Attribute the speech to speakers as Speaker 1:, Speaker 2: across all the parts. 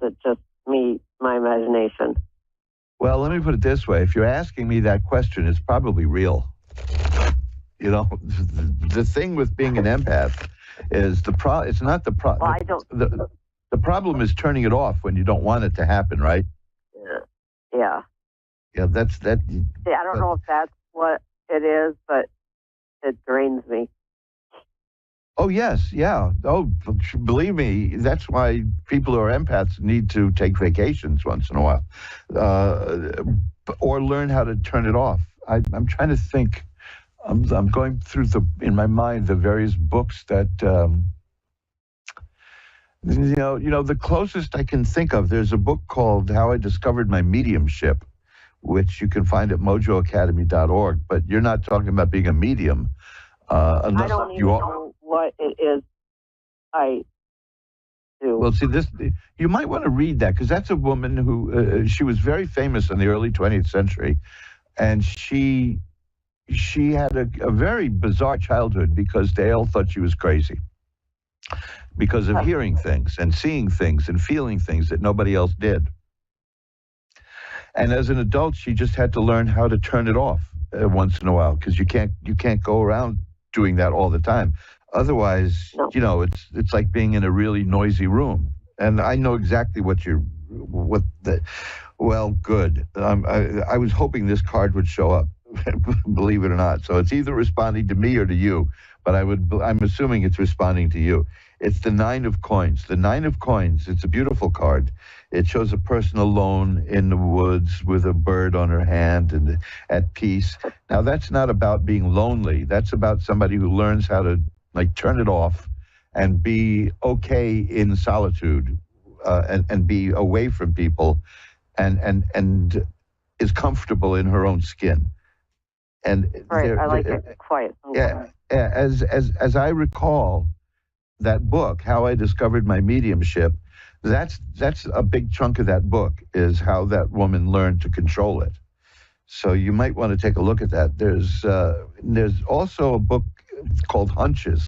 Speaker 1: it just me, my imagination?
Speaker 2: Well, let me put it this way. If you're asking me that question, it's probably real. You know, the thing with being an empath is it's not the problem.
Speaker 1: Well, I don't.
Speaker 2: The problem is turning it off when you don't want it to happen, right?
Speaker 1: Yeah.
Speaker 2: Yeah, that's that.
Speaker 1: See, I don't know if that's what it is, but it drains me.
Speaker 2: Oh, yes, yeah. Oh, believe me, that's why people who are empaths need to take vacations once in a while, or learn how to turn it off. I'm trying to think. I'm going through in my mind the various books that the closest I can think of. There's a book called How I Discovered My Mediumship, which you can find at mojoacademy.org. But you're not talking about being a medium, unless
Speaker 1: I don't even
Speaker 2: you
Speaker 1: know what it is I do.
Speaker 2: Well, see, you might want to read that, because that's a woman who she was very famous in the early 20th century, and she had a very bizarre childhood because they all thought she was crazy because of hearing things and seeing things and feeling things that nobody else did. And as an adult, she just had to learn how to turn it off once in a while, because you can't go around doing that all the time. Otherwise,
Speaker 1: No.
Speaker 2: It's like being in a really noisy room. And I know exactly well, good. I was hoping this card would show up, believe it or not. So it's either responding to me or to you, but I'm assuming it's responding to you. It's the 9 of Coins. The 9 of Coins, it's a beautiful card. It shows a person alone in the woods with a bird on her hand and at peace. Now, that's not about being lonely. That's about somebody who learns how to turn it off and be okay in solitude, and be away from people, and is comfortable in her own skin. And
Speaker 1: right, I like it quiet.
Speaker 2: Yeah, as I recall, that book, How I Discovered My Mediumship, that's a big chunk of that book, is how that woman learned to control it. So you might want to take a look at that. There's also a book called Hunches,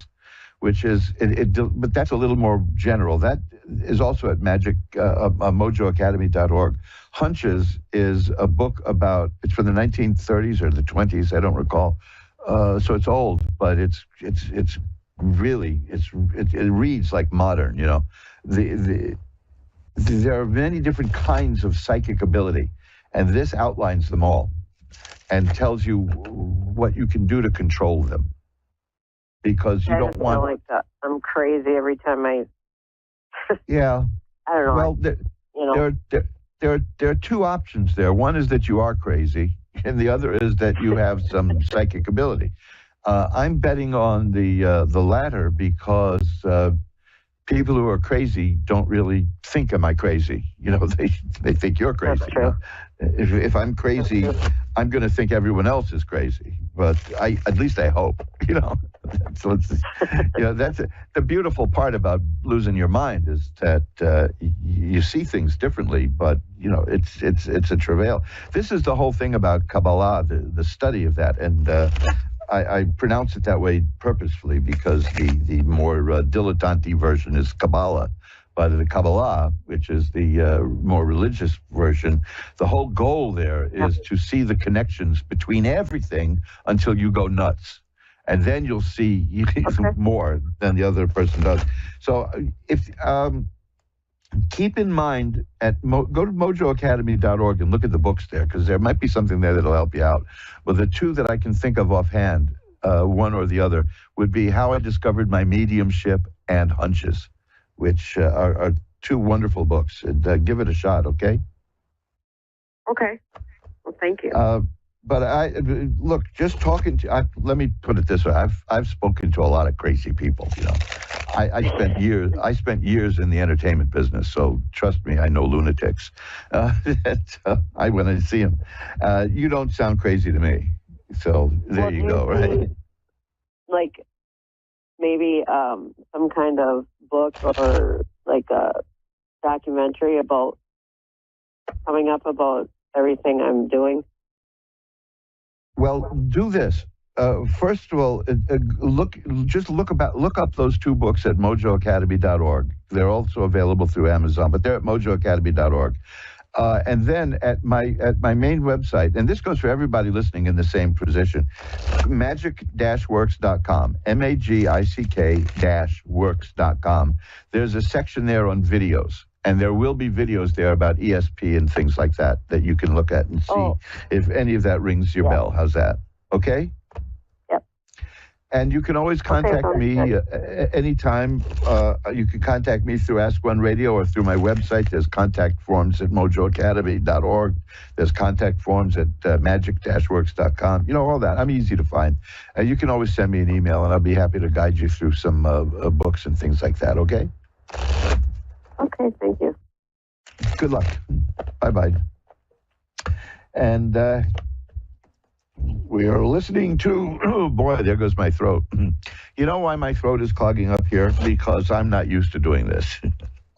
Speaker 2: which is but that's a little more general. That is also at mojoacademy.org. Hunches is a book it's from the 1930s or the 20s, I don't recall. So it's old, but it reads like modern. There are many different kinds of psychic ability, and this outlines them all and tells you what you can do to control them. Because you don't want.
Speaker 1: Like that. I'm crazy every time I.
Speaker 2: Yeah.
Speaker 1: I don't know.
Speaker 2: Well, there are two options there. One is that you are crazy, and the other is that you have some psychic ability. I'm betting on the latter, because people who are crazy don't really think, am I crazy? They think you're crazy.
Speaker 1: That's true.
Speaker 2: If I'm crazy, I'm going to think everyone else is crazy. But at least I hope. So that's the beautiful part about losing your mind, is that you see things differently. But it's a travail. This is the whole thing about Kabbalah, the study of that, and. I pronounce it that way purposefully, because the more dilettante version is Kabbalah. But the Kabbalah, which is the more religious version, the whole goal there is to see the connections between everything until you go nuts. And then you'll see more than the other person does. So keep in mind, go to mojoacademy.org and look at the books there, because there might be something there that'll help you out. But the two that I can think of offhand, one or the other, would be How I Discovered My Mediumship and Hunches, which are two wonderful books. And, give it a shot, okay?
Speaker 1: Okay. Well, thank you.
Speaker 2: But look, just talking to, let me put it this way. I've spoken to a lot of crazy people, I spent years in the entertainment business, so trust me, I know lunatics. When I see them, you don't sound crazy to me. So there you go, right?
Speaker 1: Like maybe some kind of book or like a documentary coming up about everything I'm doing.
Speaker 2: Well, do this. First of all, look up those two books at mojoacademy.org. They're also available through Amazon, but they're at mojoacademy.org. And then at my main website, and this goes for everybody listening in the same position, magic-works.com, magic-works.com. There's a section there on videos, and there will be videos there about ESP and things like that you can look at and see if any of that rings your bell. How's that? Okay? And you can always contact me anytime. You can contact me through Ask One Radio or through my website. There's contact forms at mojoacademy.org. There's contact forms at magic-works.com. You know, all that. I'm easy to find. You can always send me an email, and I'll be happy to guide you through some books and things like that, okay?
Speaker 1: Okay, thank you.
Speaker 2: Good luck. Bye-bye. And... we are listening to, oh boy, there goes my throat. You know why my throat is clogging up here? Because I'm not used to doing this.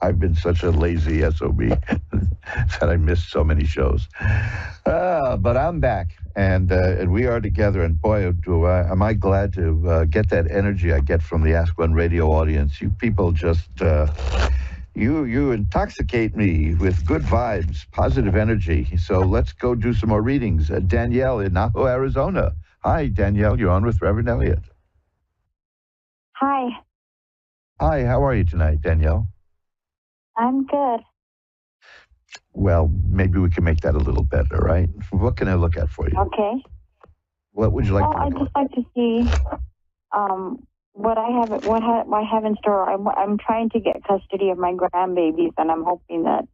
Speaker 2: I've been such a lazy SOB that I missed so many shows. But I'm back, and we are together, and boy, am I glad to get that energy I get from the Ask One Radio audience. You people just... You intoxicate me with good vibes, positive energy. So let's go do some more readings. Danielle in Naho, Arizona. Hi, Danielle. You're on with Reverend Elliot.
Speaker 3: Hi.
Speaker 2: Hi, how are you tonight, Danielle?
Speaker 3: I'm good.
Speaker 2: Well, maybe we can make that a little better, right? What can I look at for you?
Speaker 3: Okay.
Speaker 2: What would you like to look at?
Speaker 3: I'd just like to see what I have in store. I'm trying to get custody of my grandbabies, and I'm hoping that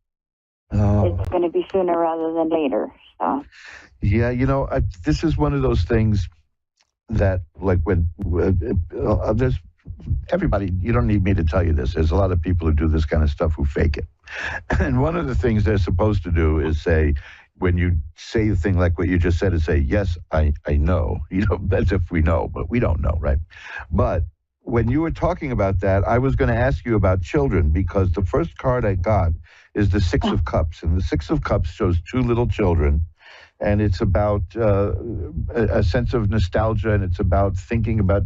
Speaker 3: it's going to be sooner rather than later. So.
Speaker 2: Yeah, you know, this is one of those things that, like, when there's everybody, you don't need me to tell you this. There's a lot of people who do this kind of stuff who fake it. And one of the things they're supposed to do is say, when you say a thing like what you just said, is say, yes, I know. You know, as if we know, but we don't know, right? But when you were talking about that, I was going to ask you about children, because the first card I got is the Six of Cups. And the Six of Cups shows two little children. And it's about a sense of nostalgia, and it's about thinking about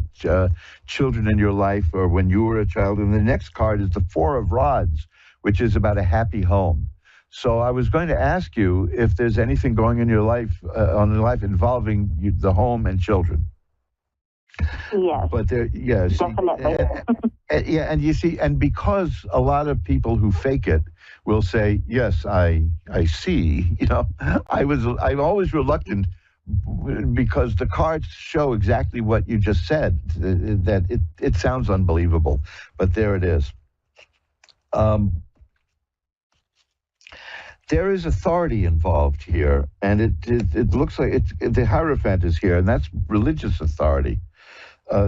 Speaker 2: children in your life or when you were a child. And the next card is the Four of Rods, which is about a happy home. So I was going to ask you if there's anything going in your life, involving the home and children.
Speaker 3: Yes.
Speaker 2: But yes.
Speaker 3: Definitely.
Speaker 2: Yeah, and you see, and because a lot of people who fake it will say, yes, I see, you know, I'm always reluctant, because the cards show exactly what you just said, that it sounds unbelievable, but there it is. There is authority involved here, and it looks like the Hierophant is here, and that's religious authority.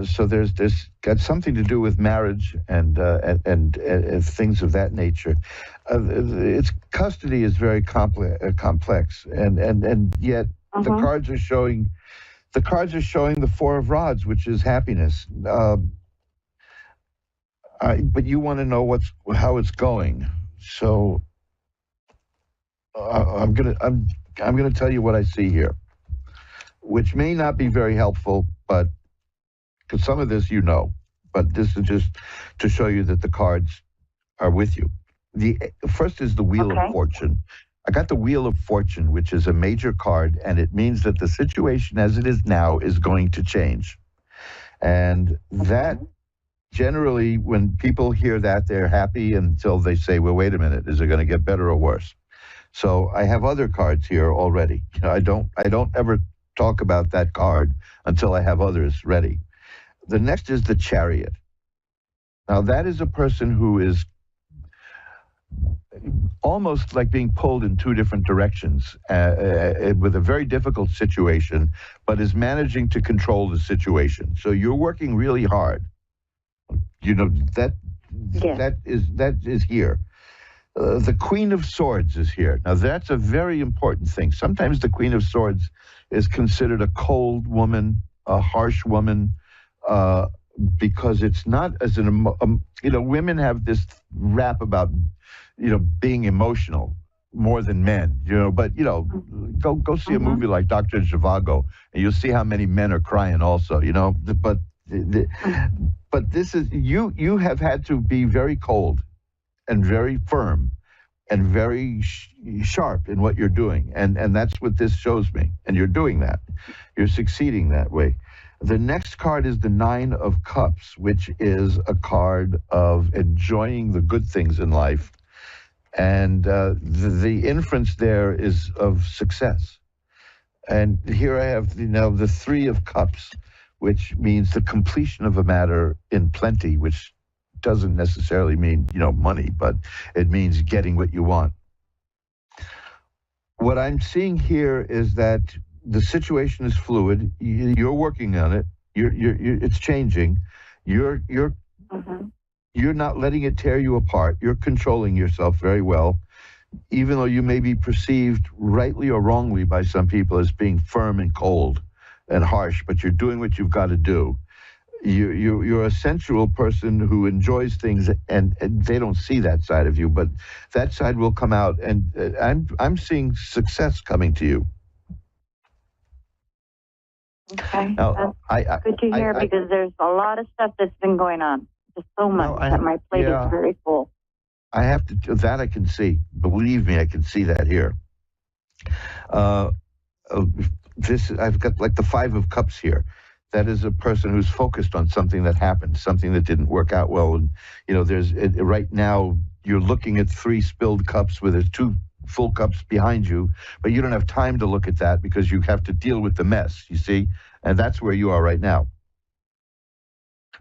Speaker 2: So there's got something to do with marriage and things of that nature. Its custody is very complex, and yet the cards are showing the Four of Rods, which is happiness. But you want to know how it's going, so I'm gonna tell you what I see here, which may not be very helpful, but. Because some of this you know, but this is just to show you that the cards are with you. The first is the Wheel of Fortune. I got the Wheel of Fortune, which is a major card, and it means that the situation as it is now is going to change. And that, generally, when people hear that, they're happy until they say, well, wait a minute, is it going to get better or worse? So I have other cards here already. You know, I don't ever talk about that card until I have others ready. The next is the Chariot. Now, that is a person who is almost like being pulled in two different directions with a very difficult situation, but is managing to control the situation. So you're working really hard. You know, that is here. The Queen of Swords is here. Now, that's a very important thing. Sometimes the Queen of Swords is considered a cold woman, a harsh woman, because it's not as you know, women have this rap about, you know, being emotional. more than men, but go see a movie like Dr. Zhivago, and you'll see how many men are crying also, but this is, you have had to be very cold and very firm and very sharp in what you're doing, and that's what this shows me, and you're doing that. You're succeeding that way. The next card is the Nine of Cups, which is a card of enjoying the good things in life. And the inference there is of success. And here I have, the Three of Cups, which means the completion of a matter in plenty, which doesn't necessarily mean, money, but it means getting what you want. What I'm seeing here is that the situation is fluid. You're working on it. It's changing. You're not letting it tear you apart. You're controlling yourself very well, even though you may be perceived rightly or wrongly by some people as being firm and cold and harsh, but you're doing what you've got to do. You're a sensual person who enjoys things, and they don't see that side of you, but that side will come out, and I'm seeing success coming to you.
Speaker 3: Okay.
Speaker 2: Now,
Speaker 3: that's good to hear, because there's a lot of stuff that's been going on. There's so much that my plate is very full.
Speaker 2: I have to, that I can see. Believe me, I can see that here. I've got like the Five of Cups here. That is a person who's focused on something that happened, something that didn't work out well. And, right now you're looking at 3 spilled cups where there's 2 full cups behind you, but you don't have time to look at that because you have to deal with the mess, you see? And that's where you are right now.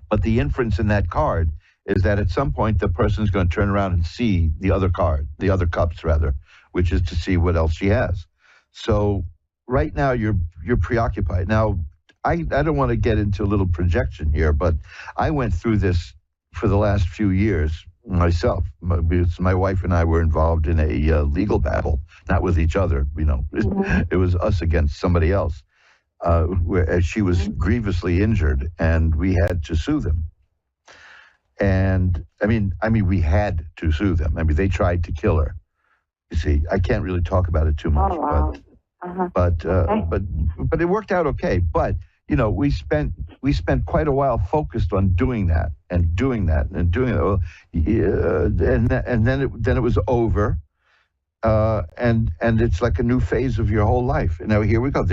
Speaker 2: But the inference in that card is that at some point the person's going to turn around and see the other card, the other cups rather, which is to see what else she has. So right now you're preoccupied. Now, I don't want to get into a little projection here, but I went through this for the last few years myself. My wife and I were involved in a legal battle, not with each other, It was us against somebody else, where she was grievously injured, and we had to sue them. And I mean, we had to sue them. They tried to kill her. You see, I can't really talk about it too much, but it worked out okay. But we spent quite a while focused on doing that and doing that and doing it, and then it was over, and it's like a new phase of your whole life. And now here we go.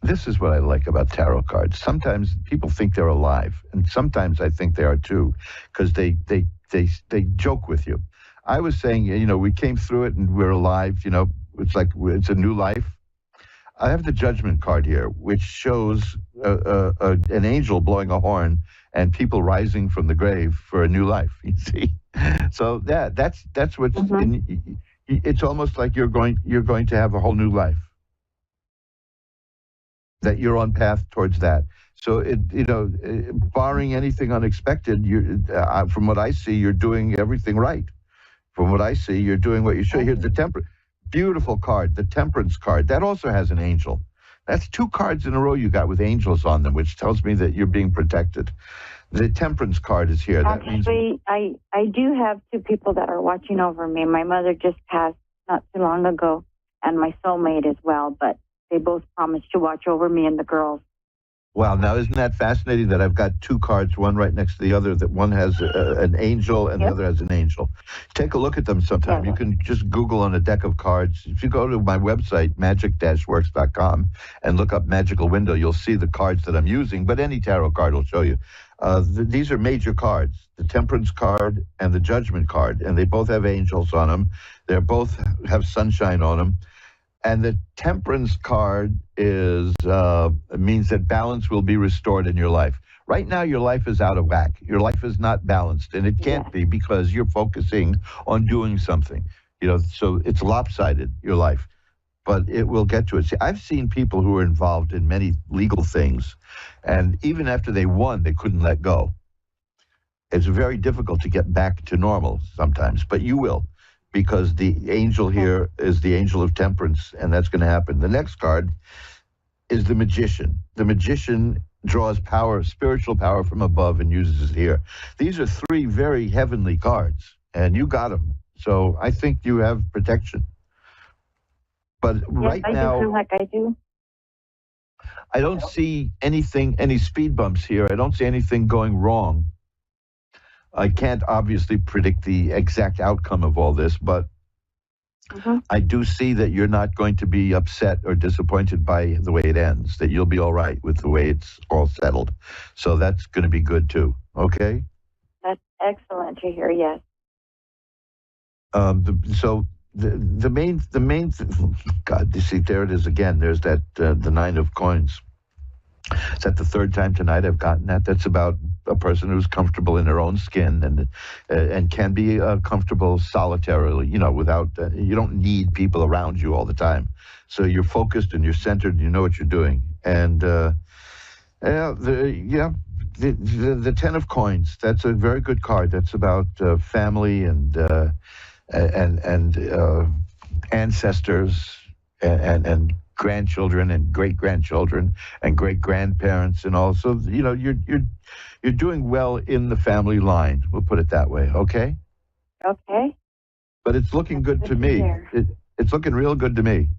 Speaker 2: This is what I like about tarot cards. Sometimes people think they're alive, and sometimes I think they are too, because they joke with you. I was saying, we came through it and we're alive. It's like it's a new life. I have the Judgment card here, which shows an angel blowing a horn and people rising from the grave for a new life. You see, so that's what's. It's almost like you're going to have a whole new life. That you're on path towards that. So barring anything unexpected, from what I see, you're doing everything right. From what I see, you're doing what you should. Here's the beautiful card, the Temperance card. That also has an angel. That's 2 cards in a row you got with angels on them, which tells me that you're being protected. The Temperance card is here.
Speaker 3: Actually, I do have 2 people that are watching over me. My mother just passed not too long ago, and my soulmate as well, but they both promised to watch over me and the girls.
Speaker 2: Wow, now isn't that fascinating that I've got 2 cards, one right next to the other, that one has an angel and the other has an angel. Take a look at them sometime. You can just Google on a deck of cards. If you go to my website, magic-works.com, and look up Magical Window, you'll see the cards that I'm using, but any tarot card will show you. These are major cards, the Temperance card and the Judgment card, and they both have angels on them. They both have sunshine on them. And the Temperance card means that balance will be restored in your life. Right now, your life is out of whack. Your life is not balanced, and it can't be because you're focusing on doing something. So it's lopsided, your life. But it will get to it. See, I've seen people who are involved in many legal things, and even after they won, they couldn't let go. It's very difficult to get back to normal sometimes, but you will. Because the angel here is the angel of temperance, and that's going to happen. The next card is the Magician. The Magician draws power, spiritual power from above, and uses it here. These are 3 very heavenly cards, and you got them. So I think you have protection. But right
Speaker 3: I
Speaker 2: now,
Speaker 3: do feel like I do.
Speaker 2: I don't see any speed bumps here. I don't see anything going wrong. I can't obviously predict the exact outcome of all this, but I do see that you're not going to be upset or disappointed by the way it ends, that you'll be all right with the way it's all settled. So that's going to be good too. Okay?
Speaker 3: That's excellent to hear, yes.
Speaker 2: The main God, you see, there it is again. There's that the 9 of coins. Is that the third time tonight I've gotten that? That's about a person who's comfortable in their own skin and can be comfortable solitarily, without, you don't need people around you all the time. So you're focused and you're centered and you know what you're doing. And, the 10 of coins, that's a very good card. That's about family and ancestors and grandchildren and great-grandchildren and great-grandparents and all. So, you're doing well in the family line. We'll put it that way, okay?
Speaker 3: Okay.
Speaker 2: But it's looking good to me. It's looking real good to me.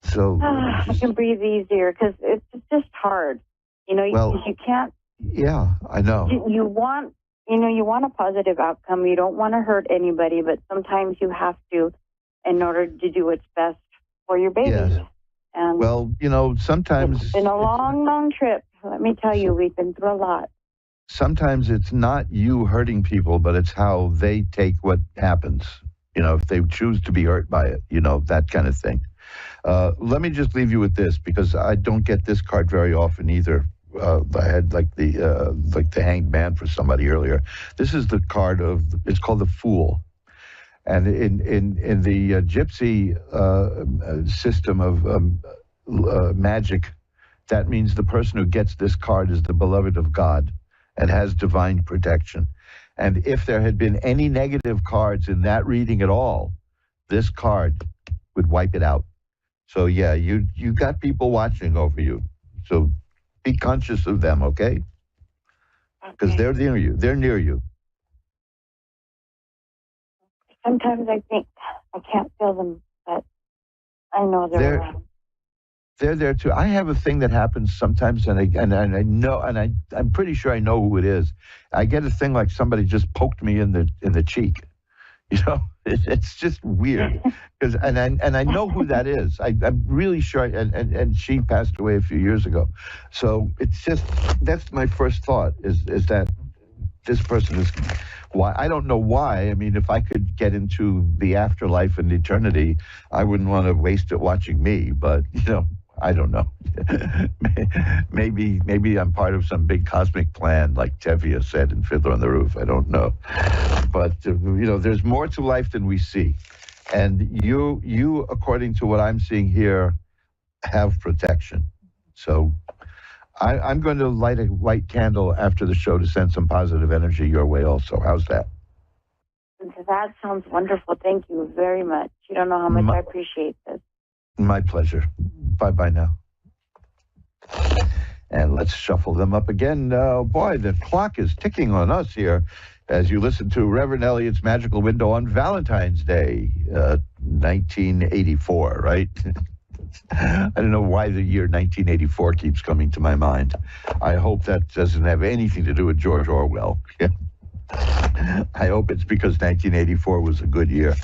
Speaker 2: So
Speaker 3: I can breathe easier because it's just hard. You can't.
Speaker 2: Yeah, I know.
Speaker 3: You want a positive outcome. You don't want to hurt anybody, but sometimes you have to in order to do what's best for your baby.
Speaker 2: Yes.
Speaker 3: And
Speaker 2: sometimes
Speaker 3: it's been a long trip. Let me tell you, we've been through a lot.
Speaker 2: Sometimes it's not you hurting people, but it's how they take what happens. If they choose to be hurt by it, that kind of thing. Let me just leave you with this, because I don't get this card very often either. I had like the hanged man for somebody earlier. This is the card it's called the Fool. And in the gypsy system of magic, that means the person who gets this card is the beloved of God and has divine protection. And if there had been any negative cards in that reading at all, this card would wipe it out. So yeah, you got people watching over you. So be conscious of them, okay? Because they're near you. They're near you.
Speaker 3: Sometimes I think I can't feel them, but I know they're around.
Speaker 2: They're there too. I have a thing that happens sometimes, and I know, and I'm pretty sure I know who it is. I get a thing like somebody just poked me in the cheek. It's just weird, because and I know who that is. I'm really sure, and she passed away a few years ago. So it's just, that's my first thought is that this person is. Why? I don't know why. I mean, if I could get into the afterlife and eternity, I wouldn't want to waste it watching me. But I don't know. maybe I'm part of some big cosmic plan, like Tevye said in Fiddler on the Roof. I don't know. But there's more to life than we see, and you, according to what I'm seeing here, have protection. So I'm going to light a white candle after the show to send some positive energy your way also. How's that?
Speaker 3: That sounds wonderful. Thank you very much. You don't know how much I appreciate this.
Speaker 2: My pleasure. Bye-bye now. And let's shuffle them up again. Boy, the clock is ticking on us here as you listen to Reverend Elliot's Magical Window on Valentine's Day, 1984, right? I don't know why the year 1984 keeps coming to my mind. I hope that doesn't have anything to do with George Orwell. I hope it's because 1984 was a good year.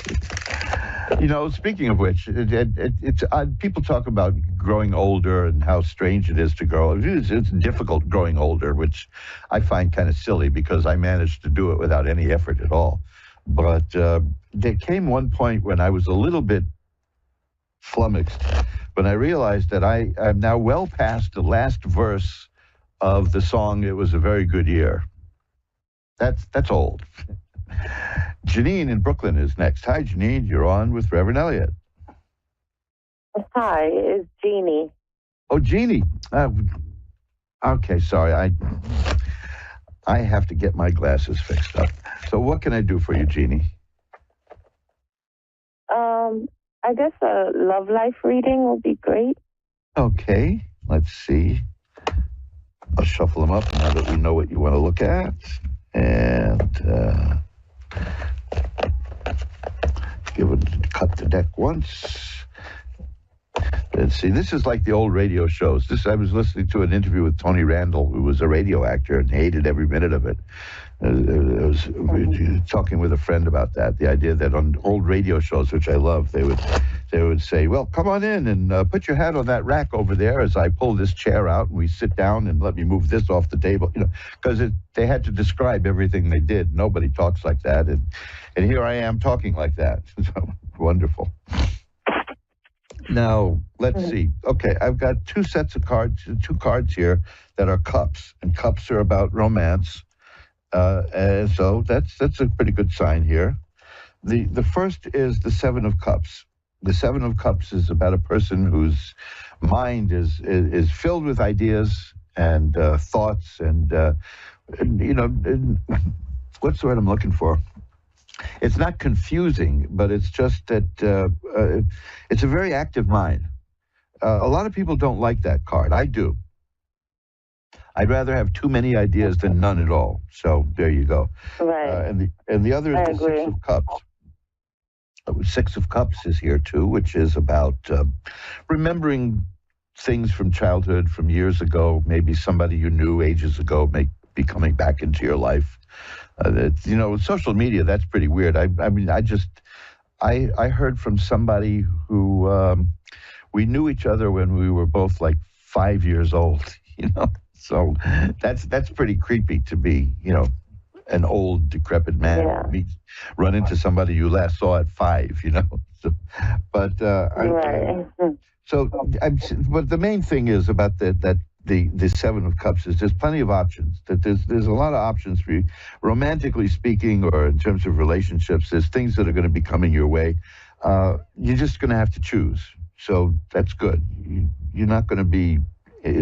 Speaker 2: Speaking of which, it's people talk about growing older and how strange it is to grow. It's difficult growing older, which I find kind of silly because I managed to do it without any effort at all. But there came one point when I was a little bit flummoxed when I realized that I am now well past the last verse of the song "It Was a Very Good Year." That's old. Janine in Brooklyn is next. Hi, Janine. You're on with Reverend Elliot.
Speaker 4: Hi, it's Jeannie.
Speaker 2: Oh, Jeannie. Okay, sorry. I have to get my glasses fixed up. So what can I do for you, Jeannie?
Speaker 4: I guess a love life reading will be great.
Speaker 2: Okay, let's see. I'll shuffle them up now that we know what you want to look at. And Cut the deck once. Let's see. This is like the old radio shows. I was listening to an interview with Tony Randall, who was a radio actor and hated every minute of it. I was talking with a friend about that. The idea that on old radio shows, which I love, they would say, "Well, come on in and put your hat on that rack over there as I pull this chair out, and we sit down and let me move this off the table." Because they had to describe everything they did. Nobody talks like that, and here I am talking like that. So wonderful. Now, let's see. Okay, I've got two cards here that are cups, and cups are about romance. And so that's a pretty good sign here. The first is the Seven of Cups. The Seven of Cups is about a person whose mind is filled with ideas and thoughts and what's the word I'm looking for? It's not confusing, but it's just that it's a very active mind. A lot of people don't like that card. I do. I'd rather have too many ideas than none at all. So there you go.
Speaker 4: Right.
Speaker 2: And the other is the Six of Cups. Six of Cups is here too, which is about remembering things from childhood, from years ago. Maybe somebody you knew ages ago may be coming back into your life. Social media, that's pretty weird. I heard from somebody who we knew each other when we were both like 5 years old, So that's pretty creepy to be, an old decrepit man run into somebody you last saw at 5, So, but but the main thing is about the Seven of Cups is there's plenty of options. That there's a lot of options for you, romantically speaking, or in terms of relationships. There's things that are going to be coming your way. You're just going to have to choose. So that's good. You're not going to be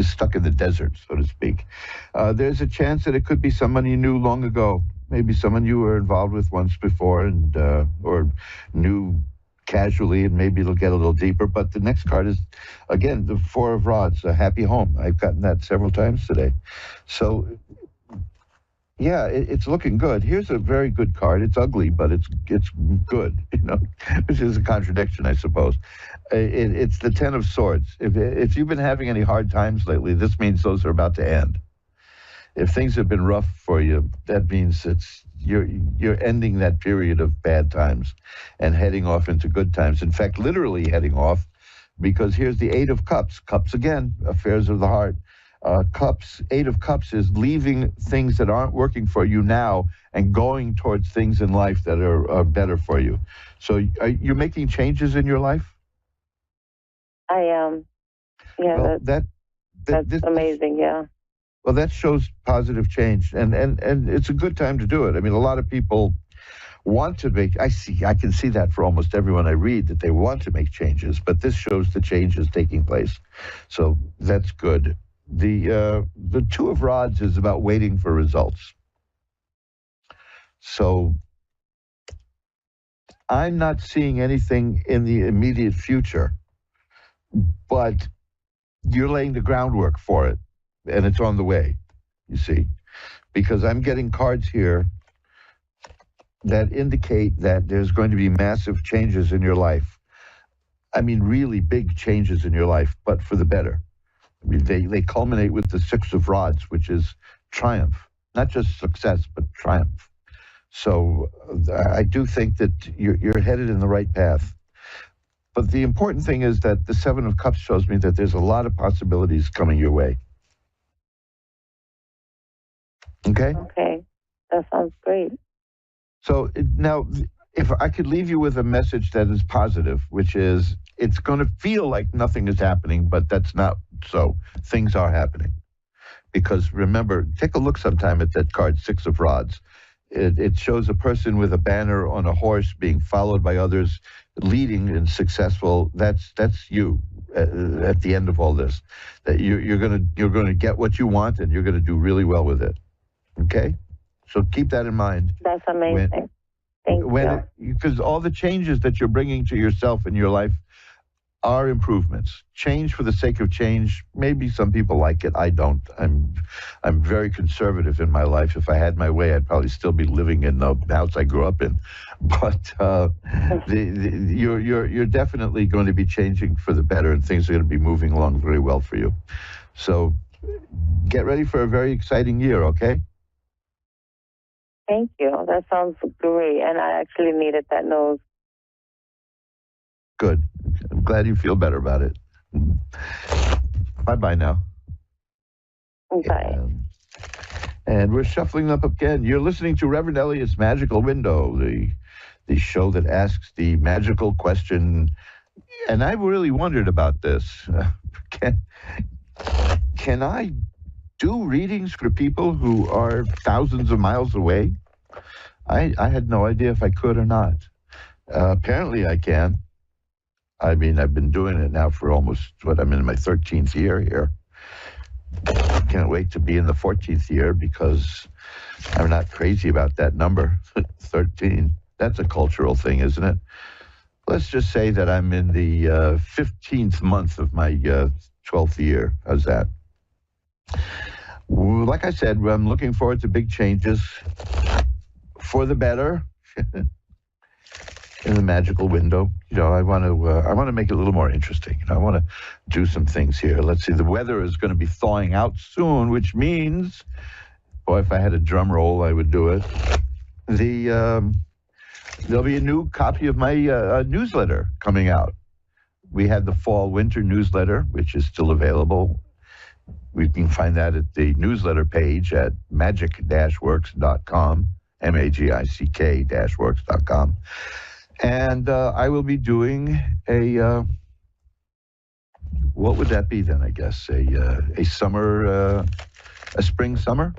Speaker 2: stuck in the desert, so to speak. There's a chance that it could be someone you knew long ago, maybe someone you were involved with once before, and or knew casually, and maybe it'll get a little deeper. But the next card is, again, the Four of Rods, a happy home. I've gotten that several times today. So, yeah, it's looking good. Here's a very good card. It's ugly, but it's good, which is a contradiction, I suppose. It's the Ten of Swords. If you've been having any hard times lately, this means those are about to end. If things have been rough for you, that means you're ending that period of bad times and heading off into good times. In fact, literally heading off, because here's the Eight of Cups. Cups again, affairs of the heart. Eight of Cups is leaving things that aren't working for you now and going towards things in life that are better for you. So you're making changes in your life?
Speaker 4: I am. Yeah,
Speaker 2: well,
Speaker 4: that's amazing, yeah.
Speaker 2: Well, that shows positive change, and it's a good time to do it. I mean, a lot of people want to make, I can see that for almost everyone I read, that they want to make changes, but this shows the changes taking place. So that's good. The Two of Rods is about waiting for results. So I'm not seeing anything in the immediate future, but you're laying the groundwork for it, and it's on the way, you see, because I'm getting cards here that indicate that there's going to be massive changes in your life. I mean, really big changes in your life, but for the better. I mean, they culminate with the Six of Rods, which is triumph, not just success, but triumph. So I do think that you're headed in the right path. But the important thing is that the Seven of Cups shows me that there's a lot of possibilities coming your way. Okay?
Speaker 4: Okay. That sounds great.
Speaker 2: So now, if I could leave you with a message that is positive, which is it's going to feel like nothing is happening, but that's not so. Things are happening. Because remember, take a look sometime at that card, Six of Rods. It shows a person with a banner on a horse being followed by others, leading and successful. That's you at the end of all this. That you're gonna get what you want, and you're gonna do really well with it. Okay, so keep that in mind.
Speaker 4: That's amazing. Thank you.
Speaker 2: Because all the changes that you're bringing to yourself in your life are improvements. Change for the sake of change. Maybe some people like it. I don't. I'm very conservative in my life. If I had my way, I'd probably still be living in the house I grew up in. But you're definitely going to be changing for the better, and things are going to be moving along very well for you. So get ready for a very exciting year, okay?
Speaker 4: Thank you. That sounds great. And I actually needed that news.
Speaker 2: Good. I'm glad you feel better about it. Bye-bye now.
Speaker 4: Bye.
Speaker 2: And we're shuffling up again. You're listening to Reverend Elliot's Magical Window, the show that asks the magical question. And I really wondered about this. Can I do readings for people who are thousands of miles away? I had no idea if I could or not. Apparently I can. I mean, I've been doing it now for almost, I'm in my 13th year here. Can't wait to be in the 14th year because I'm not crazy about that number, 13. That's a cultural thing, isn't it? Let's just say that I'm in the 15th month of my 12th year. How's that? Like I said, I'm looking forward to big changes for the better in the magical window. You know, I want to make it a little more interesting. I want to do some things here. Let's see. The weather is going to be thawing out soon, which means, boy, if I had a drum roll, I would do it. There'll be a new copy of my newsletter coming out. We had the fall-winter newsletter, which is still available. We can find that at the newsletter page at magic-works.com, magic-works.com. And I will be doing a, what would that be then, I guess? A summer, a spring-summer?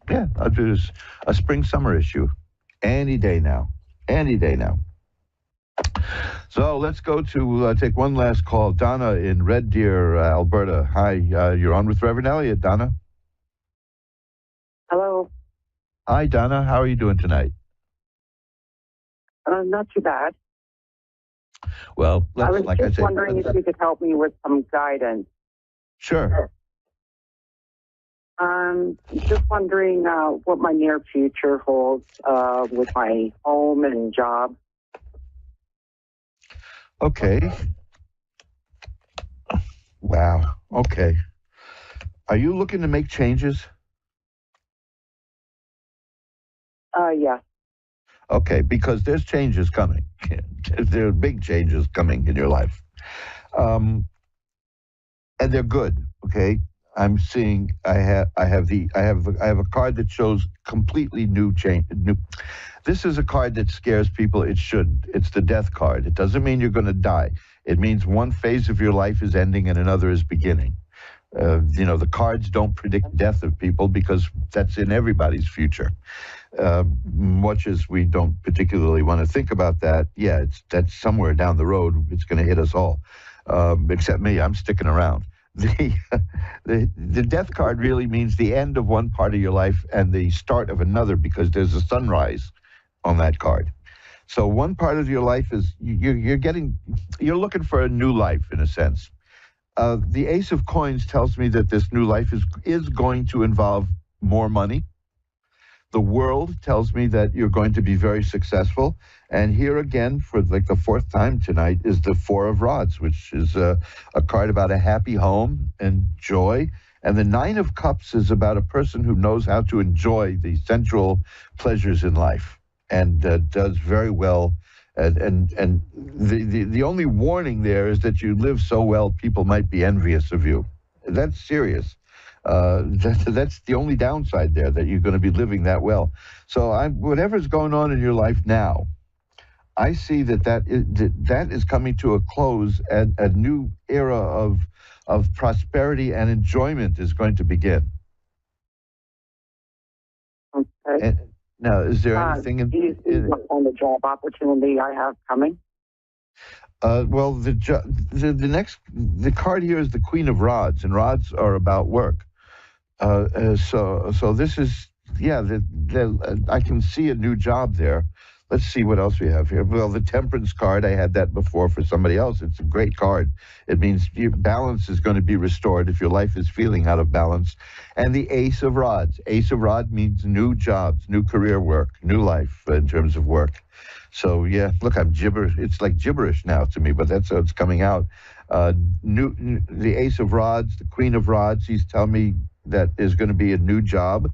Speaker 2: Yeah, I'll do this, a spring-summer issue. Any day now. Any day now. So let's go to take one last call. Donna in Red Deer, Alberta. Hi, you're on with Reverend Elliot. Donna?
Speaker 1: Hello.
Speaker 2: Hi, Donna. How are you doing tonight?
Speaker 1: Not too bad.
Speaker 2: Well,
Speaker 1: I was just wondering if you could help me with some guidance.
Speaker 2: Sure.
Speaker 1: Just wondering what my near future holds with my home and job.
Speaker 2: Okay. Wow. Okay. Are you looking to make changes?
Speaker 1: Yeah.
Speaker 2: Okay, because there's changes coming. There are big changes coming in your life. And they're good, okay? I'm seeing I have a card that shows completely new change. This is a card that scares people. It shouldn't. It's the death card. It doesn't mean you're going to die. It means one phase of your life is ending and another is beginning. The cards don't predict death of people because that's in everybody's future. Much as we don't particularly want to think about that, yeah, that's somewhere down the road. It's going to hit us all, except me. I'm sticking around. The death card really means the end of one part of your life and the start of another, because there's a sunrise on that card. So one part of your life is you're looking for a new life in a sense. The Ace of Coins tells me that this new life is going to involve more money. The world tells me that you're going to be very successful. And here again, for like the fourth time tonight, is the Four of Rods, which is a card about a happy home and joy. And the Nine of Cups is about a person who knows how to enjoy the sensual pleasures in life and does very well. And the only warning there is that you live so well, people might be envious of you. That's serious. That's the only downside there, that you're going to be living that well. So whatever's going on in your life now, I see that is coming to a close, and a new era of prosperity and enjoyment is going to begin.
Speaker 1: Okay.
Speaker 2: And now, is there anything
Speaker 1: what kind of job opportunity I have coming?
Speaker 2: Well, the card here is the Queen of Rods, and rods are about work. So this is, yeah, I can see a new job there. Let's see what else we have here. Well, the Temperance card, I had that before for somebody else. It's a great card. It means your balance is going to be restored if your life is feeling out of balance. And the Ace of Rods. Ace of Rods means new jobs, new career work, new life in terms of work. So, yeah, look, I'm gibberish. It's like gibberish now to me, but that's how it's coming out. The Ace of Rods, the Queen of Rods, he's telling me that there's going to be a new job.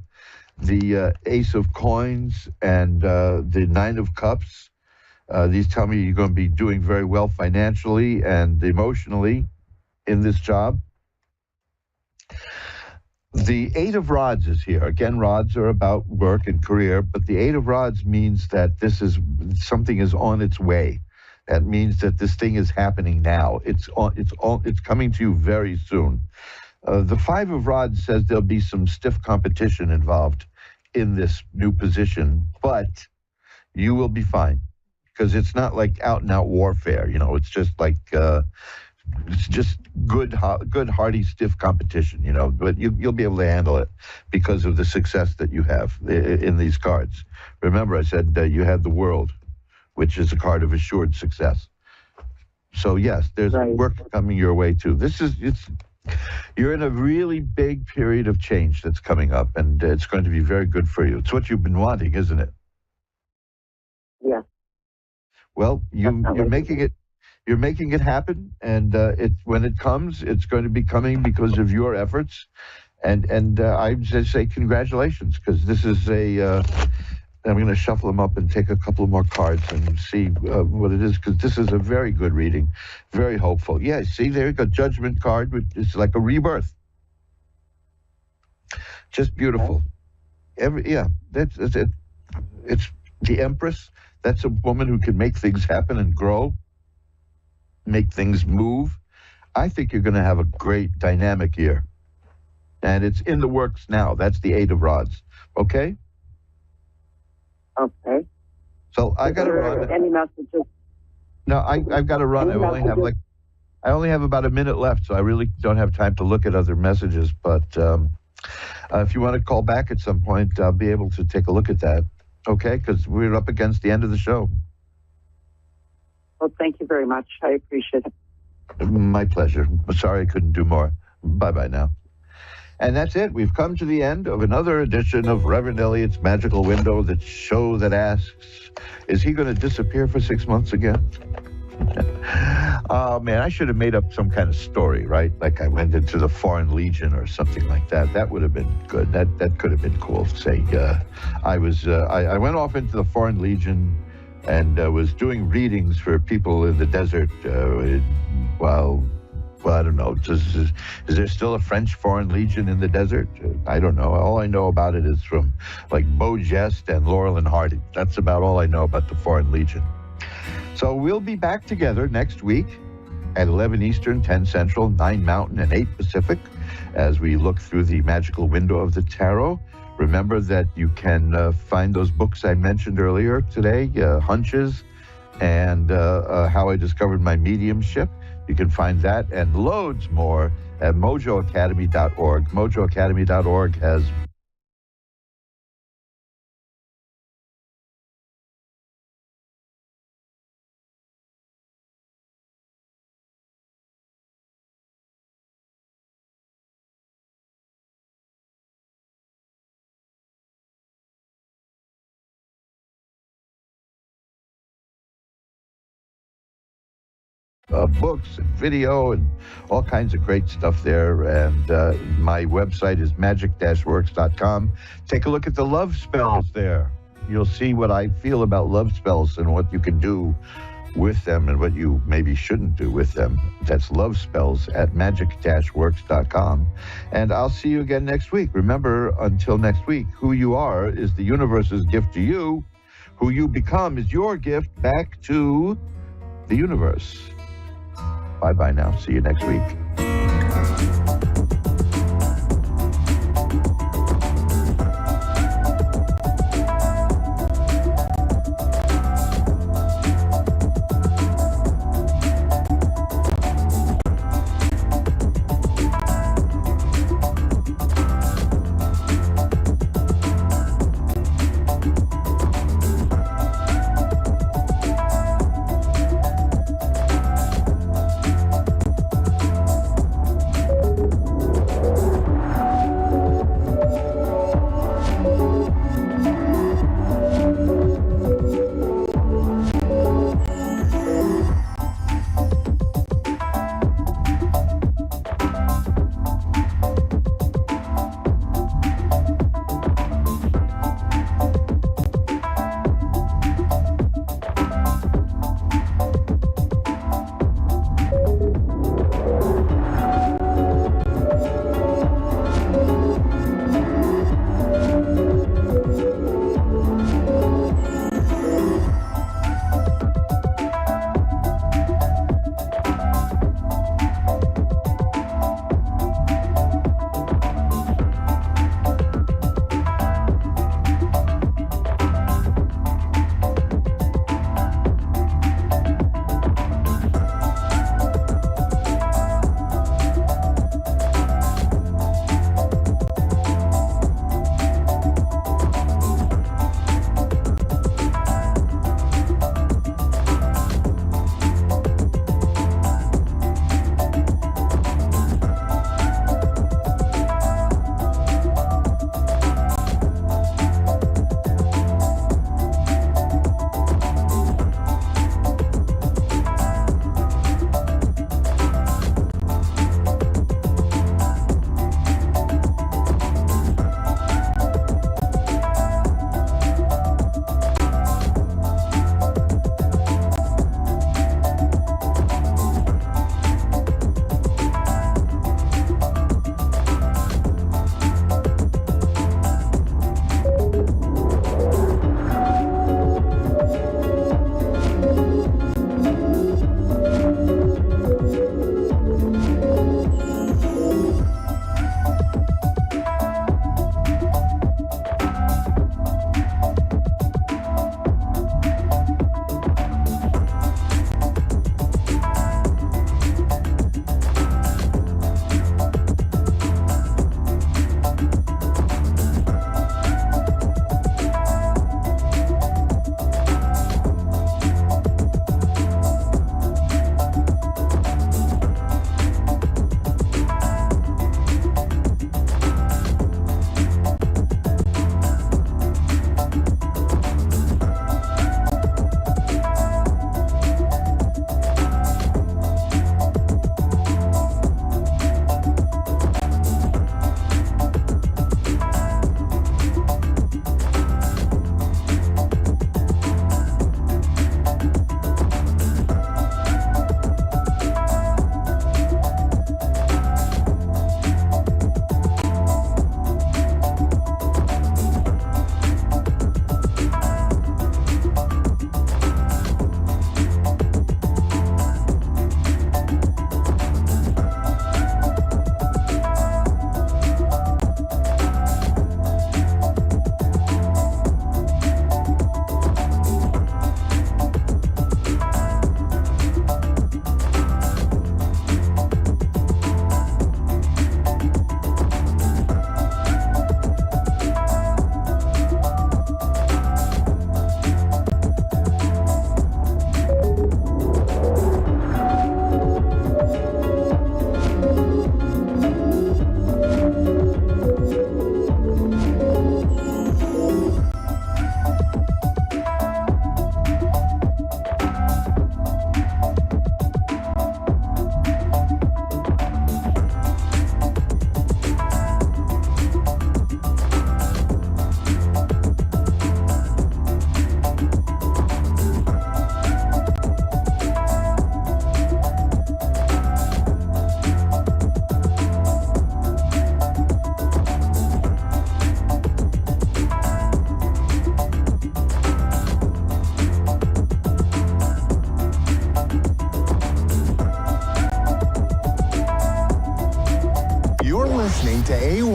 Speaker 2: The Ace of Coins and the Nine of Cups. These tell me you're going to be doing very well financially and emotionally in this job. The Eight of Rods is here. Again, rods are about work and career, but the Eight of Rods means that something is on its way. That means that this thing is happening now. It's coming to you very soon. The Five of Rods says there'll be some stiff competition involved in this new position, but you will be fine because it's not like out and out warfare. It's just like it's just good, hearty, stiff competition. But you'll be able to handle it because of the success that you have in these cards. Remember, I said you had the World, which is a card of assured success. So yes, there's work coming your way too. You're in a really big period of change that's coming up, and it's going to be very good for you. It's what you've been wanting, isn't it?
Speaker 1: Yeah.
Speaker 2: Well, you're making it. You're making it happen, and when it comes, it's going to be coming because of your efforts. And I just say congratulations, because this is I'm going to shuffle them up and take a couple of more cards and see what it is, because this is a very good reading, very hopeful. Yeah, see, there you go, Judgment card, which is like a rebirth. Just beautiful. That's it. It's the Empress. That's a woman who can make things happen and grow, make things move. I think you're going to have a great dynamic year. And it's in the works now. That's the Eight of Rods. Okay?
Speaker 1: Okay.
Speaker 2: So I got to run.
Speaker 1: Any messages?
Speaker 2: No, I've got to run. I only have about a minute left, so I really don't have time to look at other messages. But if you want to call back at some point, I'll be able to take a look at that. Okay? Because we're up against the end of the show.
Speaker 1: Well, thank you very much. I appreciate it.
Speaker 2: My pleasure. Sorry I couldn't do more. Bye-bye now. And that's it. We've come to the end of another edition of Reverend Elliot's Magical Window, the show that asks, is he going to disappear for 6 months again? Oh, man, I should have made up some kind of story, right? Like I went into the Foreign Legion or something like that. That would have been good. That could have been cool to say. I went off into the Foreign Legion and was doing readings for people in the desert while... Well, I don't know. Is there still a French Foreign Legion in the desert? I don't know. All I know about it is from like Beau Geste and Laurel and Hardy. That's about all I know about the Foreign Legion. So we'll be back together next week at 11 Eastern, 10 Central, 9 Mountain, and 8 Pacific as we look through the magical window of the tarot. Remember that you can find those books I mentioned earlier today, Hunches and How I Discovered My Mediumship. You can find that and loads more at mojoacademy.org. Mojoacademy.org has books and video and all kinds of great stuff there. And my website is magic-works.com. Take a look at the love spells there. You'll see what I feel about love spells and what you can do with them and what you maybe shouldn't do with them. That's love spells at magic-works.com. And I'll see you again next week. Remember, until next week, who you are is the universe's gift to you. Who you become is your gift back to the universe. Bye-bye now. See you next week.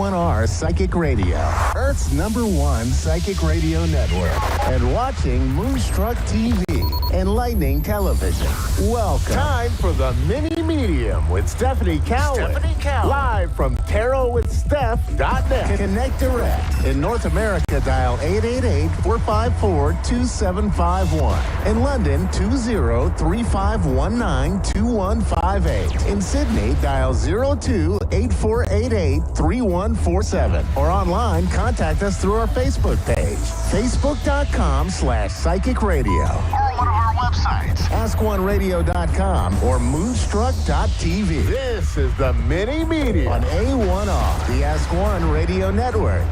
Speaker 5: A1R Psychic Radio, Earth's #1 psychic radio network, and watching Moonstruck TV, enlightening television. Welcome. Time for the Mini Medium with Stephanie Cowan. Live from tarotwithsteph.net. Connect direct. In North America, dial 888-454-2751. In London, 20-3519-2158. In Sydney, dial 02-8488-3147. Or online, contact us through our Facebook page, facebook.com/psychic radio. Or one of our websites, askoneradio.com or moonstruck.tv. This is the Mini Media on A1R, the Ask One Radio Network.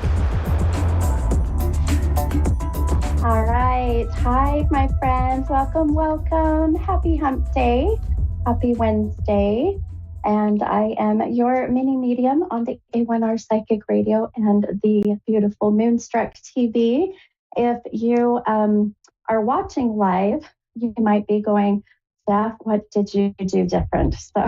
Speaker 6: All right. Hi, my friends. Welcome, welcome. Happy Hump Day. Happy Wednesday. And I am your mini medium on the A1R Psychic Radio and the beautiful Moonstruck TV. If you are watching live, you might be going, Steph, what did you do different? So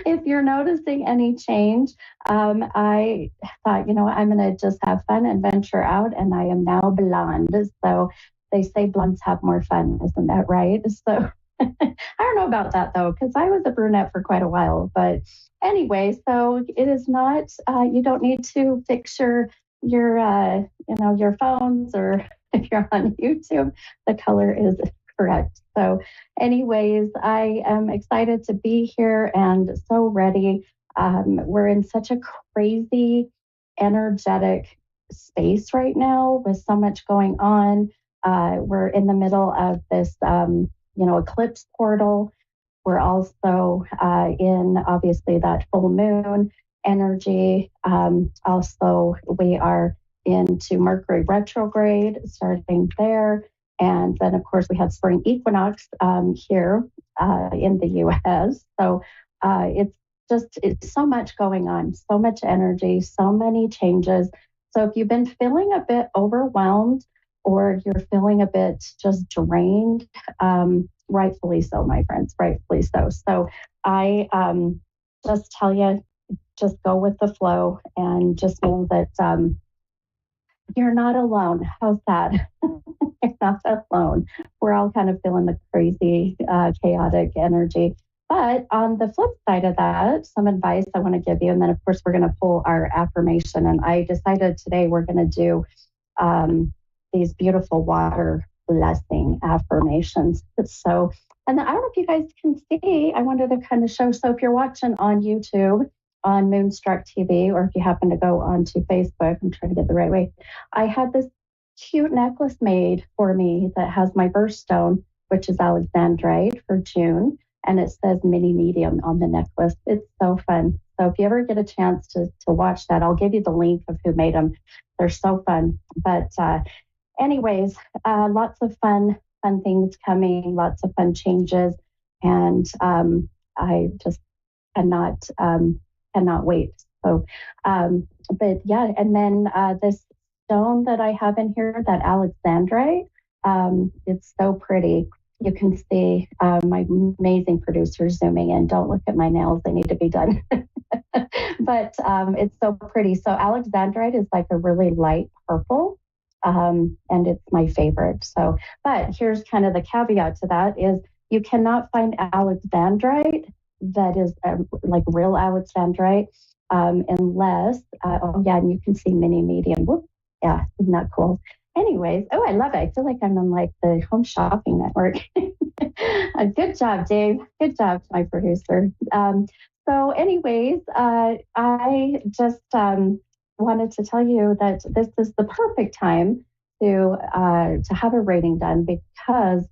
Speaker 6: if you're noticing any change, I thought, I'm going to just have fun and venture out, and I am now blonde. So they say blondes have more fun. Isn't that right? So I don't know about that, though, because I was a brunette for quite a while. But anyway, so it is not, you don't need to fix your phones, or if you're on YouTube, the color is correct. So anyways, I am excited to be here and so ready. We're in such a crazy, energetic space right now with so much going on. We're in the middle of this, eclipse portal. We're also in, obviously, that full moon energy. Also, we are into Mercury retrograde, starting there. And then, of course, we have spring equinox here in the U.S. So it's so much going on, so much energy, so many changes. So if you've been feeling a bit overwhelmed, or you're feeling a bit just drained, rightfully so, my friends, rightfully so. So I just tell you, just go with the flow and just know that you're not alone. How's that? You're not alone. We're all kind of feeling the crazy, chaotic energy. But on the flip side of that, some advice I want to give you. And then, of course, we're going to pull our affirmation. And I decided today we're going to do these beautiful water blessing affirmations. So, and I don't know if you guys can see, I wanted to kind of show. So if you're watching on YouTube, on Moonstruck TV, or if you happen to go onto Facebook, I'm trying to get the right way. I had this cute necklace made for me that has my birthstone, which is Alexandrite, for June. And it says mini medium on the necklace. It's so fun. So if you ever get a chance to watch that, I'll give you the link of who made them. They're so fun. But anyways, lots of fun things coming, lots of fun changes. And I just cannot wait. So, but yeah, and then this stone that I have in here, that Alexandrite, it's so pretty. You can see my amazing producer zooming in. Don't look at my nails, they need to be done. But it's so pretty. So Alexandrite is like a really light purple, and it's my favorite. So, but here's kind of the caveat to that is you cannot find Alexandrite that is like real Alexandrite unless, and you can see mini medium. Whoop. Yeah, isn't that cool? Anyways, I love it. I feel like I'm on like the Home Shopping Network. Good job, Dave. Good job, my producer. So anyways, I just wanted to tell you that this is the perfect time to have a reading done, because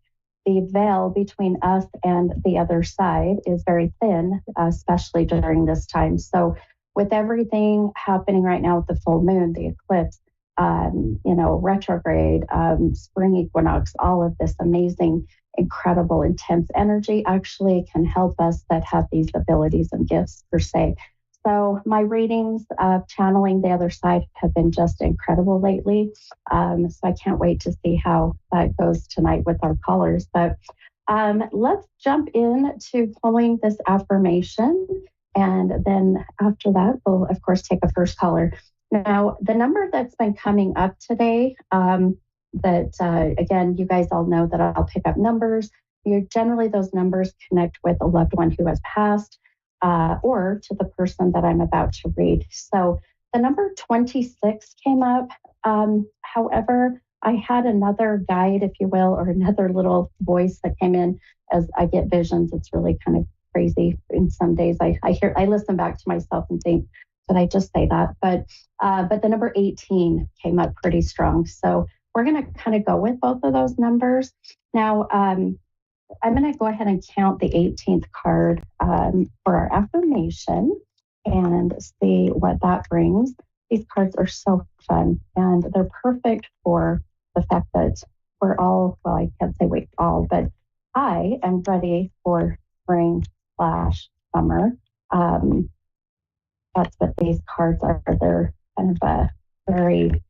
Speaker 6: the veil between us and the other side is very thin, especially during this time. So with everything happening right now with the full moon, the eclipse, retrograde, spring equinox, all of this amazing, incredible, intense energy actually can help us that have these abilities and gifts per se. So my readings of channeling the other side have been just incredible lately. So I can't wait to see how that goes tonight with our callers. But let's jump in to pulling this affirmation. And then after that, we'll, of course, take a first caller. Now, the number that's been coming up today, again, you guys all know that I'll pick up numbers. Generally, those numbers connect with a loved one who has passed or to the person that I'm about to read. So the number 26 came up. However, I had another guide, if you will, or another little voice that came in as I get visions. It's really kind of crazy. In some days, I listen back to myself and think, did I just say that? But the number 18 came up pretty strong. So we're going to kind of go with both of those numbers. Now, I'm going to go ahead and count the 18th card for our affirmation and see what that brings. These cards are so fun, and they're perfect for the fact that we're all, well, I can't say we all, but I am ready for spring/summer. That's what these cards are. They're kind of a very,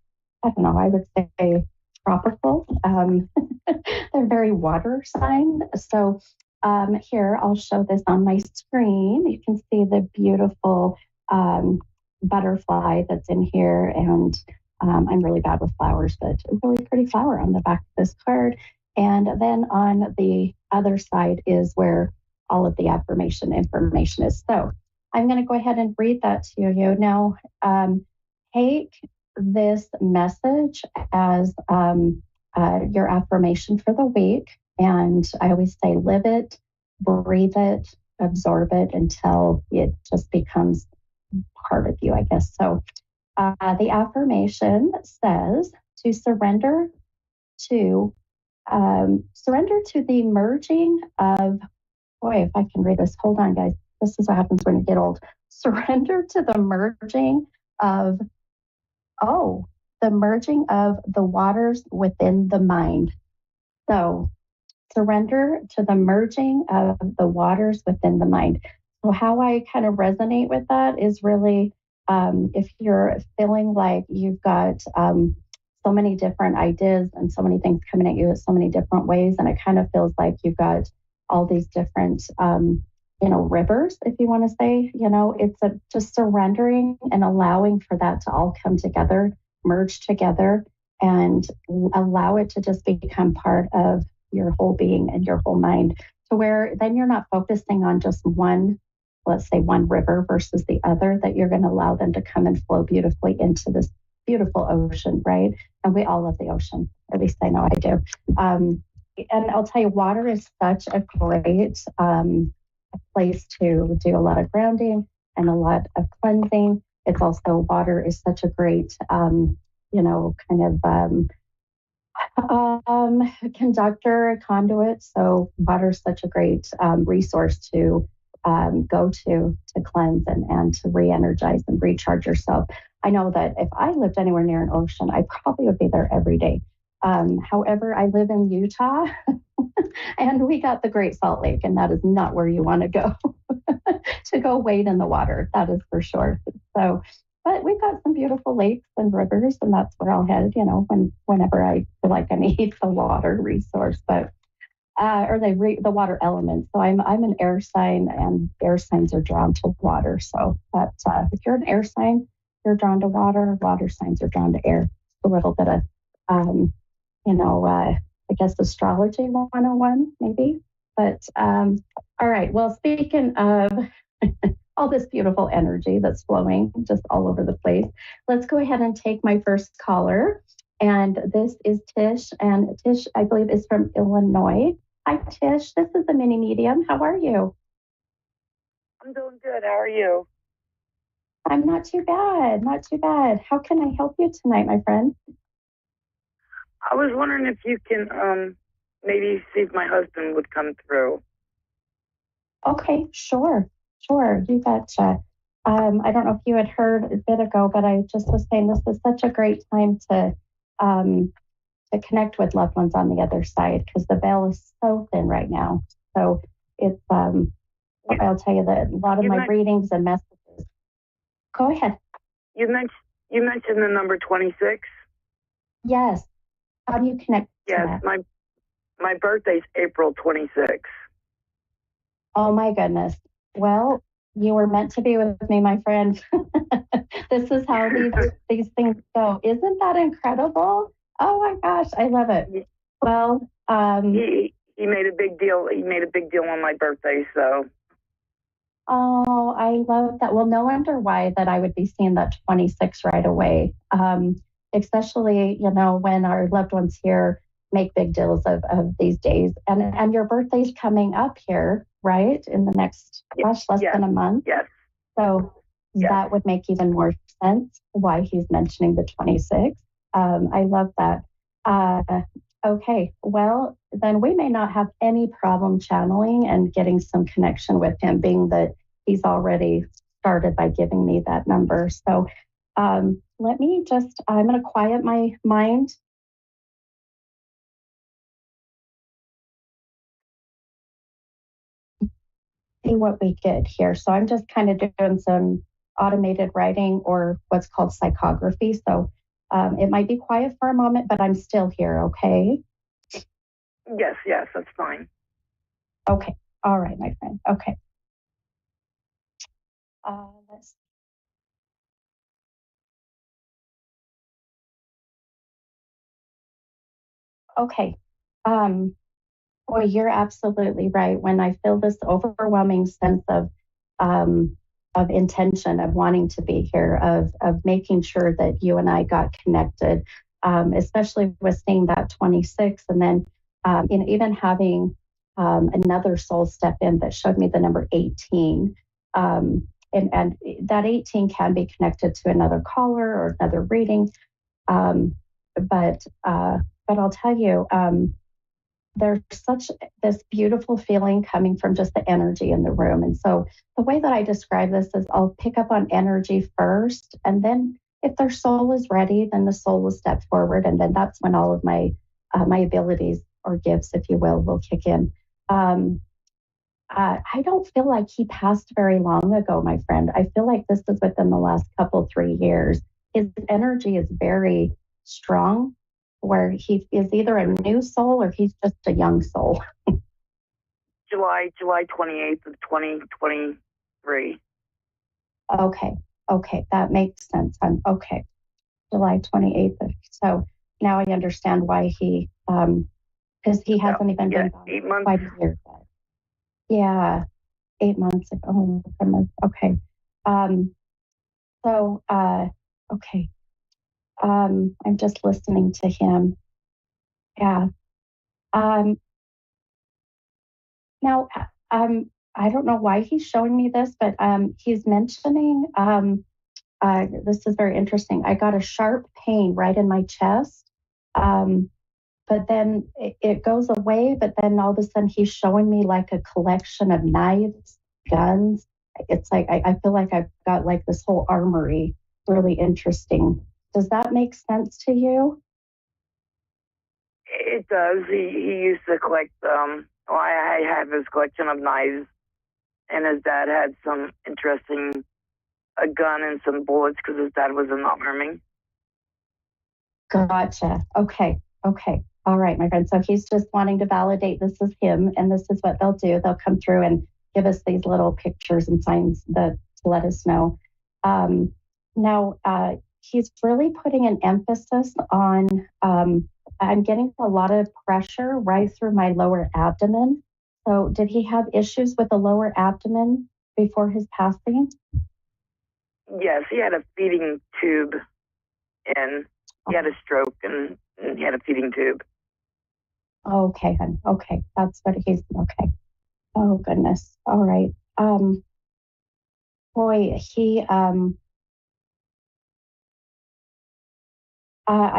Speaker 6: I don't know, I would say tropical. They're very water sign. So here, I'll show this on my screen. You can see the beautiful butterfly that's in here. And I'm really bad with flowers, but a really pretty flower on the back of this card. And then on the other side is where all of the affirmation information is. So I'm going to go ahead and read that to you. Now, take this message as your affirmation for the week. And I always say, live it, breathe it, absorb it until it just becomes part of you, I guess. So the affirmation says to surrender to the merging of, boy, if I can read this, hold on, guys. This is what happens when you get old. Surrender to the merging of, the merging of the waters within the mind. So surrender to the merging of the waters within the mind. So how I kind of resonate with that is really if you're feeling like you've got so many different ideas and so many things coming at you in so many different ways, and it kind of feels like you've got all these different rivers, if you want to say, it's just surrendering and allowing for that to all come together, merge together, and allow it to just become part of your whole being and your whole mind, to where then you're not focusing on just one, let's say one river versus the other, that you're going to allow them to come and flow beautifully into this beautiful ocean, right? And we all love the ocean. At least I know I do. And I'll tell you, water is such a great place to do a lot of grounding and a lot of cleansing. It's also, water is such a great, conductor, conduit. So water is such a great resource to go to cleanse and to re-energize and recharge yourself. I know that if I lived anywhere near an ocean, I probably would be there every day. However, I live in Utah and we got the Great Salt Lake, and that is not where you want to go to go wade in the water. That is for sure. So, but we've got some beautiful lakes and rivers, and that's where I'll head, whenever I feel like I need the water resource, but the water element. So I'm an air sign, and air signs are drawn to water. So that if you're an air sign, you're drawn to water. Water signs are drawn to air. A little bit of I guess astrology 101 maybe. But all right. Well, speaking of all this beautiful energy that's flowing just all over the place, let's go ahead and take my first caller. And this is Tish. And Tish, I believe, is from Illinois. Hi, Tish. This is the mini medium. How are you?
Speaker 4: I'm doing good. How are you?
Speaker 6: I'm not too bad. Not too bad. How can I help you tonight, my friend?
Speaker 4: I was wondering if you can maybe see if my husband would come through.
Speaker 6: Okay, sure. You betcha. I don't know if you had heard a bit ago, but I just was saying this is such a great time to connect with loved ones on the other side, because the veil is so thin right now. So it's I'll tell you that a lot of my readings and messages. Go ahead.
Speaker 4: You mentioned the number 26.
Speaker 6: Yes. How do you connect to that?
Speaker 4: Yes, my birthday's April 26th.
Speaker 6: Oh my goodness. Well, you were meant to be with me, my friend. This is how these things go. Isn't that incredible? Oh my gosh, I love it. Well,
Speaker 4: he made a big deal. He made a big deal on my birthday, so.
Speaker 6: Oh, I love that. Well, no wonder why that I would be seeing that 26 right away. Especially, when our loved ones here make big deals of these days. And your birthday's coming up here, right? In the next, less than a month.
Speaker 4: Yes.
Speaker 6: So that would make even more sense why he's mentioning the 26. I love that. Okay, well, then we may not have any problem channeling and getting some connection with him, being that he's already started by giving me that number. So I'm going to quiet my mind. See what we get here. So I'm just kind of doing some automated writing or what's called psychography. So it might be quiet for a moment, but I'm still here, okay?
Speaker 4: Yes, that's fine.
Speaker 6: Okay. All right, my friend. Okay. Let's see. Okay. Boy, you're absolutely right. When I feel this overwhelming sense of intention, of wanting to be here, of making sure that you and I got connected, especially with seeing that 26, and then even having another soul step in that showed me the number 18. And that 18 can be connected to another caller or another reading. But I'll tell you, there's such this beautiful feeling coming from just the energy in the room. And so the way that I describe this is I'll pick up on energy first, and then if their soul is ready, then the soul will step forward, and then that's when all of my abilities or gifts, if you will kick in. I don't feel like he passed very long ago, my friend. I feel like this is within the last 3 years. His energy is very strong, where he is either a new soul or he's just a young soul.
Speaker 4: July 28th of 2023.
Speaker 6: Okay, that makes sense. Okay, July 28th. So now I understand why he, because he hasn't even been gone
Speaker 4: 8 months.
Speaker 6: Quite a year yet. Yeah, 8 months ago. Oh, my goodness. Okay. Okay. I'm just listening to him. Yeah. Now, I don't know why he's showing me this, but he's mentioning, this is very interesting. I got a sharp pain right in my chest, but then it goes away, but then all of a sudden he's showing me like a collection of knives, guns. It's like, I feel like I've got like this whole armory. Really interesting. Does that make sense to you?
Speaker 4: It does. He used to collect, I have his collection of knives, and his dad had some interesting, a gun and some bullets because his dad was in the army.
Speaker 6: Gotcha. Okay. All right, my friend. So he's just wanting to validate this is him, and this is what they'll do. They'll come through and give us these little pictures and signs to let us know. Now, he's really putting an emphasis on, I'm getting a lot of pressure right through my lower abdomen. So did he have issues with the lower abdomen before his passing?
Speaker 4: Yes, he had a feeding tube, and he had a stroke, and he had a feeding tube.
Speaker 6: Okay, hon. Okay, that's what he's, okay. Oh, goodness. All right. Boy, he, I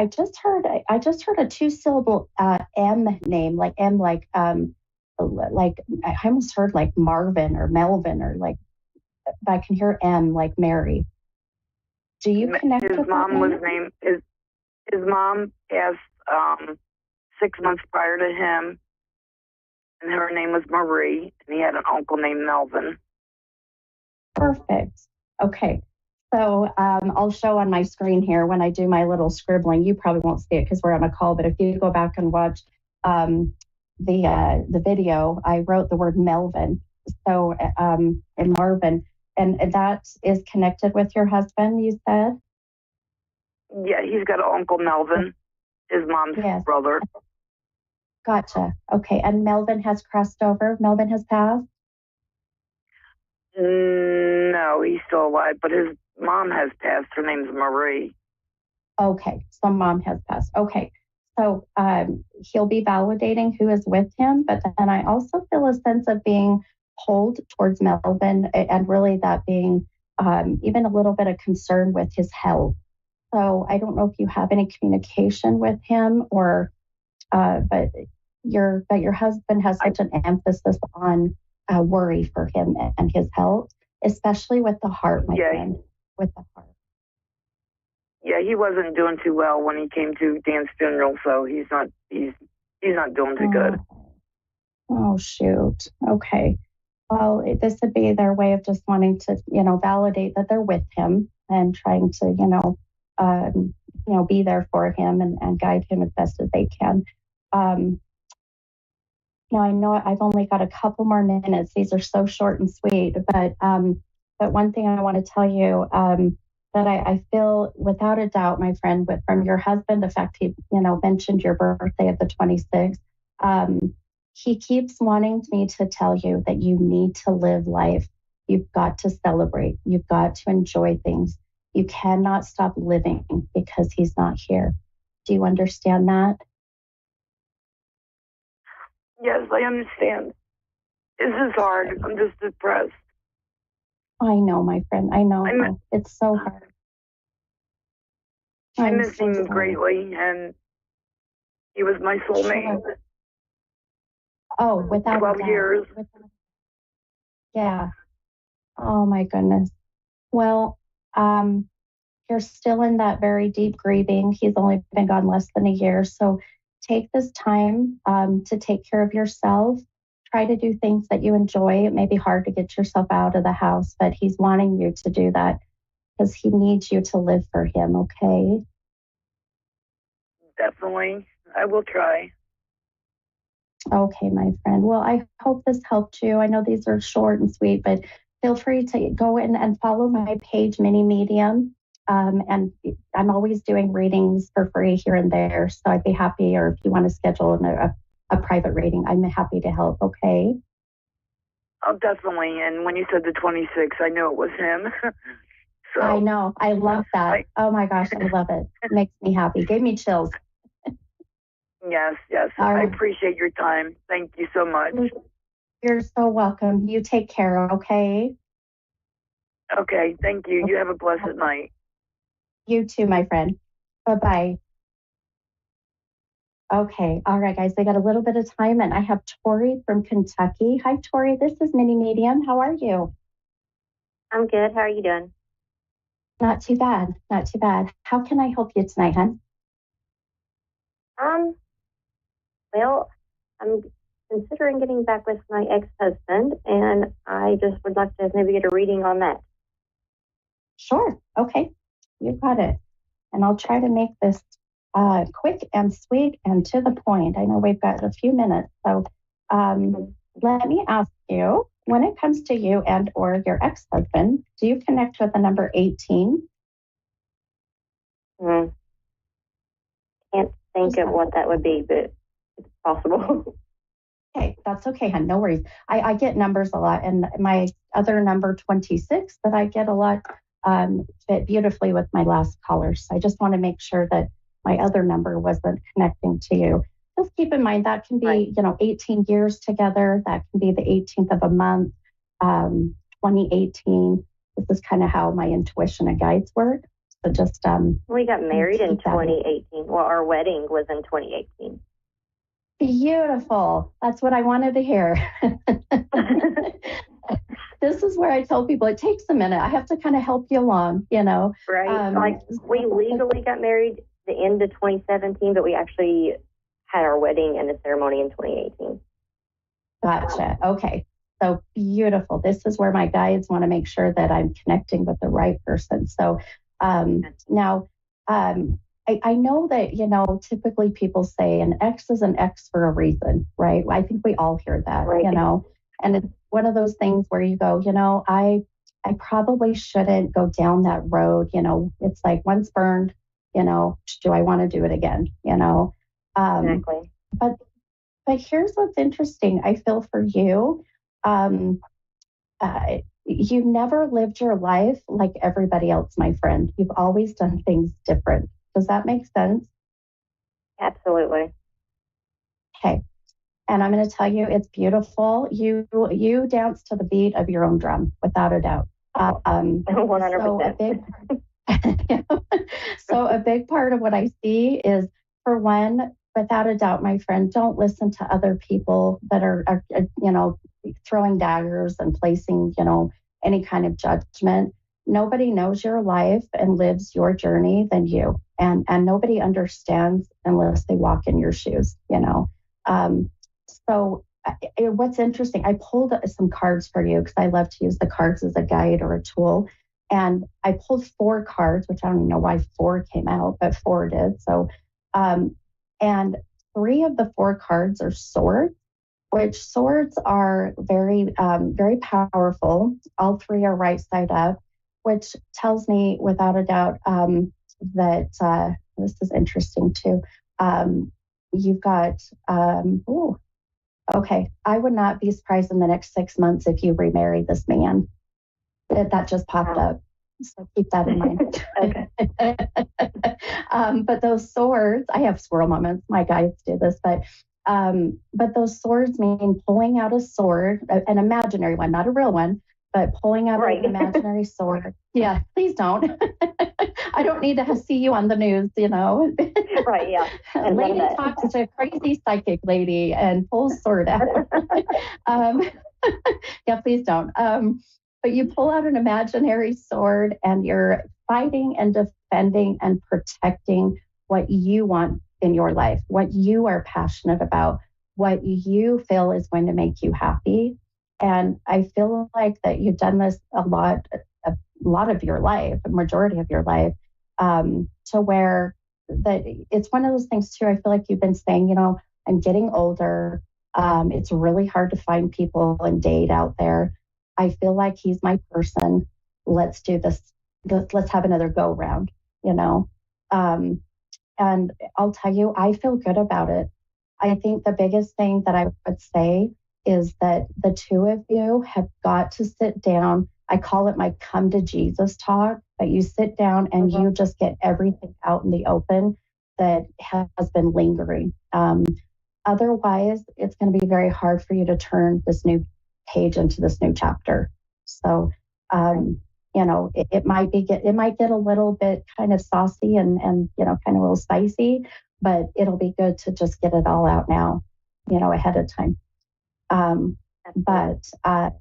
Speaker 6: just heard a 2-syllable M name, like M, like I almost heard like Marvin or Melvin, or like, I can hear M like Mary. Do you connect
Speaker 4: his
Speaker 6: with
Speaker 4: mom
Speaker 6: that
Speaker 4: was
Speaker 6: name?
Speaker 4: named his mom passed 6 months prior to him, and her name was Marie, and he had an uncle named Melvin.
Speaker 6: Perfect. Okay. So I'll show on my screen here when I do my little scribbling. You probably won't see it because we're on a call, but if you go back and watch the video, I wrote the word Melvin. So in Marvin, And that is connected with your husband, you said?
Speaker 4: Yeah, he's got an Uncle Melvin, his mom's brother.
Speaker 6: Gotcha. Okay. And Melvin has crossed over? Melvin has passed?
Speaker 4: No, he's still alive, but his mom has passed. Her name's Marie.
Speaker 6: Okay. So mom has passed. Okay. So he'll be validating who is with him, but then I also feel a sense of being pulled towards Melvin and really that being even a little bit of concern with his health. So I don't know if you have any communication with him or, but your husband has such an emphasis on worry for him and his health, especially with the heart, my friend, with the heart.
Speaker 4: Yeah, he wasn't doing too well when he came to Dan's funeral, so he's not doing too good.
Speaker 6: Oh shoot. Okay. Well, this would be their way of just wanting to, validate that they're with him and trying to, be there for him and guide him as best as they can. Now I know I've only got a couple more minutes. These are so short and sweet, but one thing I want to tell you that I feel without a doubt, my friend, from your husband, the fact he, mentioned your birthday of the 26th. He keeps wanting me to tell you that you need to live life. You've got to celebrate. You've got to enjoy things. You cannot stop living because he's not here. Do you understand that?
Speaker 4: Yes, I understand. This is hard. I'm just depressed.
Speaker 6: I know, my friend. I know. It's so hard.
Speaker 4: I miss him greatly, and he was my soulmate.
Speaker 6: Sure. Oh, without
Speaker 4: 12 years.
Speaker 6: Yeah. Oh my goodness. Well, you're still in that very deep grieving. He's only been gone less than a year. So take this time to take care of yourself. Try to do things that you enjoy. It may be hard to get yourself out of the house, but he's wanting you to do that because he needs you to live for him, okay?
Speaker 4: Definitely. I will try.
Speaker 6: Okay, my friend. Well, I hope this helped you. I know these are short and sweet, but feel free to go in and follow my page, Mini Medium. And I'm always doing readings for free here and there. So I'd be happy, or if you want to schedule a private reading, I'm happy to help, okay?
Speaker 4: Oh, definitely. And when you said the 26, I knew it was him. So
Speaker 6: I know. I love that. Oh my gosh, I love it. It makes me happy. Gave me chills.
Speaker 4: Yes. I appreciate your time. Thank you so much.
Speaker 6: You're so welcome. You take care, okay?
Speaker 4: Okay, thank you. You have a blessed night.
Speaker 6: You too, my friend. Bye-bye. Okay. All right, guys. I got a little bit of time, and I have Tori from Kentucky. Hi, Tori. This is Mini Medium. How are you?
Speaker 7: I'm good. How are you doing?
Speaker 6: Not too bad. Not too bad. How can I help you tonight, hon?
Speaker 7: Well, I'm considering getting back with my ex-husband, and I just would like to maybe get a reading on that.
Speaker 6: Sure. Okay. You got it. And I'll try to make this quick and sweet and to the point. I know we've got a few minutes. So let me ask you, when it comes to you and or your ex-husband, do you connect with the number 18?
Speaker 7: Can't think of what that would be, but it's possible.
Speaker 6: Okay, that's okay, hon. No worries. I get numbers a lot, and my other number 26 that I get a lot fit beautifully with my last caller. So I just want to make sure that my other number wasn't connecting to you. Just keep in mind that can be, 18 years together. That can be the 18th of a month, 2018. This is kind of how my intuition and guides work. So just
Speaker 7: we got married in 2018. Well, our wedding was in 2018.
Speaker 6: Beautiful. That's what I wanted to hear. This is where I tell people it takes a minute. I have to kind of help you along,
Speaker 7: Right. We legally got married the end of 2017, but we actually had our wedding and the ceremony in 2018.
Speaker 6: Gotcha. Okay. So beautiful. This is where my guides want to make sure that I'm connecting with the right person. So now, I know that, typically people say an X is an X for a reason, right? I think we all hear that,
Speaker 7: right.
Speaker 6: And it's one of those things where you go, I probably shouldn't go down that road. It's like once burned, do I want to do it again?
Speaker 7: Exactly.
Speaker 6: But here's what's interesting. I feel for you. You've never lived your life like everybody else, my friend. You've always done things different. Does that make sense?
Speaker 7: Absolutely.
Speaker 6: Okay. And I'm going to tell you, it's beautiful. You dance to the beat of your own drum, without a doubt.
Speaker 7: 100%.
Speaker 6: So a big part of what I see is, for one, without a doubt, my friend, don't listen to other people that are throwing daggers and placing, any kind of judgment. Nobody knows your life and lives your journey than you. And nobody understands unless they walk in your shoes, So what's interesting, I pulled some cards for you because I love to use the cards as a guide or a tool. And I pulled 4 cards, which I don't even know why 4 came out, but 4 did. So, and 3 of the 4 cards are swords, which swords are very, very powerful. All 3 are right side up, which tells me without a doubt that this is interesting too. You've got, okay, I would not be surprised in the next 6 months if you remarry this man. That just popped up. So keep that in mind. But those swords, I have squirrel moments. My guides do this, but those swords mean pulling out a sword, an imaginary one, not a real one, but pulling out an imaginary sword. Yeah, please don't. I don't need to see you on the news,
Speaker 7: Right, yeah.
Speaker 6: And lady talks to a crazy psychic lady and pulls sword out. Yeah, please don't. But you pull out an imaginary sword and you're fighting and defending and protecting what you want in your life, what you are passionate about, what you feel is going to make you happy. And I feel like that you've done this a lot of your life, a majority of your life, to where that it's one of those things too. I feel like you've been saying, I'm getting older. It's really hard to find people and date out there. I feel like he's my person. Let's do this. Let's have another go round, and I'll tell you, I feel good about it. I think the biggest thing that I would say is that the 2 of you have got to sit down. I call it my come to Jesus talk, that you sit down and you just get everything out in the open that has been lingering. Otherwise, it's going to be very hard for you to turn this new page into this new chapter. So, it might get a little bit kind of saucy and kind of a little spicy, but it'll be good to just get it all out now, ahead of time. But I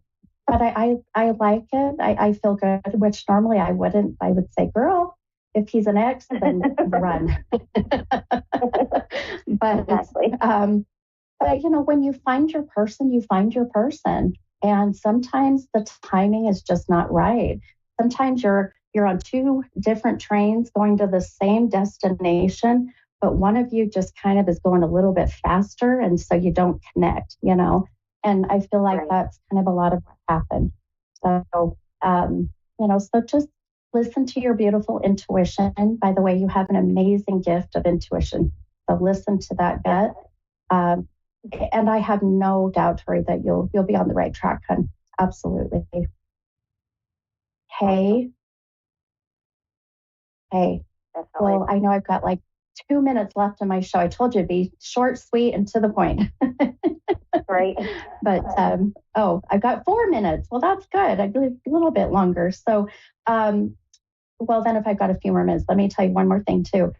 Speaker 6: like it. I feel good, which normally I wouldn't. I would say, girl, if he's an ex, then run. But
Speaker 7: exactly.
Speaker 6: But when you find your person, you find your person. And sometimes the timing is just not right. Sometimes you're on 2 different trains going to the same destination, but one of you just kind of is going a little bit faster, and so you don't connect, And I feel like that's kind of a lot of what happened. So, so just listen to your beautiful intuition. By the way, you have an amazing gift of intuition. So listen to that gut. And I have no doubt, Tori, that you'll be on the right track, hon. Absolutely. Hey. Well, I know I've got like 2 minutes left in my show. I told you it'd be short, sweet, and to the point.
Speaker 7: Right.
Speaker 6: But I've got 4 minutes. Well, that's good. I believe a little bit longer. So, well, then if I've got a few more minutes, let me tell you one more thing too.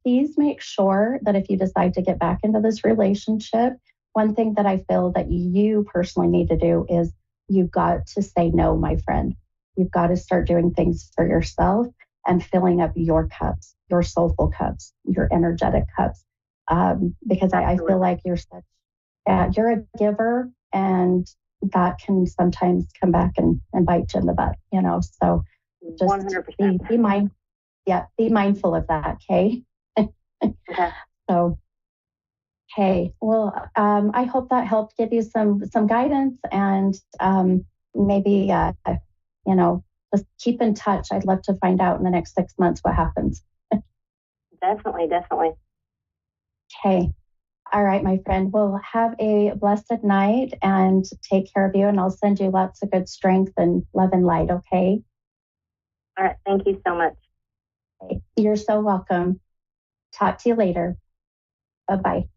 Speaker 6: Please make sure that if you decide to get back into this relationship, one thing that I feel that you personally need to do is you've got to say no, my friend. You've got to start doing things for yourself and filling up your cups, your soulful cups, your energetic cups. Because I feel like you're you're a giver, and that can sometimes come back and bite you in the butt, so just
Speaker 7: 100%.
Speaker 6: be mindful of that. Okay.
Speaker 7: Okay.
Speaker 6: So, well, I hope that helped give you some guidance and maybe just keep in touch. I'd love to find out in the next 6 months what happens.
Speaker 7: Definitely.
Speaker 6: Okay. All right, my friend. Well, have a blessed night and take care of you. And I'll send you lots of good strength and love and light, okay?
Speaker 7: All right. Thank you so much.
Speaker 6: Okay. You're so welcome. Talk to you later. Bye-bye.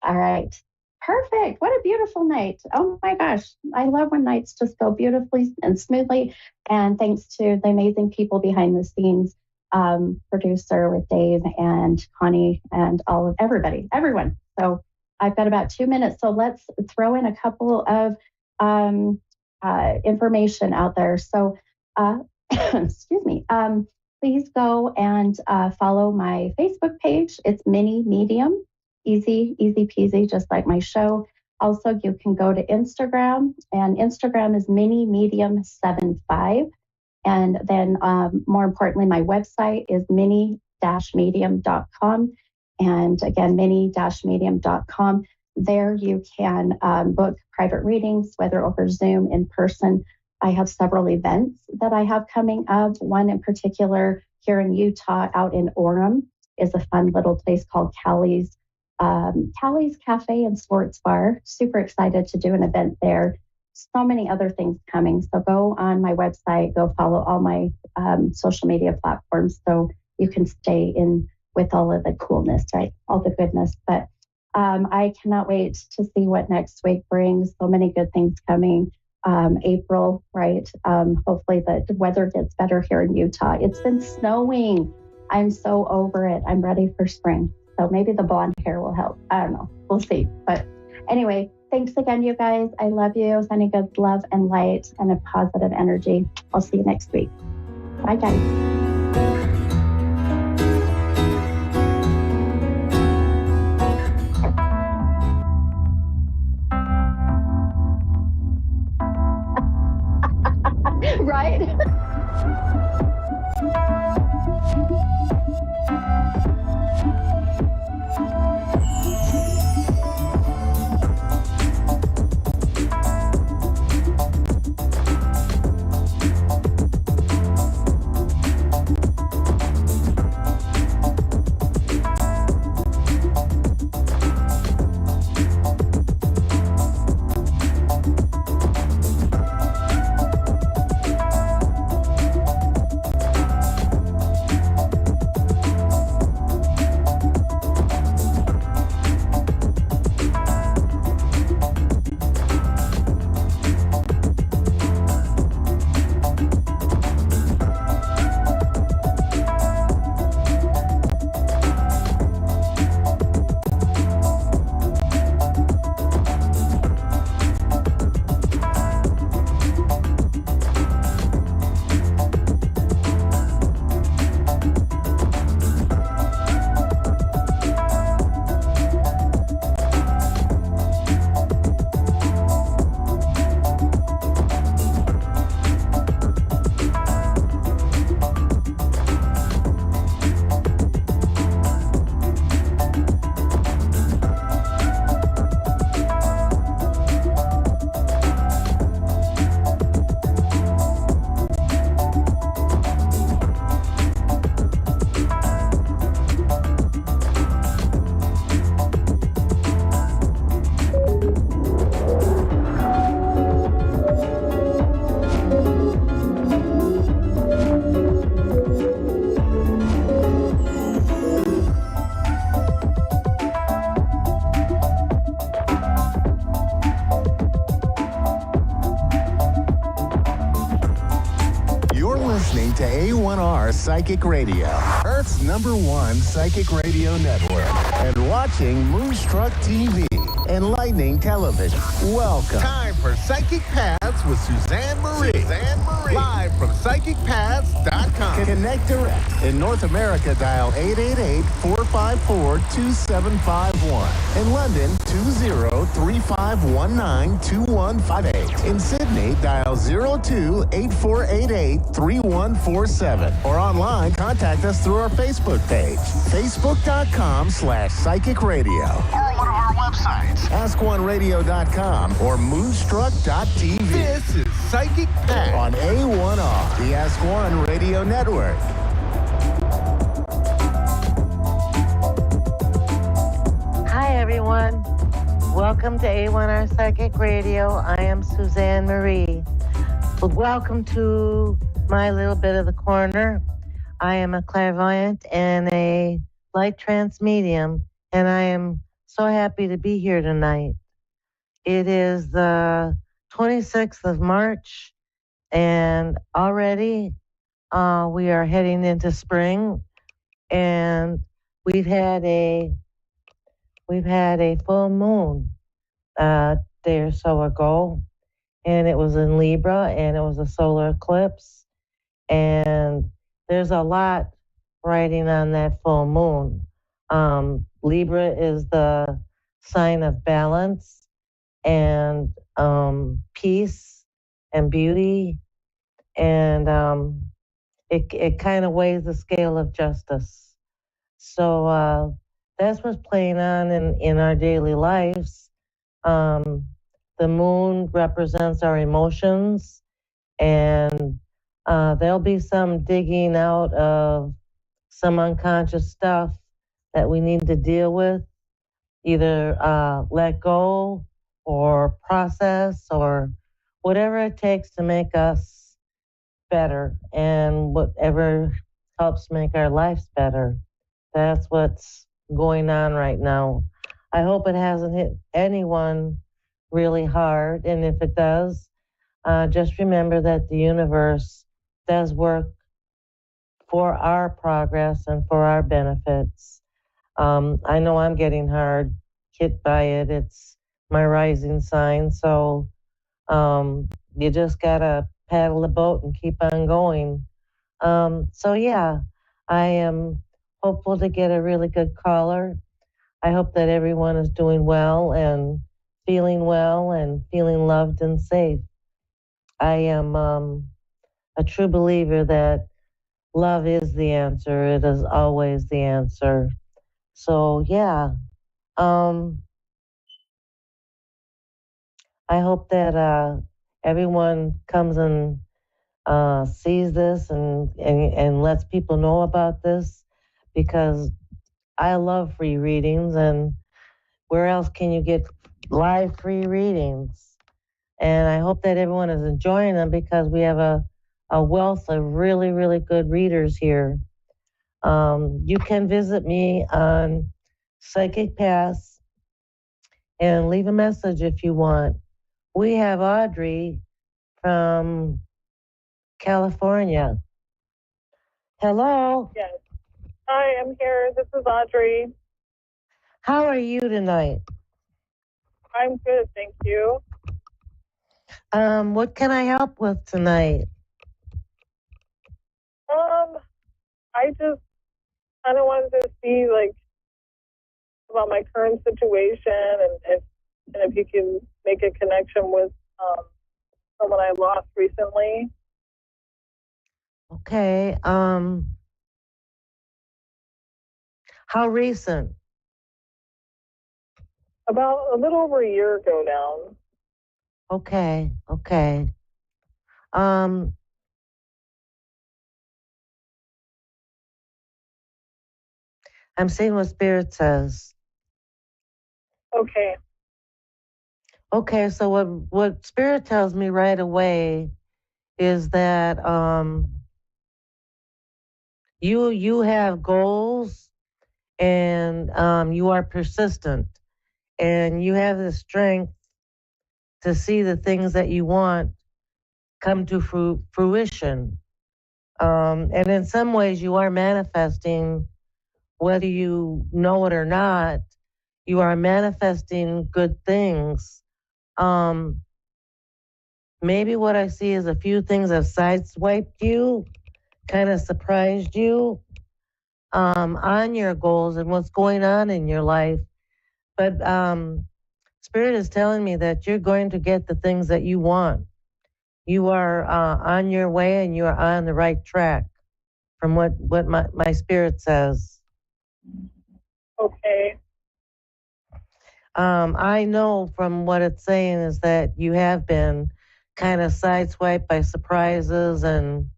Speaker 6: All right. Perfect. What a beautiful night. Oh my gosh. I love when nights just go beautifully and smoothly. And thanks to the amazing people behind the scenes, producer with Dave and Connie and everyone. So I've got about 2 minutes. So let's throw in a couple of information out there. So excuse me. Please go and follow my Facebook page. It's Mini Medium. Easy peasy, just like my show. Also, you can go to Instagram, and Instagram is Mini Medium 75. And then more importantly, my website is mini-medium.com. And again, mini-medium.com. There you can book private readings, whether over Zoom, in person. I have several events that I have coming up. One in particular here in Utah, out in Orem, is a fun little place called Callie's Cafe and Sports Bar. Super excited to do an event there. So many other things coming. So go on my website, go follow all my social media platforms so you can stay in with all of the coolness, right? All the goodness. But I cannot wait to see what next week brings. So many good things coming. April, right? Hopefully the weather gets better here in Utah. It's been snowing. I'm so over it. I'm ready for spring. So maybe the blonde hair will help. I don't know. We'll see. But anyway, thanks again, you guys. I love you. Sending good love and light and a positive energy. I'll see you next week. Bye, guys. Right?
Speaker 5: To A1R Psychic Radio, Earth's #1 psychic radio network, and watching Moonstruck TV, Enlightening Television. Welcome. Time for Psychic Paths with Suzanne Marie. Live from PsychicPaths.com. Connect direct. In North America, dial 888-454-2751. In London, 20-3519-2158. In Sydney, dial 02-8488-3147. Or online, contact us through our Facebook page, facebook.com/Psychic Radio. websites, AskOneRadio.com or Moonstruck.tv. This is Psychic Pat on A1R, the Ask One Radio Network.
Speaker 8: Hi, everyone. Welcome to A1R Psychic Radio. I am Suzanne Marie. Welcome to my little bit of the corner. I am a clairvoyant and a light trance medium, and I am so happy to be here tonight. It is the 26th of March, and already we are heading into spring, and we've had a full moon a day or so ago, and it was in Libra, and it was a solar eclipse, and there's a lot riding on that full moon. Libra is the sign of balance and peace and beauty, and it kind of weighs the scale of justice. So that's what's playing on in our daily lives. The moon represents our emotions, and there'll be some digging out of some unconscious stuff that we need to deal with, either let go or process or whatever it takes to make us better and whatever helps make our lives better. That's what's going on right now. I hope it hasn't hit anyone really hard, and if it does, just remember that the universe does work for our progress and for our benefits. I know I'm getting hard hit by it. It's my rising sign, so you just gotta paddle the boat and keep on going. So yeah, I am hopeful to get a really good caller. I hope that everyone is doing well and feeling loved and safe. I am a true believer that love is the answer. It is always the answer. So yeah, I hope that everyone comes and sees this and lets people know about this, because I love free readings, and where else can you get live free readings? And I hope that everyone is enjoying them, because we have a wealth of really, really good readers here. You can visit me on Psychic Pass and leave a message if you want. We have Audrey from California. Hello.
Speaker 9: Yes. Hi, I'm here. This is Audrey.
Speaker 8: How are you tonight?
Speaker 9: I'm good, thank you.
Speaker 8: What can I help with tonight?
Speaker 9: I just kind of wanted to see, about my current situation, and if you can make a connection with someone I lost recently.
Speaker 8: Okay. How recent?
Speaker 9: About a little over a year ago now.
Speaker 8: Okay. I'm seeing what Spirit says. Okay, so what Spirit tells me right away is that you have goals, and you are persistent, and you have the strength to see the things that you want come to fruition. And in some ways, you are manifesting, whether you know it or not, you are manifesting good things. Maybe what I see is a few things have sideswiped you, kind of surprised you on your goals and what's going on in your life. But Spirit is telling me that you're going to get the things that you want. You are on your way, and you are on the right track, from what my Spirit says.
Speaker 9: Okay.
Speaker 8: I know from what it's saying is that you have been kind of sideswiped by surprises and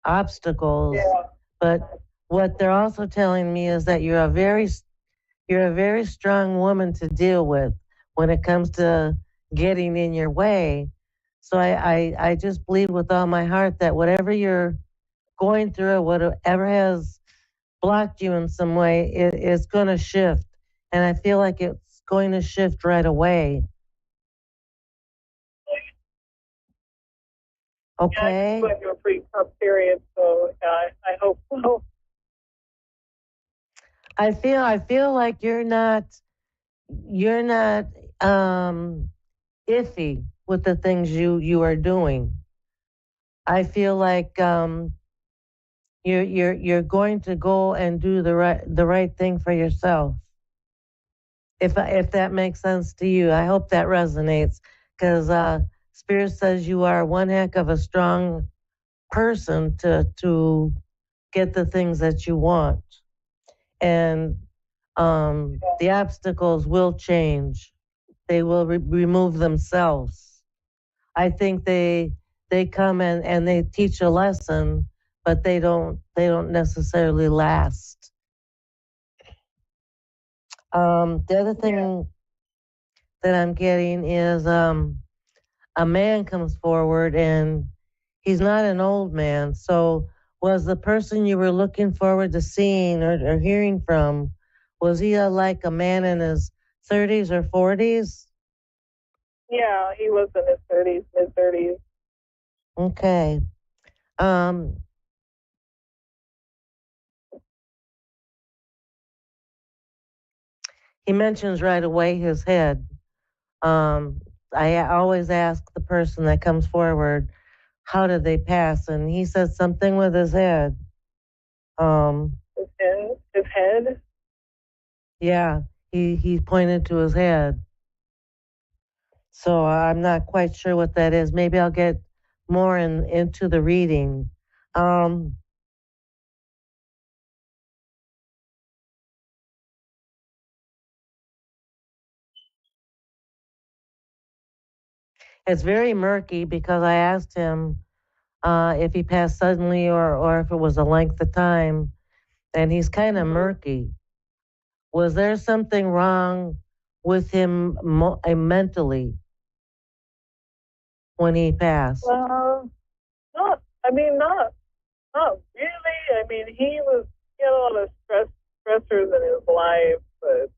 Speaker 8: obstacles.
Speaker 9: Yeah.
Speaker 8: But what they're also telling me is that you're a very strong woman to deal with when it comes to getting in your way. So I just believe with all my heart that whatever you're going through or whatever has blocked you in some way, it's going to shift. And I feel like it's going to shift right away.
Speaker 9: Okay. Yeah, I just went through a pretty tough period, so yeah, I hope so.
Speaker 8: I feel like you're not iffy with the things you are doing. I feel like you're going to go and do the right thing for yourself. If that makes sense to you, I hope that resonates because Spirit says you are one heck of a strong person to get the things that you want, and the obstacles will change. They will remove themselves. I think they come and they teach a lesson, but they don't necessarily last. The other thing that I'm getting is a man comes forward and he's not an old man. So was the person you were looking forward to seeing or hearing from, was he like a man in his 30s or 40s?
Speaker 9: Yeah, he was in his 30s, mid 30s.
Speaker 8: Okay. He mentions right away his head. I always ask the person that comes forward, how did they pass? And he said something with his head.
Speaker 9: His head?
Speaker 8: Yeah, he pointed to his head. So I'm not quite sure what that is. Maybe I'll get more into the reading. It's very murky because I asked him if he passed suddenly or if it was a length of time, and he's kind of murky. Was there something wrong with him mentally when he passed?
Speaker 9: Not really. I mean, he had a lot of stressors in his life, but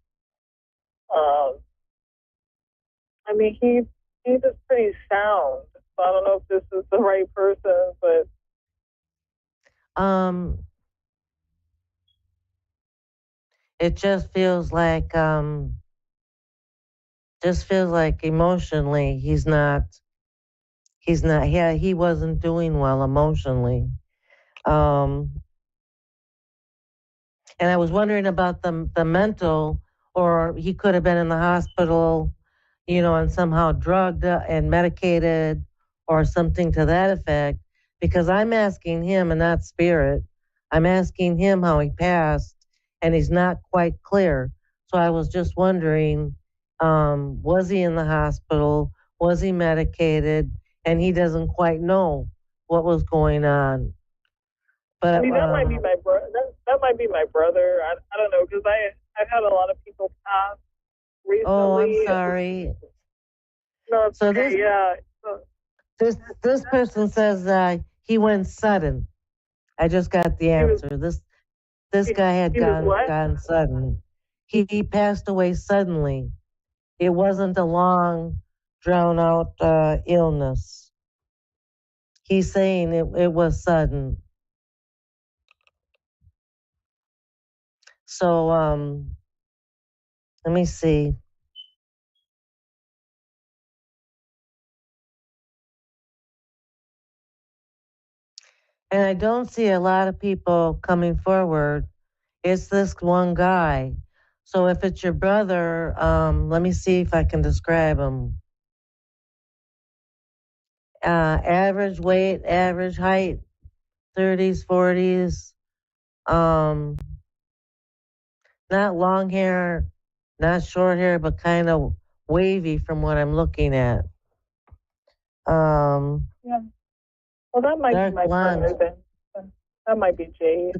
Speaker 9: I mean, he's just pretty sound. So I don't know if this is the right person, but
Speaker 8: it just feels like emotionally he wasn't doing well emotionally. And I was wondering about the mental, or he could have been in the hospital, and somehow drugged and medicated or something to that effect, because I'm asking him and not Spirit. I'm asking him how he passed, and he's not quite clear. So I was just wondering, was he in the hospital? Was he medicated? And he doesn't quite know what was going on. But
Speaker 9: I mean, that might be my brother. That might be my brother. I don't know, because I've had a lot of people pass recently.
Speaker 8: Oh, I'm sorry.
Speaker 9: No, it's
Speaker 8: so
Speaker 9: okay.
Speaker 8: This person says he went sudden. I just got the answer. This guy had gone sudden. He passed away suddenly. It wasn't a long, drawn out illness. He's saying it was sudden. So let me see. And I don't see a lot of people coming forward. It's this one guy. So if it's your brother, let me see if I can describe him. Average weight, average height, 30s, 40s. Not long hair, not short hair, but kind of wavy from what I'm looking at.
Speaker 9: Yeah. Well, that might be my partner then. That might be Jay.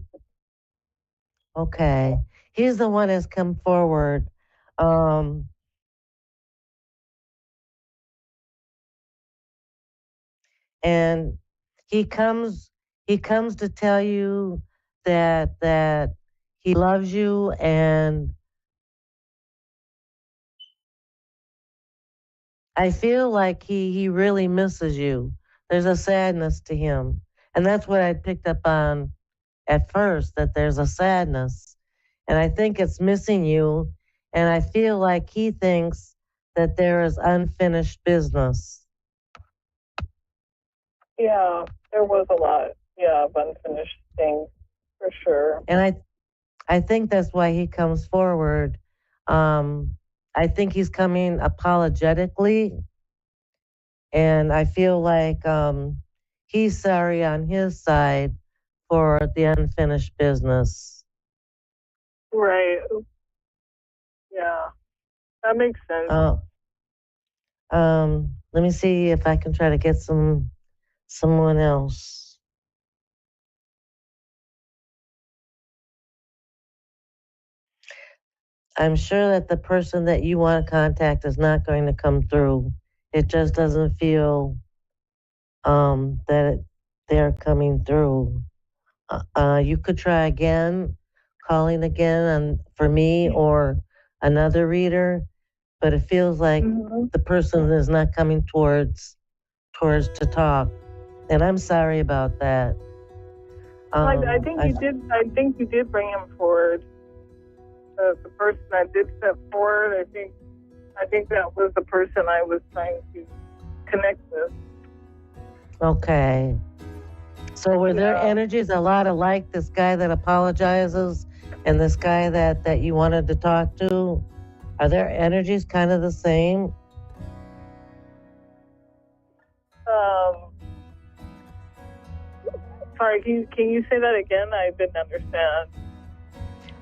Speaker 8: Okay. He's the one that's come forward. And he comes to tell you that he loves you, and I feel like he really misses you. There's a sadness to him. And that's what I picked up on at first, that there's a sadness. And I think it's missing you. And I feel like he thinks that there is unfinished business.
Speaker 9: Yeah, there was a lot, of unfinished things, for sure.
Speaker 8: And I think that's why he comes forward. I think he's coming apologetically. And I feel like he's sorry on his side for the unfinished business.
Speaker 9: Right. Yeah, that makes sense.
Speaker 8: Let me see if I can try to get someone else. I'm sure that the person that you want to contact is not going to come through. It just doesn't feel that they're coming through. You could try again, calling again for me or another reader, but it feels like the person is not coming towards to talk, and I'm sorry about that.
Speaker 9: I think you did bring him forward. The person that did step forward, I think that was the person I was trying to connect with.
Speaker 8: Okay. So were there energies a lot alike, this guy that apologizes and this guy that you wanted to talk to? Are their energies kind of the same?
Speaker 9: Sorry, can you say that again? I didn't understand.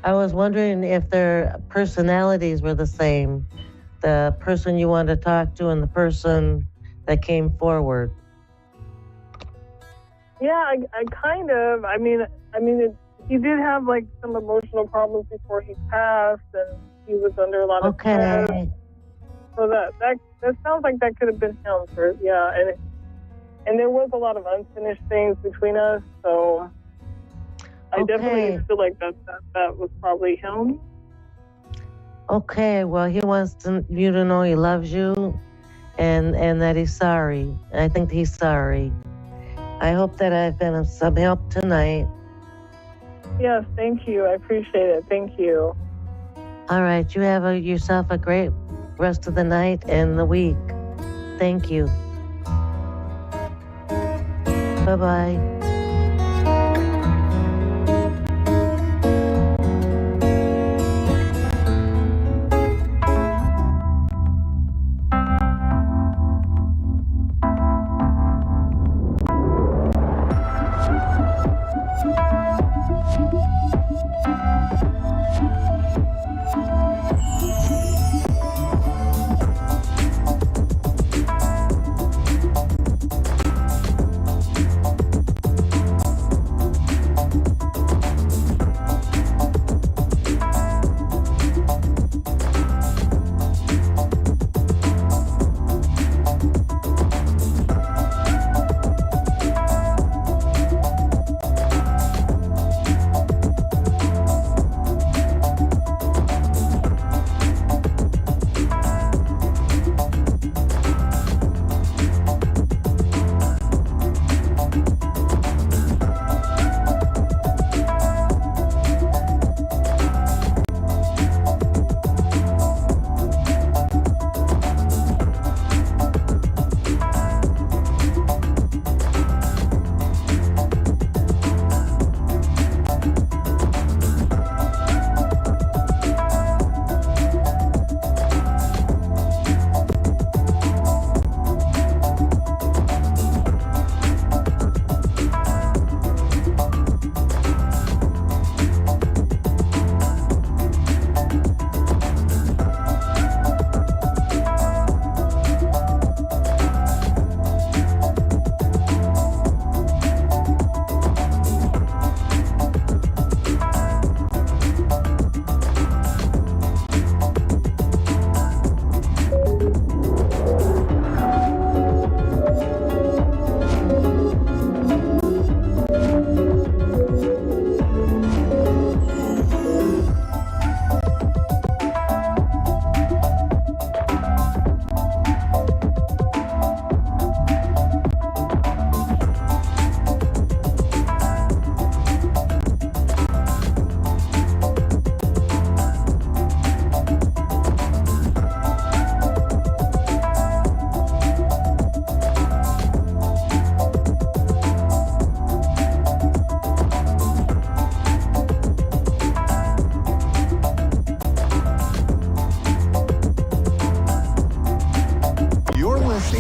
Speaker 8: I was wondering if their personalities were the same. The person you wanted to talk to and the person that came forward.
Speaker 9: Yeah, I kind of. I mean, he did have like some emotional problems before he passed, and he was under a lot of stress. So that sounds like that could have been him for and there was a lot of unfinished things between us. So I definitely feel like that was probably him.
Speaker 8: Okay, well, he wants you to know he loves you, and that he's sorry. I think he's sorry. I hope that I've been of some help tonight.
Speaker 9: Yes, thank you. I appreciate it. Thank you.
Speaker 8: All right, you have yourself a great rest of the night and the week. Thank you. Bye-bye.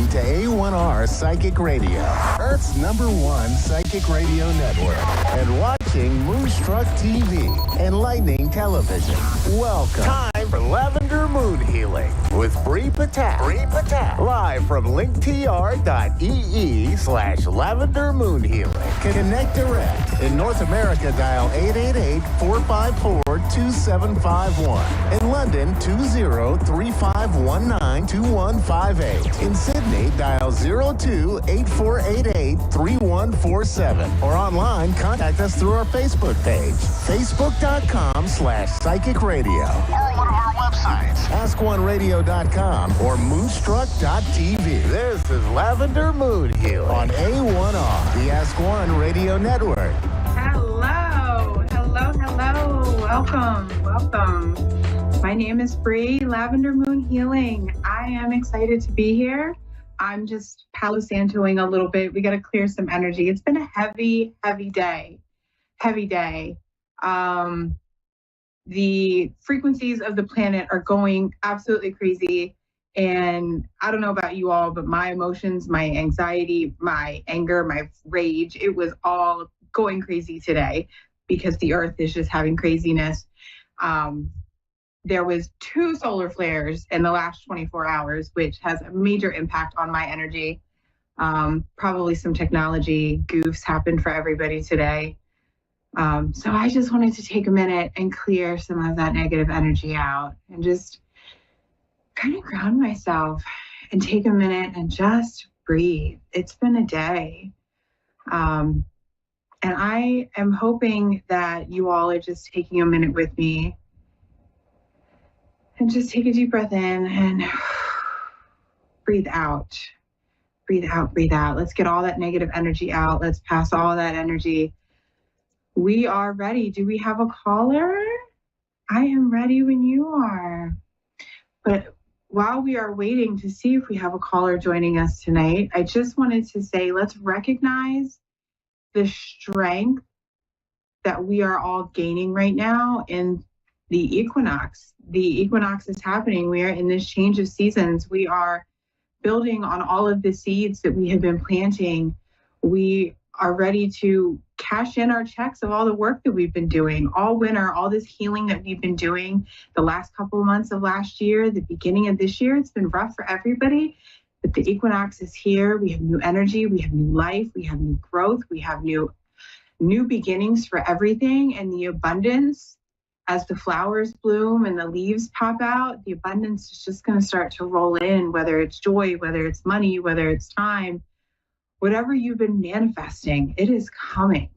Speaker 5: listening to A1R Psychic Radio, Earth's #1 psychic radio network, and watching Moonstruck TV, Enlightening Television. Welcome. Time for Lavender Moon Healing with Bree Patak. Live from linktr.ee/Lavender Moon Healing. Connect direct. In North America, dial 888-454-2751. In London, 20-3519-2158. In Sydney, dial 02-8488-3147. Or online, contact us through our Facebook page, facebook.com/psychic radio. Or one of our websites, askoneradio.com or moonstruck.tv. This is Lavender Moon Healing on A1R, the Ask One Radio Network.
Speaker 10: Hello. Welcome. My name is Bree, Lavender Moon Healing. I am excited to be here. I'm just Palo Santoing a little bit. We got to clear some energy. It's been a heavy day. The frequencies of the planet are going absolutely crazy. And I don't know about you all, but my emotions, my anxiety, my anger, my rage, it was all going crazy today because the earth is just having craziness. There was 2 solar flares in the last 24 hours, which has a major impact on my energy. Probably some technology goofs happened for everybody today. So I just wanted to take a minute and clear some of that negative energy out and just kind of ground myself and take a minute and just breathe. It's been a day. And I am hoping that you all are just taking a minute with me and just take a deep breath in and breathe out. Breathe out. Let's get all that negative energy out. Let's pass all that energy. We are ready. Do we have a caller? I am ready when you are. But while we are waiting to see if we have a caller joining us tonight, I just wanted to say, let's recognize the strength that we are all gaining right now in the equinox. The equinox is happening. We are in this change of seasons. We are building on all of the seeds that we have been planting. We are ready to cash in our checks of all the work that we've been doing all winter, all this healing that we've been doing the last couple of months of last year, the beginning of this year. It's been rough for everybody, but the equinox is here. We have new energy. We have new life. We have new growth. We have new beginnings for everything, and the abundance as the flowers bloom and the leaves pop out, the abundance is just going to start to roll in, whether it's joy, whether it's money, whether it's time, whatever you've been manifesting, it is coming.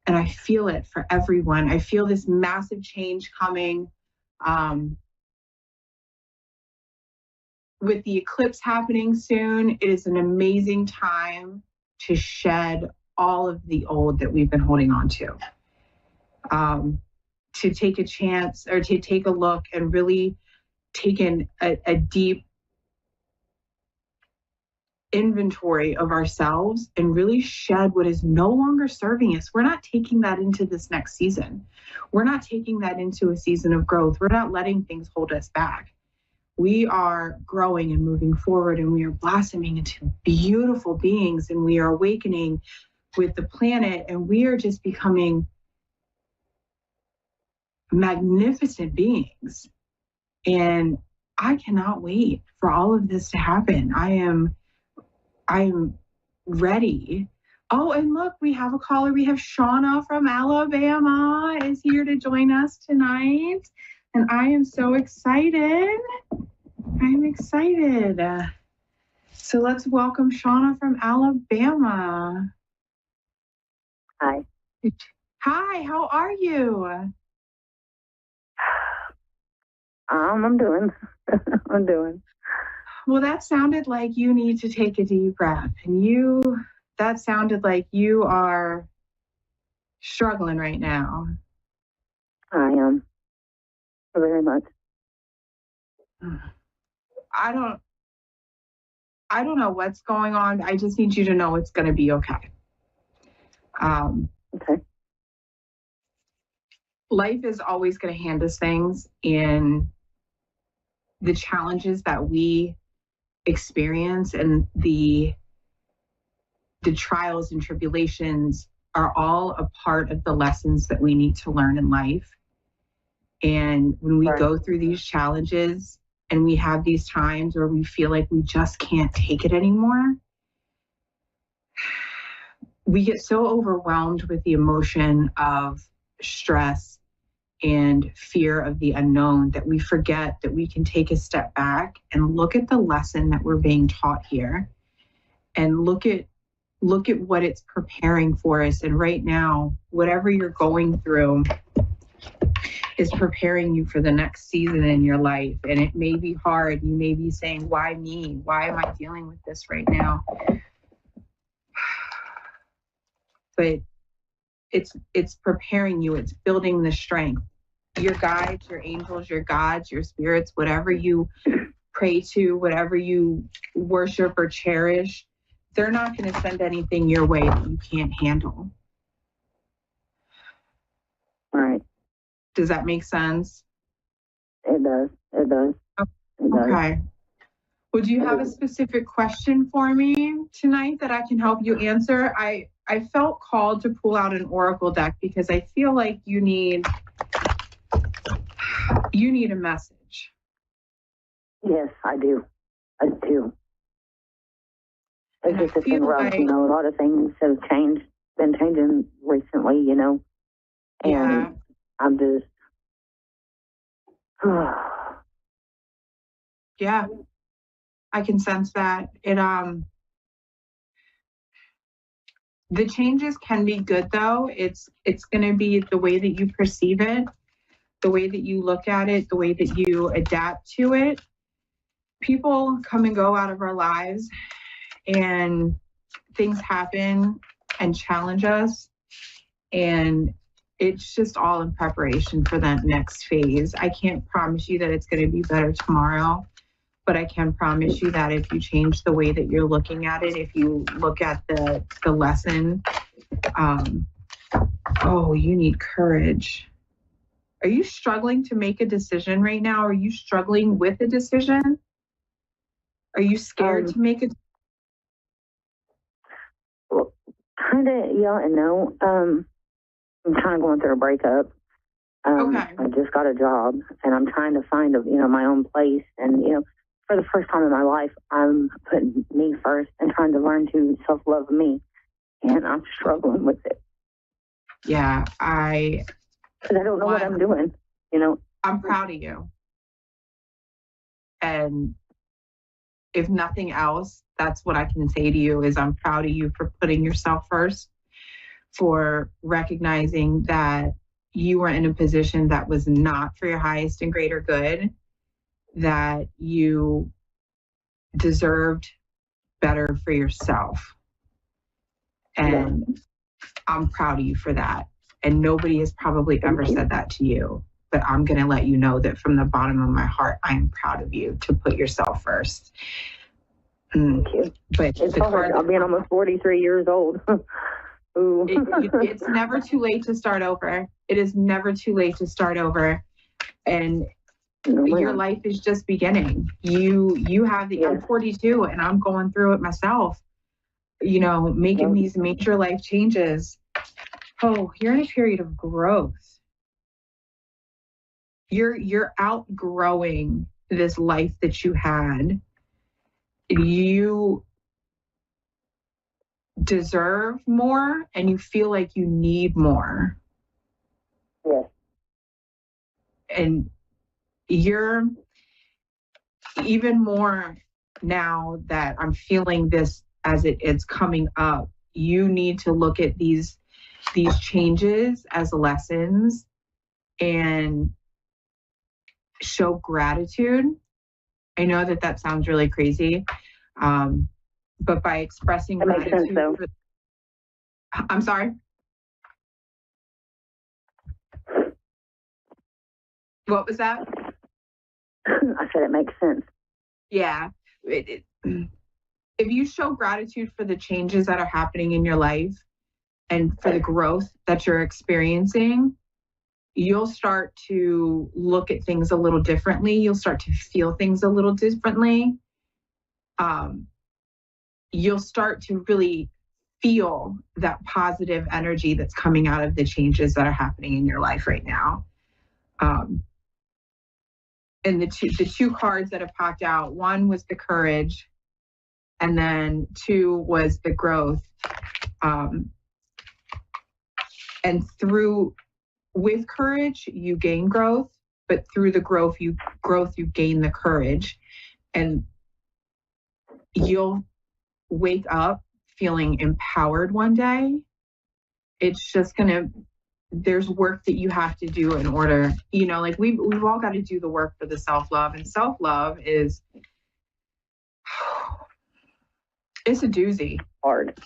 Speaker 10: And I feel it for everyone. I feel this massive change coming. With the eclipse happening soon, it is an amazing time to shed all of the old that we've been holding on to take a chance or to take a look and really take in a deep inventory of ourselves and really shed what is no longer serving us. We're not taking that into this next season. We're not taking that into a season of growth. We're not letting things hold us back. We are growing and moving forward, and we are blossoming into beautiful beings, and we are awakening with the planet, and we are just becoming magnificent beings. And I cannot wait for all of this to happen. I'm ready. Oh, and look, we have a caller. We have Shauna from Alabama is here to join us tonight. And I am so excited. I'm excited. So let's welcome Shauna from Alabama.
Speaker 11: Hi.
Speaker 10: Hi, how are you?
Speaker 11: I'm doing. I'm doing.
Speaker 10: Well, that sounded like you need to take a deep breath. And that sounded like you are struggling right now.
Speaker 11: I am. Very much.
Speaker 10: I don't know what's going on. I just need you to know it's going to be okay.
Speaker 11: Okay.
Speaker 10: Life is always going to hand us things, and the challenges that we experience and the trials and tribulations are all a part of the lessons that we need to learn in life. And when we go through these challenges and we have these times where we feel like we just can't take it anymore, we get so overwhelmed with the emotion of stress and fear of the unknown that we forget that we can take a step back and look at the lesson that we're being taught here and look at what it's preparing for us. And right now, whatever you're going through is preparing you for the next season in your life. And it may be hard. You may be saying, why me? Why am I dealing with this right now? But it's preparing you. It's building the strength. Your guides, your angels, your gods, your spirits, whatever you pray to, whatever you worship or cherish, they're not going to send anything your way that you can't handle.
Speaker 11: Right.
Speaker 10: Does that make sense?
Speaker 11: It does. It does. It does.
Speaker 10: Okay. Would you have a specific question for me tonight that I can help you answer? I felt called to pull out an oracle deck because I feel like you need a message.
Speaker 11: Yes, I do. I do. It's just a thing rough, like, a lot of things have been changing recently, and
Speaker 10: yeah.
Speaker 11: I'm just,
Speaker 10: yeah, I can sense that. The changes can be good though. It's going to be the way that you perceive it, the way that you look at it, the way that you adapt to it. People come and go out of our lives, and things happen and challenge us, and it's just all in preparation for that next phase. I can't promise you that it's going to be better tomorrow, but I can promise you that if you change the way that you're looking at it, if you look at the lesson, you need courage. Are you struggling to make a decision right now? Are you struggling with a decision? Are you scared to make a decision?
Speaker 11: Well, kind of, yeah and no. I'm kind of going through a breakup.
Speaker 10: Okay.
Speaker 11: I just got a job, and I'm trying to find my own place. And, for the first time in my life, I'm putting me first and trying to learn to self-love me. And I'm struggling with it.
Speaker 10: Yeah,
Speaker 11: because I don't know what I'm doing,
Speaker 10: I'm proud of you. And if nothing else, that's what I can say to you is I'm proud of you for putting yourself first, for recognizing that you were in a position that was not for your highest and greater good, that you deserved better for yourself. And I'm proud of you for that. And nobody has probably ever said that to you, but I'm going to let you know that from the bottom of my heart, I am proud of you to put yourself first.
Speaker 11: Thank you.
Speaker 10: But
Speaker 11: it's hard. I'll be almost 43 years old. Ooh.
Speaker 10: It's never too late to start over. It is never too late to start over. And your life is just beginning. You have I'm 42 and I'm going through it myself, making these major life changes. Oh, you're in a period of growth. You're outgrowing this life that you had. You deserve more and you feel like you need more.
Speaker 11: Yes.
Speaker 10: And you're even more now that I'm feeling this as it's coming up. You need to look at these changes as lessons and show gratitude. I know that sounds really crazy, but by expressing
Speaker 11: that
Speaker 10: gratitude,
Speaker 11: makes sense, though.
Speaker 10: I'm sorry. What was that?
Speaker 11: I said it makes sense.
Speaker 10: Yeah. If you show gratitude for the changes that are happening in your life and for the growth that you're experiencing, you'll start to look at things a little differently. You'll start to feel things a little differently. you'll start to really feel that positive energy that's coming out of the changes that are happening in your life right now. And the two cards that have popped out, one was the courage, and then two was the growth. And with courage, you gain growth, but through the growth, you gain the courage, and you'll wake up feeling empowered one day. It's just there's work that you have to do in order, like we've all got to do the work for the self-love, and self-love is, it's a doozy.
Speaker 11: Hard.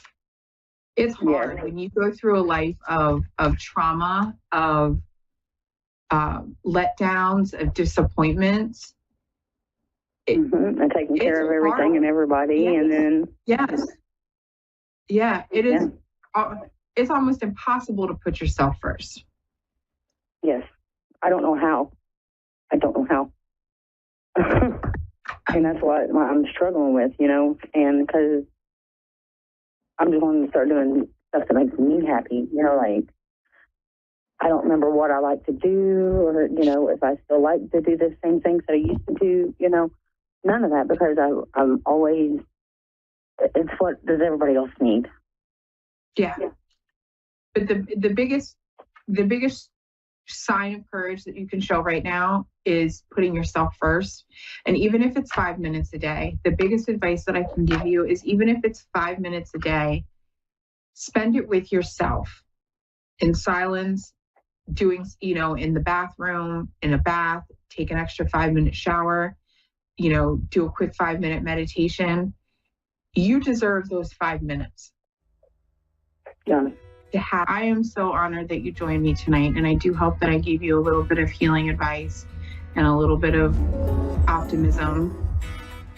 Speaker 10: It's hard when you go through a life of trauma, of letdowns, of disappointments.
Speaker 11: And taking care of everything hard. And everybody, and then
Speaker 10: it is. It's almost impossible to put yourself first.
Speaker 11: Yes, I don't know how. And that's what I'm struggling with, and because I'm just wanting to start doing stuff that makes me happy, like I don't remember what I like to do, or, if I still like to do the same things that I used to do, none of that, because I'm always, it's what does everybody else need?
Speaker 10: Yeah. But the biggest sign of courage that you can show right now is putting yourself first. And even if it's 5 minutes a day, the biggest advice that I can give you is, even if it's 5 minutes a day, spend it with yourself in silence, doing, in the bathroom, in a bath, take an extra 5-minute shower, do a quick 5-minute meditation. You deserve those 5 minutes.
Speaker 11: Yeah.
Speaker 10: I am so honored that you joined me tonight, and I do hope that I gave you a little bit of healing advice and a little bit of optimism.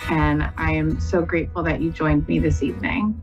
Speaker 10: And I am so grateful that you joined me this evening.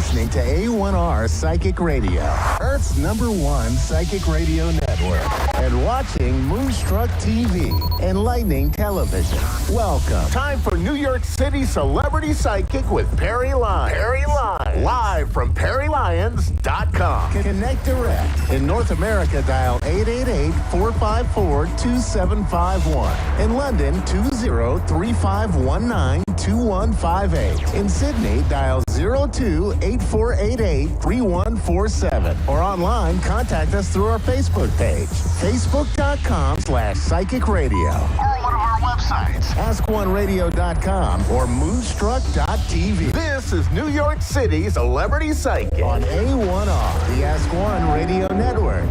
Speaker 5: listening to A1R Psychic Radio, Earth's #1 psychic radio network, and watching Moonstruck TV, enlightening television. Welcome. Time for New York City Celebrity Psychic with Perry Lyons. Perry Lyons. Live from PerryLyons.com. Connect direct. In North America, dial 888-454-2751. In London, 20-3519-2158. In Sydney, dial 02-8488-3147. Or online, contact us through our Facebook page, facebook.com/psychic radio. Or one of our websites, ask1radio.com or moonstruck.tv. This is New York City Celebrity Psychic on A1R, the Ask One Radio Network.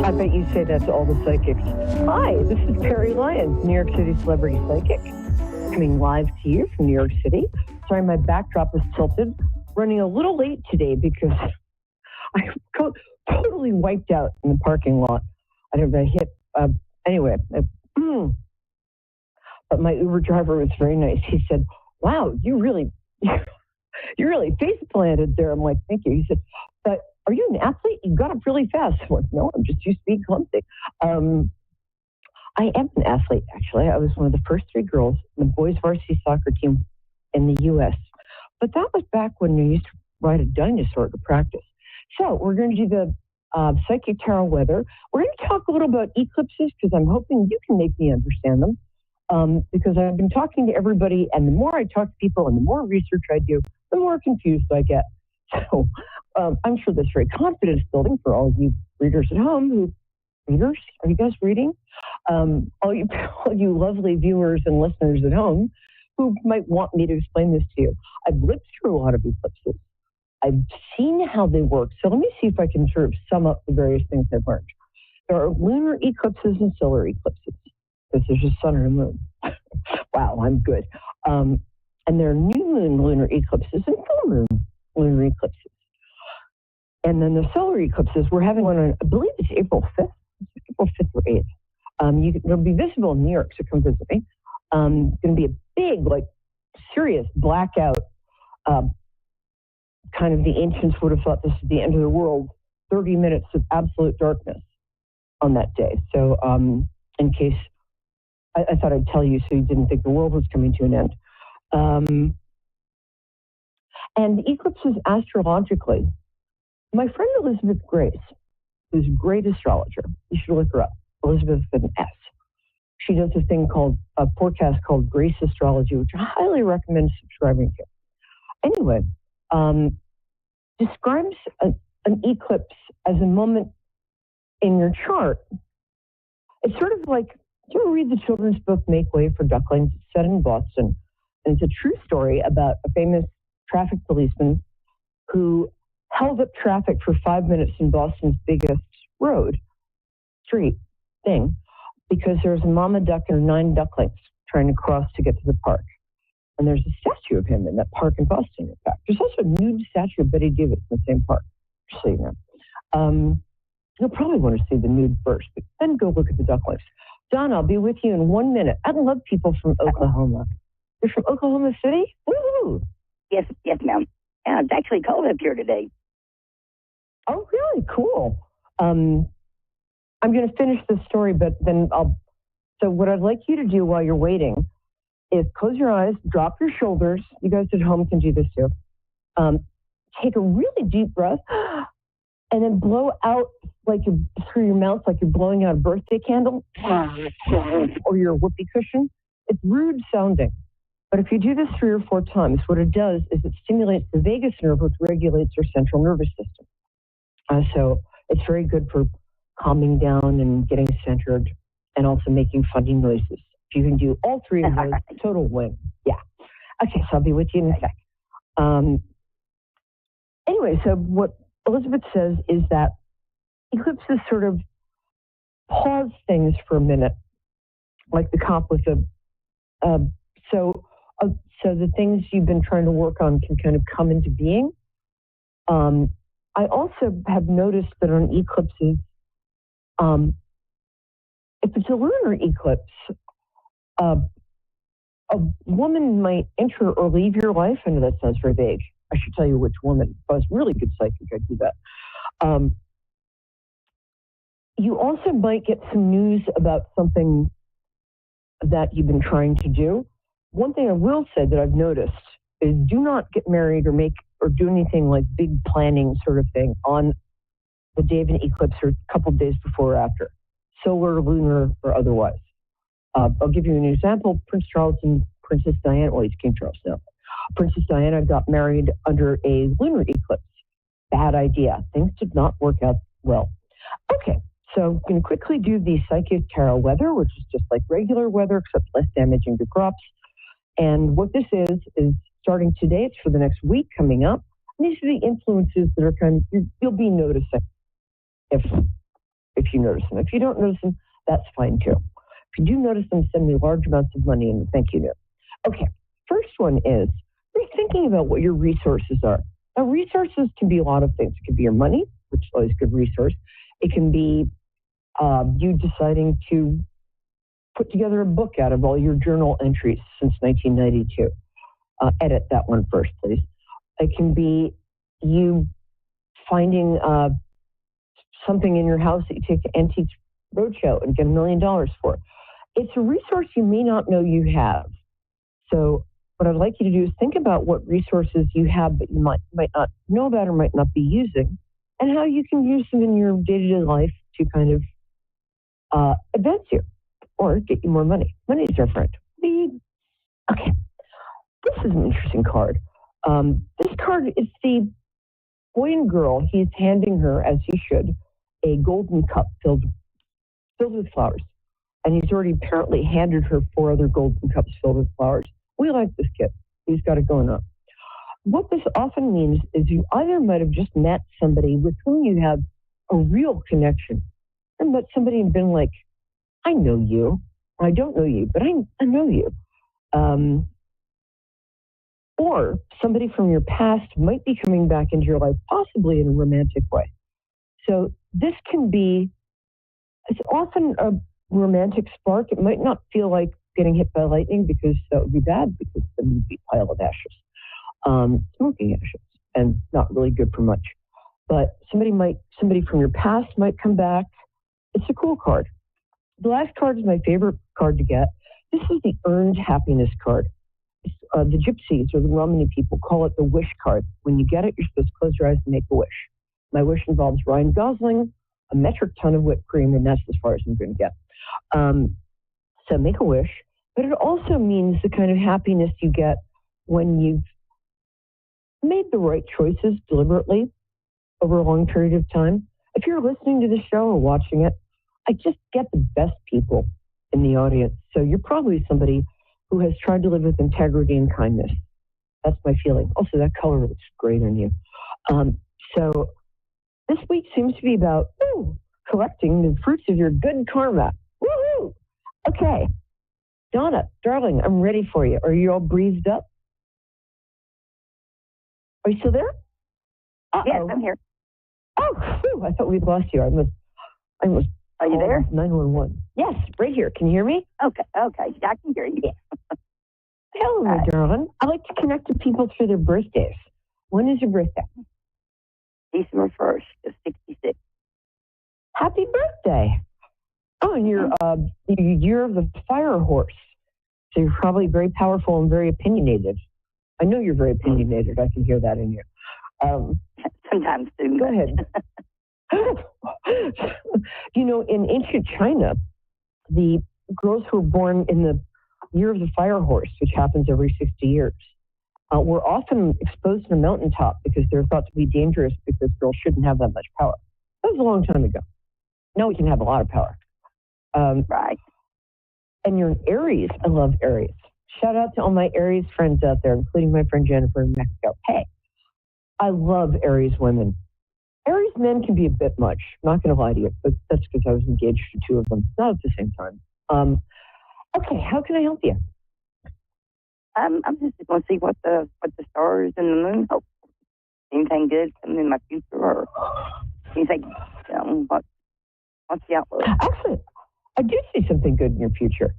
Speaker 12: I bet you say that to all the psychics. Hi, this is Perry Lyons, New York City Celebrity Psychic, coming live to you from New York City. Sorry, my backdrop is tilted. Running a little late today because I got totally wiped out in the parking lot. I don't know, I hit, but my Uber driver was very nice. He said, wow, you really face planted there. I'm like, thank you. He said, but are you an athlete? You got up really fast. I'm like, no, I'm just used to being clumsy. I am an athlete, actually. I was one of the first 3 girls in the boys varsity soccer team in the U.S. But that was back when we used to ride a dinosaur to practice. So we're going to do the psychic tarot weather. We're going to talk a little about eclipses because I'm hoping you can make me understand them. Because I've been talking to everybody, and the more I talk to people and the more research I do, the more confused I get. So I'm sure that's very confidence building for all of you readers at home. Readers? Are you guys reading? All you lovely viewers and listeners at home who might want me to explain this to you. I've lived through a lot of eclipses. I've seen how they work. So let me see if I can sort of sum up the various things I've learned. There are lunar eclipses and solar eclipses. Because there's a sun or a moon. Wow, I'm good. And there are new moon lunar eclipses and full moon lunar eclipses. And then the solar eclipses, we're having one on, I believe it's April 5th. April 5th or 8th. It'll be visible in New York, so come visit me. It's going to be a big, serious blackout. Kind of the ancients would have thought this is the end of the world. 30 minutes of absolute darkness on that day. So in case, I thought I'd tell you so you didn't think the world was coming to an end. And the eclipses astrologically, my friend Elizabeth Grace, who's a great astrologer, you should look her up, Elizabeth with an S. She does a forecast called Grace Astrology, which I highly recommend subscribing to. Anyway, describes an eclipse as a moment in your chart. It's sort of like, do you ever read the children's book Make Way for Ducklings? It's set in Boston. And it's a true story about a famous traffic policeman who held up traffic for 5 minutes in Boston's biggest street thing, because there was a mama duck and 9 ducklings trying to cross to get to the park. And there's a statue of him in that park in Boston, in fact. There's also a nude statue of Betty Davis in the same park, just so you know. You'll probably want to see the nude first, but then go look at the ducklings. Don, I'll be with you in 1 minute. I love people from Oklahoma. You're from Oklahoma City? Woo!
Speaker 13: Yes, ma'am. Yeah, it's actually cold up here today.
Speaker 12: Oh, really? Cool. I'm going to finish this story, but then so what I'd like you to do while you're waiting is close your eyes, drop your shoulders. You guys at home can do this too. Take a really deep breath and then blow out through your mouth like you're blowing out a birthday candle or your whoopee cushion. It's rude sounding. But if you do this 3 or 4 times, what it does is it stimulates the vagus nerve, which regulates your central nervous system. So it's very good for calming down and getting centered and also making funny noises. If you can do all 3 of those, total win. Yeah. Okay, so I'll be with you in a sec. Anyway, so what Elizabeth says is that eclipses sort of pause things for a minute, like the cop with so the things you've been trying to work on can kind of come into being. I also have noticed that on eclipses, if it's a lunar eclipse, a woman might enter or leave your life. I know that sounds very vague. I should tell you which woman. If I was a really good psychic, I'd do that. You also might get some news about something that you've been trying to do. One thing I will say that I've noticed is do not get married or do anything like big planning sort of thing on the day of an eclipse or a couple of days before or after, solar, lunar, or otherwise. I'll give you an example. Prince Charles and Princess Diana, well, he's King Charles now. Princess Diana got married under a lunar eclipse. Bad idea. Things did not work out well. Okay, so I'm going to quickly do the psychic tarot weather, which is just like regular weather, except less damaging to crops. And what this is starting today, it's for the next week coming up. And these are the influences that are you'll be noticing if you notice them. If you don't notice them, that's fine too. If you do notice them, send me large amounts of money and a thank you note. Okay, first one is you're thinking about what your resources are. Now, resources can be a lot of things. It can be your money, which is always a good resource. It can be you deciding to put together a book out of all your journal entries since 1992. Edit that one first, please. It can be you finding something in your house that you take to Antiques Roadshow and get $1 million for. It's a resource you may not know you have. So what I'd like you to do is think about what resources you have that you might not know about or might not be using, and how you can use them in your day-to-day life to kind of advance you or get you more money. Money is your friend. Okay, this is an interesting card. This card is the boy and girl. He's handing her, as he should, a golden cup filled with flowers. And he's already apparently handed her 4 other golden cups filled with flowers. We like this kid. He's got it going on. What this often means is you either might have just met somebody with whom you have a real connection, and met somebody and been like, I know you. I don't know you, but I know you. Or somebody from your past might be coming back into your life, possibly in a romantic way. So this can be, it's often a romantic spark. It might not feel like getting hit by lightning, because that would be bad, because then you'd be a pile of ashes, smoking ashes, and not really good for much. But somebody from your past might come back. It's a cool card. The last card is my favorite card to get. This is the earned happiness card. The gypsies or the Romani people call it the wish card. When you get it, you're supposed to close your eyes and make a wish. My wish involves Ryan Gosling, a metric ton of whipped cream, and that's as far as I'm going to get. So make a wish. But it also means the kind of happiness you get when you've made the right choices deliberately over a long period of time. If you're listening to the show or watching it, I just get the best people in the audience. So you're probably somebody who has tried to live with integrity and kindness. That's my feeling. Also, that color looks great on you. So this week seems to be about collecting the fruits of your good karma. Woohoo! Okay. Donna, darling, I'm ready for you. Are you all breathed up? Are you still there?
Speaker 13: Yes, I'm here.
Speaker 12: Oh, whew, I thought we'd lost you. I must.
Speaker 13: Are you there?
Speaker 12: 911. Yes, right here. Can you hear me?
Speaker 13: Okay, I can hear you.
Speaker 12: Hello, my darling. I like to connect to people through their birthdays. When is your birthday?
Speaker 13: December 1st, 66.
Speaker 12: Happy birthday. Oh, and you're year of the fire horse. So you're probably very powerful and very opinionated. I know you're very opinionated. I can hear that in you.
Speaker 13: Sometimes too.
Speaker 12: Go ahead. You know, in ancient China, the girls who were born in the year of the fire horse, which happens every 60 years, were often exposed on a mountaintop because they're thought to be dangerous because girls shouldn't have that much power. That was a long time ago. Now we can have a lot of power.
Speaker 13: Right.
Speaker 12: And you're an Aries. I love Aries. Shout out to all my Aries friends out there, including my friend Jennifer in Mexico. Hey, I love Aries women. Aries men can be a bit much. I'm not going to lie to you, but that's because I was engaged to 2 of them, not at the same time. Okay, how can I help you?
Speaker 13: I'm just going to see what the stars and the moon hope. Anything good coming in my future, or anything? What's the outlook?
Speaker 12: Actually, I do see something good in your future.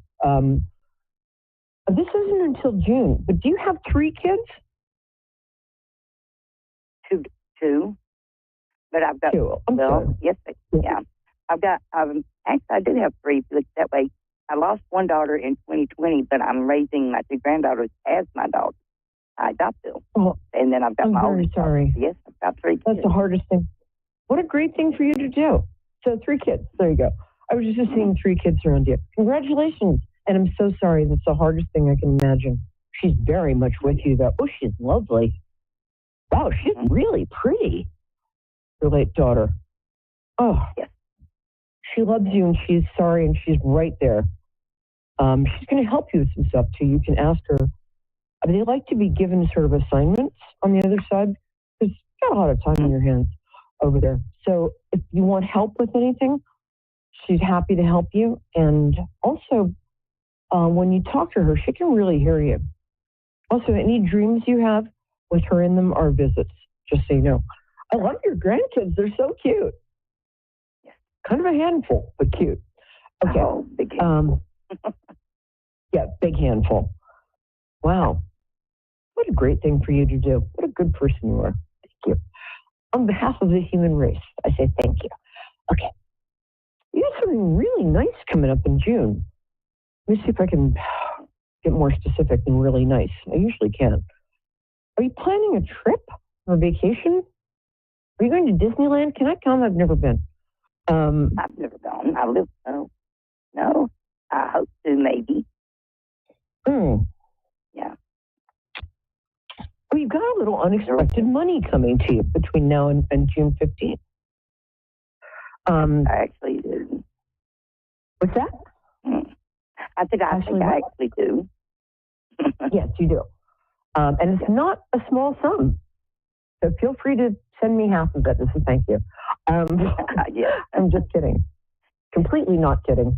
Speaker 12: This isn't until June, but do you have 3 kids?
Speaker 13: 2, but I've got
Speaker 12: 2.
Speaker 13: well, yes, yeah. Actually, I do have 3. Look that way. I lost one daughter in 2020, but I'm raising my 2 granddaughters as my daughters. I adopted them.
Speaker 12: Oh,
Speaker 13: And then I've got my
Speaker 12: I'm very sorry.
Speaker 13: Yes, I've got 3 kids.
Speaker 12: That's the hardest thing. What a great thing for you to do. So 3 kids. There you go. I was just seeing 3 kids around you. Congratulations. And I'm so sorry. That's the hardest thing I can imagine. She's very much with you, though. Oh, she's lovely. Wow, she's really pretty. Your late daughter. Oh,
Speaker 13: yes.
Speaker 12: She loves you, and she's sorry, and she's right there. She's going to help you with some stuff, too. You can ask her. They like to be given sort of assignments on the other side because you've got a lot of time in your hands over there. So if you want help with anything, she's happy to help you. And also, when you talk to her, she can really hear you. Also, any dreams you have with her in them are visits, just so you know. I love your grandkids. They're so cute. Kind of a handful, but cute. Okay.
Speaker 13: Oh, big handful.
Speaker 12: Yeah, big handful. Wow. What a great thing for you to do. What a good person you are. Thank you. On behalf of the human race, I say thank you. Okay. You got something really nice coming up in June. Let me see if I can get more specific than really nice. I usually can. Are you planning a trip or a vacation? Are you going to Disneyland? Can I come? I've never been.
Speaker 13: I've never gone. I live, no. I hope to, maybe. Yeah.
Speaker 12: Well, you've got a little unexpected money coming to you between now and June 15th.
Speaker 13: I actually do.
Speaker 12: What's that?
Speaker 13: I think I actually do.
Speaker 12: Yes, you do. And it's not a small sum. So feel free to send me half of it as a thank you.
Speaker 13: Yeah.
Speaker 12: I'm just kidding. Completely not kidding.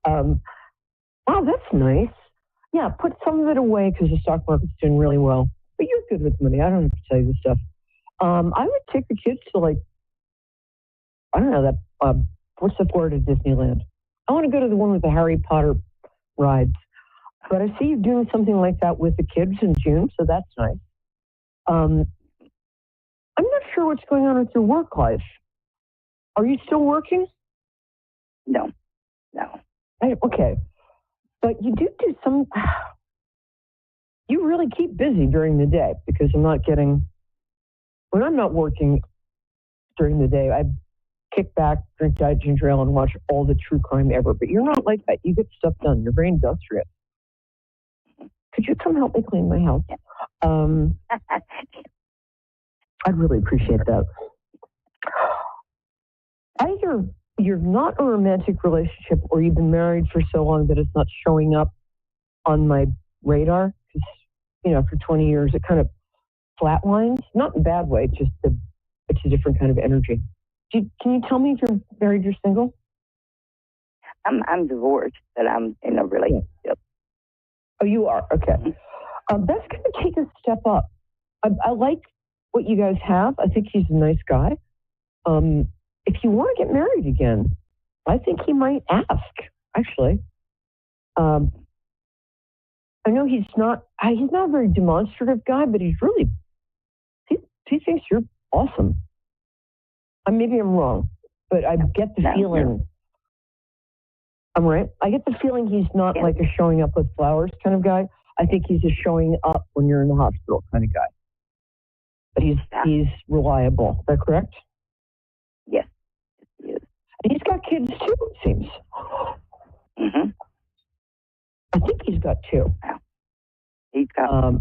Speaker 12: Wow, that's nice. Yeah, put some of it away because the stock market's doing really well. But you're good with money. I don't have to tell you this stuff. I would take the kids to, like, I don't know, that, what's the Florida Disneyland? I want to go to the one with the Harry Potter rides. But I see you doing something like that with the kids in June, so that's nice. I'm not sure what's going on with your work life. Are you still working?
Speaker 13: No.
Speaker 12: Okay. But you do some, you really keep busy during the day because when I'm not working during the day, I kick back, drink Diet Ginger Ale, and watch all the true crime ever. But you're not like that. You get stuff done. You're very industrious. Could you come help me clean my house? I'd really appreciate that. Either you're not a romantic relationship or you've been married for so long that it's not showing up on my radar. Because, for 20 years, it kind of flatlines. Not in a bad way, just it's a different kind of energy. Can you tell me if you're married or single?
Speaker 13: I'm divorced, but I'm in a relationship.
Speaker 12: Oh, you are? Okay. That's going to take a step up. I like what you guys have. I think he's a nice guy. If you want to get married again, I think he might ask, actually. I know he's not a very demonstrative guy, but he thinks you're awesome. Maybe I'm wrong, but I get the feeling. I'm right. I get the feeling he's not like a showing up with flowers kind of guy. I think he's a showing up when you're in the hospital kind of guy. But he's reliable. Is that correct?
Speaker 13: Yes, he is.
Speaker 12: And he's got kids too, it seems.
Speaker 13: Mm-hmm.
Speaker 12: I think he's got 2.
Speaker 13: Yeah. He's got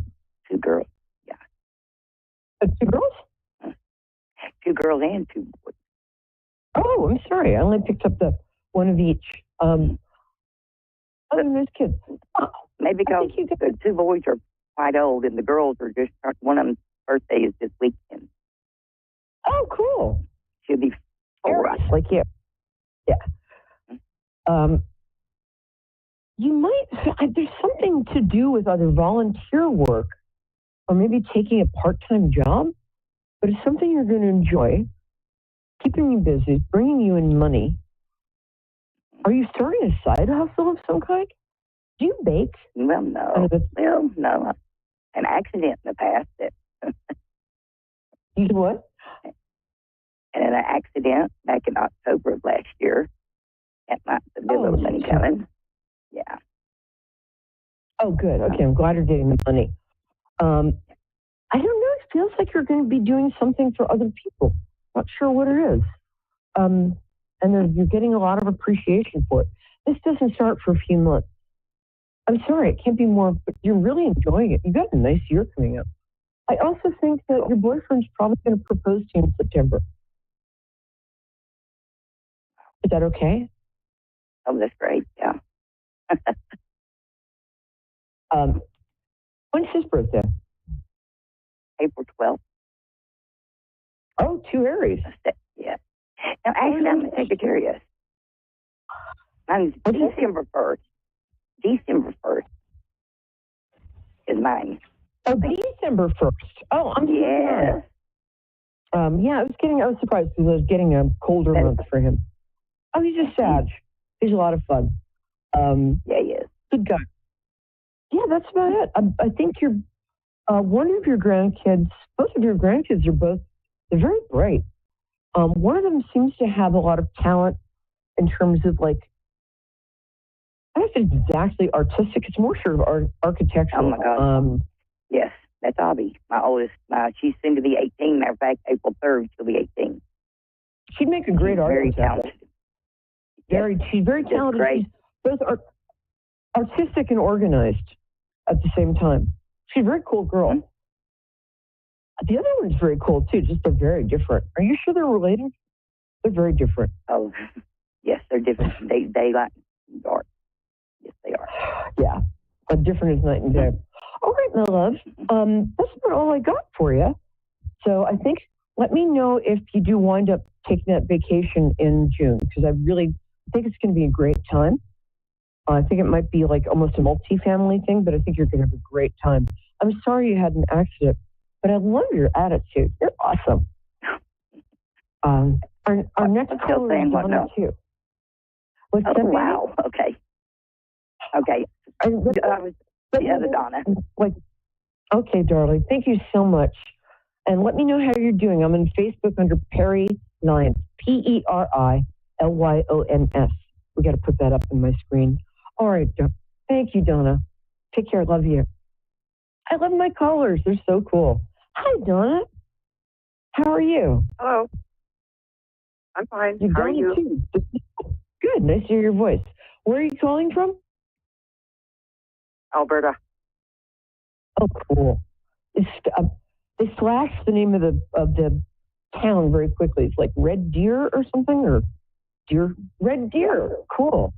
Speaker 13: 2 girls. Yeah.
Speaker 12: 2 girls?
Speaker 13: 2 girls and 2 boys.
Speaker 12: Oh, I'm sorry. I only picked up the one of each. Those kids.
Speaker 13: Maybe because the 2 boys are quite old and the girls are just, one of them's birthday is this weekend.
Speaker 12: Oh, cool.
Speaker 13: She'll be 4.
Speaker 12: Like you. Yeah. You might, there's something to do with either volunteer work or maybe taking a part-time job, but it's something you're going to enjoy, keeping you busy, bringing you in money. Are you starting a side hustle of some kind? Do you bake?
Speaker 13: Well, no. No. An accident in the past.
Speaker 12: You do what?
Speaker 13: and in an accident back in October of last year. That might be a little money coming. Yeah.
Speaker 12: Oh, good. Okay, I'm glad you're getting the money. I don't know. It feels like you're going to be doing something for other people. Not sure what it is. And then you're getting a lot of appreciation for it. This doesn't start for a few months. I'm sorry, it can't be more, but you're really enjoying it. You got a nice year coming up. I also think that your boyfriend's probably going to propose to you in September. Is that okay?
Speaker 13: Oh, that's great. Yeah.
Speaker 12: When's his birthday?
Speaker 13: April 12th.
Speaker 12: Oh, 2 Aries.
Speaker 13: Yeah. Now, actually, I'm a Sagittarius. Mine's December 1st. December 1st is mine.
Speaker 12: Oh, December 1st. Oh, I'm
Speaker 13: yes.
Speaker 12: Yeah, I was surprised because I was getting a colder month for him. Oh, he's a Sag. He's a lot of fun.
Speaker 13: Yeah, he is.
Speaker 12: Good guy. Yeah, that's about it. I think you're one of your grandkids, both of your grandkids they're very bright. One of them seems to have a lot of talent in terms of like, I don't know if it's exactly artistic. It's more sort of architectural.
Speaker 13: Oh my God. Yes, that's Abby, my oldest. She's soon to be 18. Matter of fact, April 3rd, she'll be 18.
Speaker 12: She'd make a great artist.
Speaker 13: Very talented.
Speaker 12: She's very talented. She's both artistic and organized at the same time. She's a very cool girl. Mm-hmm. The other one's very cool too, just they're very different. Are you sure they're related? They're very different.
Speaker 13: Oh, yes, they're different. They like dark. Yes, they are.
Speaker 12: Yeah, but different as night and day. All right, my love. That's about all I got for you. So I think, let me know if you do wind up taking that vacation in June, because I really think it's going to be a great time. I think it might be like almost a multi-family thing, but I think you're going to have a great time. I'm sorry you had an accident, but I love your attitude. You're awesome. Our next caller is Donna, too. What's that,
Speaker 13: wow. Okay. Okay. The other Donna.
Speaker 12: Okay, darling. Thank you so much. And let me know how you're doing. I'm on Facebook under Perry Lyons, Perilyons. We got to put that up on my screen. All right. Thank you, Donna. Take care. Love you. I love my callers. They're so cool. Hi, Donna. How are you?
Speaker 1: Hello. I'm fine.
Speaker 12: How
Speaker 1: are you?
Speaker 12: Too. Good. Nice to hear your voice. Where are you calling from?
Speaker 1: Alberta.
Speaker 12: Oh, cool. They flashed the name of the town very quickly. It's like Red Deer or something, or Red Deer. Yeah. Cool.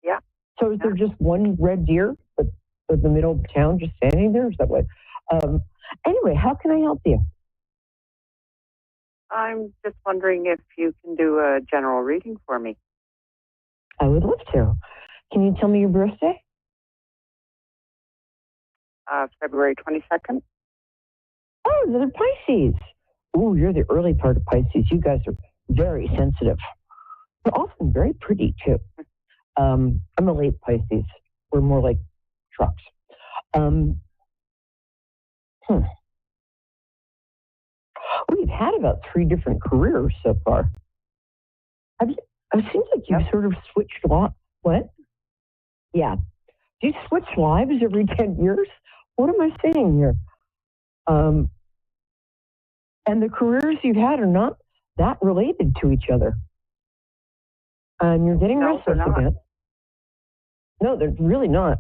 Speaker 1: Yeah.
Speaker 12: So is there just one red deer in the middle of the town just standing there? Is that what? Anyway, how can I help you?
Speaker 1: I'm just wondering if you can do a general reading for me.
Speaker 12: I would love to. Can you tell me your birthday?
Speaker 1: February 22nd.
Speaker 12: Oh, they're Pisces. Ooh, you're the early part of Pisces. You guys are very sensitive. They're often very pretty, too. I'm a late Pisces. We're more like trucks. We've had about 3 different careers so far. It seems like you've sort of switched lives. What? Yeah. Do you switch lives every 10 years? What am I saying here? And the careers you've had are not that related to each other. And you're getting restless again. No, they're really not.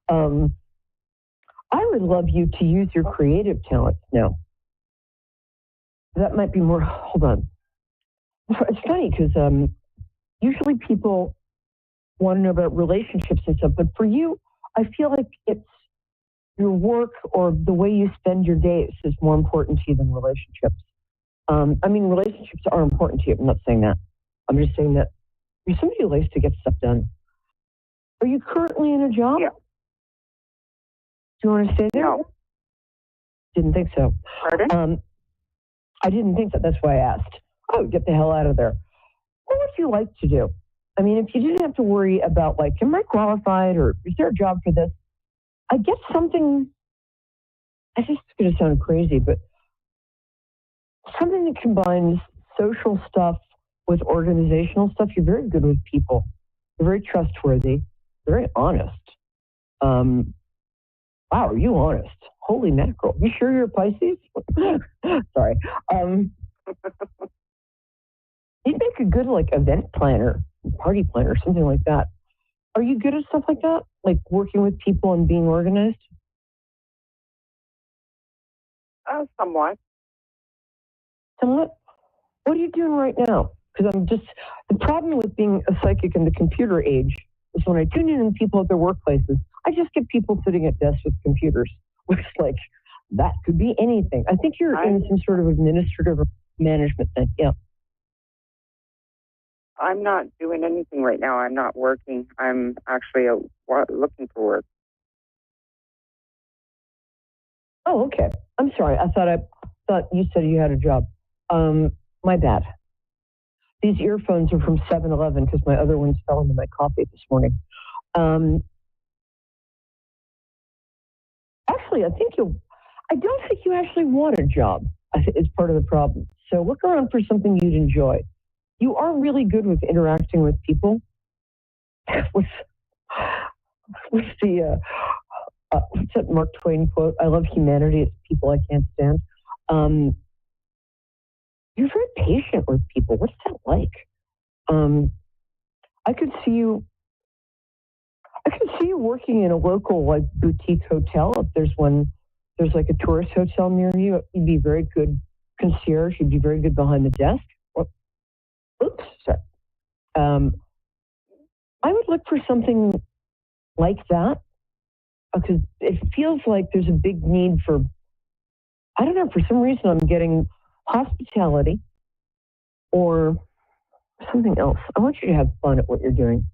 Speaker 12: I would love you to use your creative talents now. That might be more, hold on. It's funny because usually people want to know about relationships and stuff, but for you, I feel like it's your work or the way you spend your days is more important to you than relationships. I mean, relationships are important to you. I'm not saying that. I'm just saying that you're somebody who likes to get stuff done. Are you currently in a job?
Speaker 1: Yeah.
Speaker 12: Do you want to stay there?
Speaker 1: No.
Speaker 12: Didn't think so.
Speaker 1: Pardon?
Speaker 12: I didn't think so. That's why I asked. Oh, get the hell out of there. What would you like to do? I mean, if you didn't have to worry about, like, am I qualified or is there a job for this? I get something, I just going to sound crazy, but something that combines social stuff with organizational stuff. You're very good with people. You're very trustworthy, very honest. Wow, are you honest? Holy mackerel. You sure you're a Pisces? Sorry. You'd make a good event planner, party planner, something like that. Are you good at stuff like that? Like working with people and being organized?
Speaker 1: Somewhat.
Speaker 12: Somewhat? What are you doing right now? Because the problem with being a psychic in the computer age is when I tune in and people at their workplaces, I just get people sitting at desks with computers, which is that could be anything. I think you're in some sort of administrative or management thing. Yeah.
Speaker 1: I'm not doing anything right now. I'm not working. I'm actually looking for work.
Speaker 12: Oh, okay. I'm sorry. I thought you said you had a job. My bad. These earphones are from 7-Eleven because my other ones fell into my coffee this morning. Actually, I don't think you actually want a job. Is part of the problem. So look around for something you'd enjoy. You are really good with interacting with people. What's that Mark Twain quote? I love humanity. It's people I can't stand. You're very patient with people. What's that like? I could see you working in a local boutique hotel. If there's a tourist hotel near you, you'd be very good concierge. You'd be very good behind the desk. Oops, sorry. I would look for something like that because it feels like there's a big need for, I don't know, for some reason I'm getting hospitality or something else. I want you to have fun at what you're doing.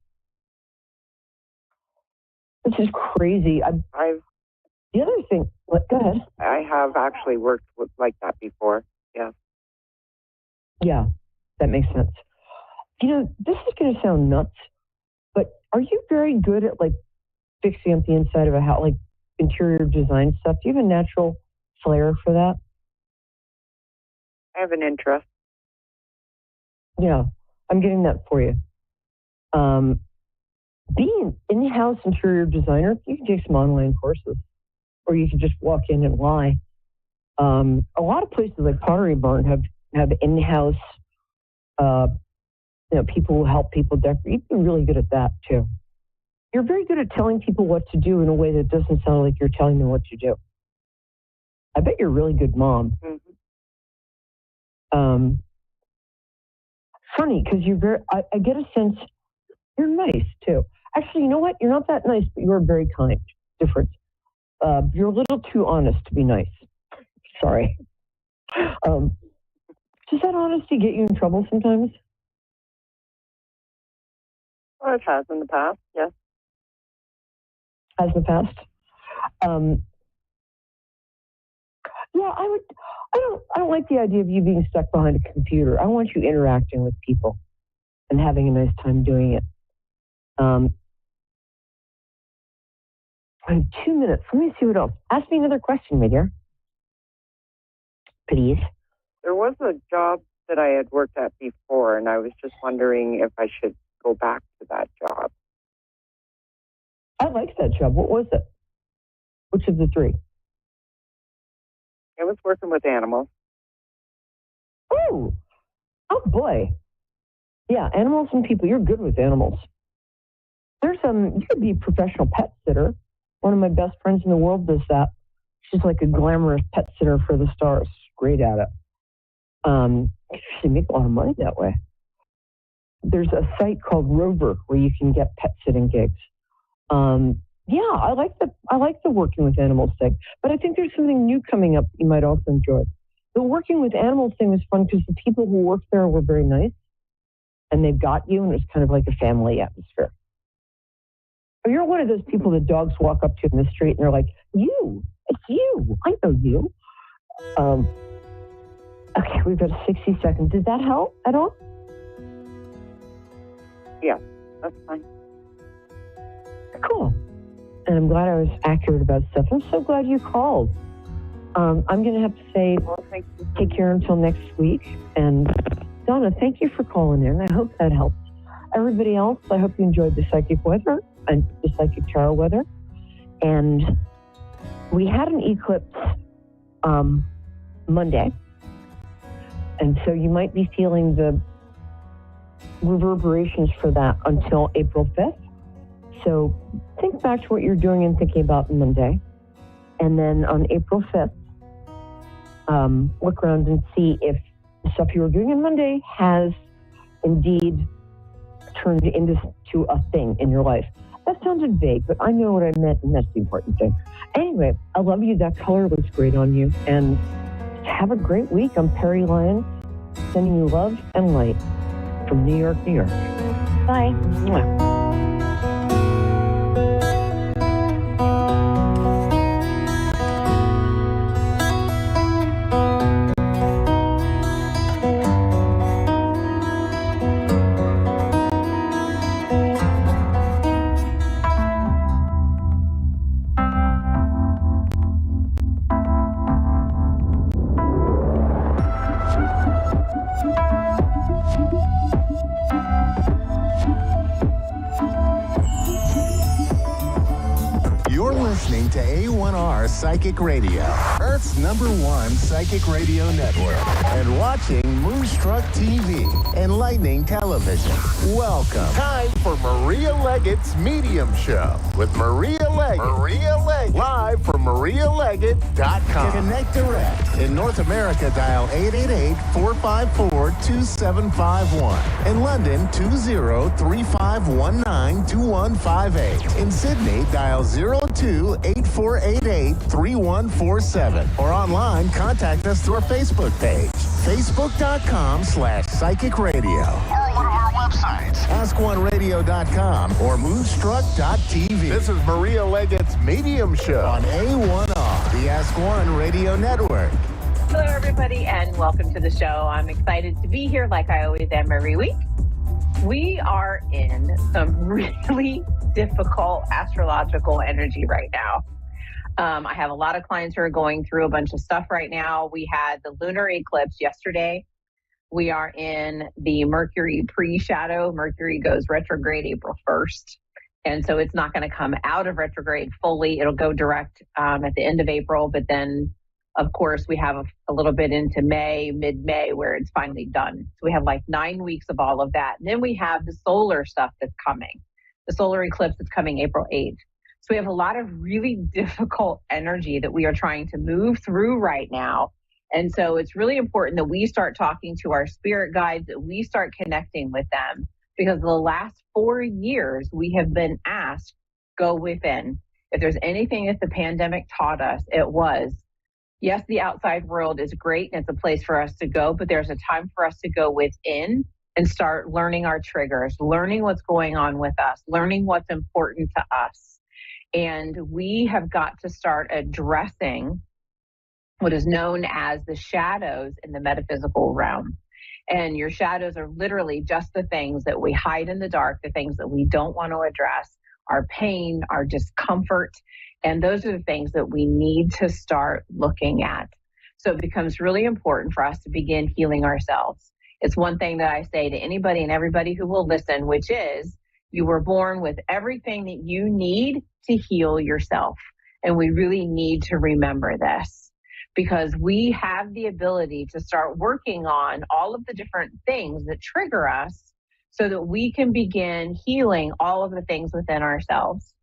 Speaker 12: This is crazy. The other thing, go ahead.
Speaker 1: I have actually worked like that before. Yeah.
Speaker 12: Yeah, that makes sense. This is going to sound nuts, but are you very good at fixing up the inside of a house, interior design stuff? Do you have a natural flair for that?
Speaker 1: I have an interest.
Speaker 12: Yeah, I'm getting that for you. Being an in-house interior designer, you can take some online courses, or you can just walk in and lie. A lot of places like Pottery Barn have in-house, people who help people decorate. You're really good at that too. You're very good at telling people what to do in a way that doesn't sound like you're telling them what to do. I bet you're a really good mom. Mm-hmm. Funny, because I get a sense you're nice too. Actually, you know what? You're not that nice, but you're very kind. Different. You're a little too honest to be nice. Sorry. Does that honesty get you in trouble sometimes?
Speaker 1: Well, it has in the past, yes.
Speaker 12: Has in the past? Yeah, I don't like the idea of you being stuck behind a computer. I want you interacting with people and having a nice time doing it. In 2 minutes, let me see what else. Ask me another question, my dear. Please.
Speaker 1: There was a job that I had worked at before, and I was just wondering if I should go back to that job.
Speaker 12: I liked that job. What was it? Which of the three?
Speaker 1: I was working with animals.
Speaker 12: Oh boy. Yeah, animals and people. You're good with animals. You could be a professional pet sitter. One of my best friends in the world does that. She's like a glamorous pet sitter for the stars. Great at it. You can actually make a lot of money that way. There's a site called Rover where you can get pet sitting gigs. Yeah, I like the working with animals thing, but I think there's something new coming up you might also enjoy. The working with animals thing was fun because the people who worked there were very nice, and they got you, and it was kind of like a family atmosphere. Or you're one of those people that dogs walk up to in the street and they're like, "You, it's you. I know you." Okay, we've got 60 seconds. Did that help at all?
Speaker 1: Yeah, that's fine.
Speaker 12: Cool. And I'm glad I was accurate about stuff. I'm so glad you called. I'm going to have to say, take care until next week. And Donna, thank you for calling in. I hope that helps. Everybody else, I hope you enjoyed the psychic weather and the psychic tarot weather. And we had an eclipse Monday. And so you might be feeling the reverberations for that until April 5th. So think back to what you're doing and thinking about Monday. And then on April 5th, look around and see if the stuff you were doing on Monday has indeed turned into a thing in your life. That sounded vague, but I know what I meant, and that's the important thing. Anyway, I love you. That color looks great on you. And have a great week. I'm Perry Lyons, sending you love and light from New York, New York. Bye. Mwah.
Speaker 5: Listening to A1R Psychic Radio, Earth's #1 psychic radio network, and watching Moonstruck TV, Enlightening Television. Welcome. Time for Maria Leggett's Medium Show with Maria Leggett. Live from MariaLeggett.com. Connect direct. In North America, dial 888-454-2751. In London, 20-3519-2158. In Sydney, dial 02-8488-3147. Or online, contact us through our Facebook page, facebook.com/psychic radio. Or one of our websites, askoneradio.com or moonstruck.tv. This is Maria Leggett's Medium Show on A1R, the Ask One Radio Network.
Speaker 14: Hello, everybody, and welcome to the show. I'm excited to be here like I always am every week. We are in some really difficult astrological energy right now. I have a lot of clients who are going through a bunch of stuff right now. We had the lunar eclipse yesterday. We are in the Mercury pre-shadow. Mercury goes retrograde April 1st. And so it's not going to come out of retrograde fully. It'll go direct at the end of April. But then, of course, we have a little bit into May, mid-May, where it's finally done. So we have like 9 weeks of all of that. And then we have the solar stuff that's coming. The solar eclipse is coming April 8th. So we have a lot of really difficult energy that we are trying to move through right now. And so it's really important that we start talking to our spirit guides, that we start connecting with them, because the last 4 years we have been asked, go within. If there's anything that the pandemic taught us, it was, yes, the outside world is great and it's a place for us to go, but there's a time for us to go within and start learning our triggers, learning what's going on with us, learning what's important to us. And we have got to start addressing what is known as the shadows in the metaphysical realm. And your shadows are literally just the things that we hide in the dark, the things that we don't want to address, our pain, our discomfort. And those are the things that we need to start looking at. So it becomes really important for us to begin healing ourselves. It's one thing that I say to anybody and everybody who will listen, which is, you were born with everything that you need to heal yourself. And we really need to remember this, because we have the ability to start working on all of the different things that trigger us so that we can begin healing all of the things within ourselves.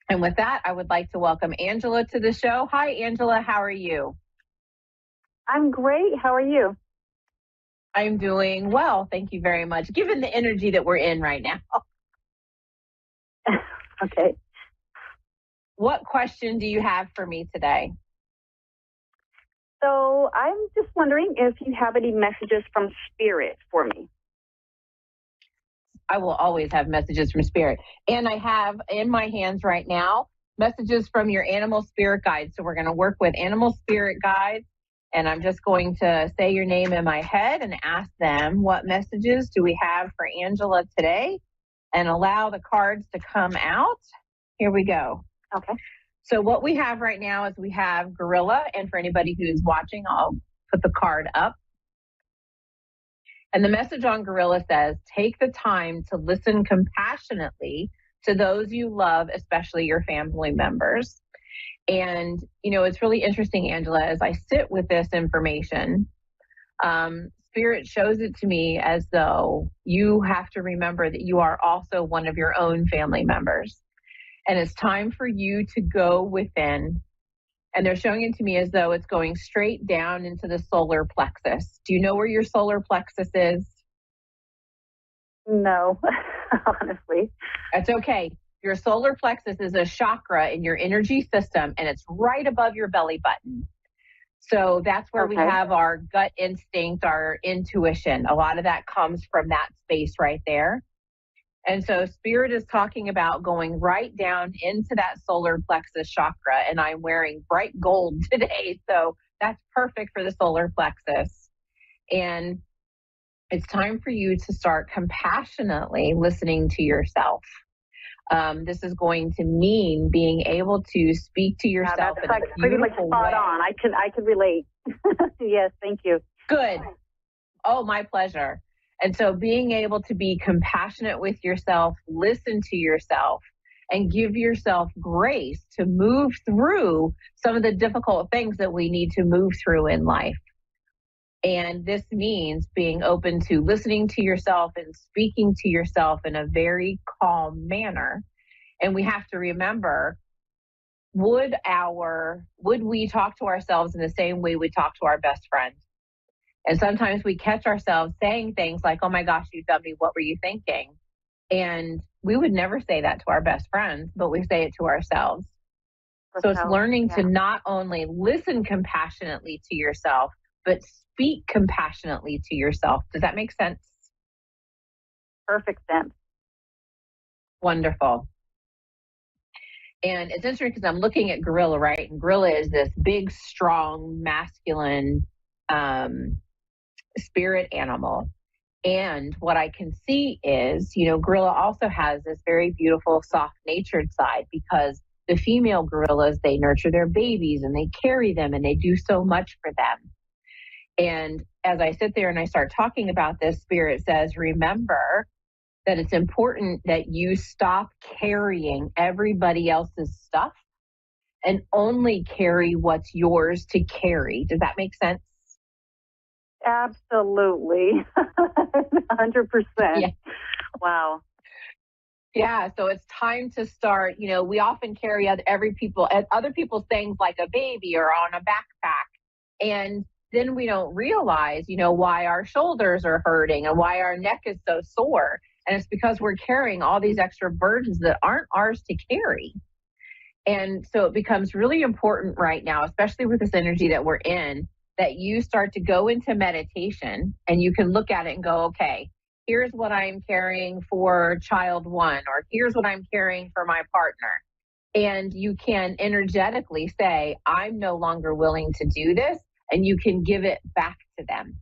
Speaker 14: And with that, I would like to welcome Angela to the show. Hi, Angela. How are you?
Speaker 15: I'm great. How are you?
Speaker 14: I'm doing well. Thank you very much, given the energy that we're in right now.
Speaker 15: Okay.
Speaker 14: What question do you have for me today?
Speaker 15: So I'm just wondering if you have any messages from Spirit for me.
Speaker 14: I will always have messages from Spirit. And I have in my hands right now messages from your animal spirit guides. So we're going to work with animal spirit guides. And I'm just going to say your name in my head and ask them, what messages do we have for Angela today? And allow the cards to come out. Here we go.
Speaker 15: Okay.
Speaker 14: So what we have right now is we have Gorilla. And for anybody who's watching, I'll put the card up. And the message on Gorilla says, take the time to listen compassionately to those you love, especially your family members. And, it's really interesting, Angela, as I sit with this information, Spirit shows it to me as though you have to remember that you are also one of your own family members. And it's time for you to go within. And they're showing it to me as though it's going straight down into the solar plexus. Do you know where your solar plexus is?
Speaker 15: No, honestly.
Speaker 14: That's okay. Your solar plexus is a chakra in your energy system, and it's right above your belly button. So that's where we have our gut instinct, our intuition. A lot of that comes from that space right there. And so Spirit is talking about going right down into that solar plexus chakra. And I'm wearing bright gold today, so that's perfect for the solar plexus. And it's time for you to start compassionately listening to yourself. This is going to mean being able to speak to yourself in a beautiful
Speaker 15: pretty much spot
Speaker 14: way.
Speaker 15: on. I could relate. Yes, thank you.
Speaker 14: Good. Oh, my pleasure. And so being able to be compassionate with yourself, listen to yourself, and give yourself grace to move through some of the difficult things that we need to move through in life. And this means being open to listening to yourself and speaking to yourself in a very calm manner. And we have to remember, would we talk to ourselves in the same way we talk to our best friend? And sometimes we catch ourselves saying things like, oh my gosh, you dummy, what were you thinking? And we would never say that to our best friends, but we say it to ourselves. So it's learning to not only listen compassionately to yourself, but speak compassionately to yourself. Does that make sense?
Speaker 15: Perfect sense.
Speaker 14: Wonderful. And it's interesting because I'm looking at Gorilla, right? And Gorilla is this big, strong, masculine spirit animal. And what I can see is, Gorilla also has this very beautiful, soft-natured side, because the female gorillas, they nurture their babies and they carry them and they do so much for them. And as I sit there and I start talking about this, Spirit says, remember that it's important that you stop carrying everybody else's stuff and only carry what's yours to carry. Does that make sense?
Speaker 15: Absolutely. 100%.
Speaker 14: Yeah.
Speaker 15: Wow.
Speaker 14: Yeah, so it's time to start. We often carry other people's things like a baby or on a backpack. And then we don't realize, why our shoulders are hurting and why our neck is so sore. And it's because we're carrying all these extra burdens that aren't ours to carry. And so it becomes really important right now, especially with this energy that we're in, that you start to go into meditation and you can look at it and go, okay, here's what I'm carrying for child one, or here's what I'm carrying for my partner. And you can energetically say, I'm no longer willing to do this, and you can give it back to them.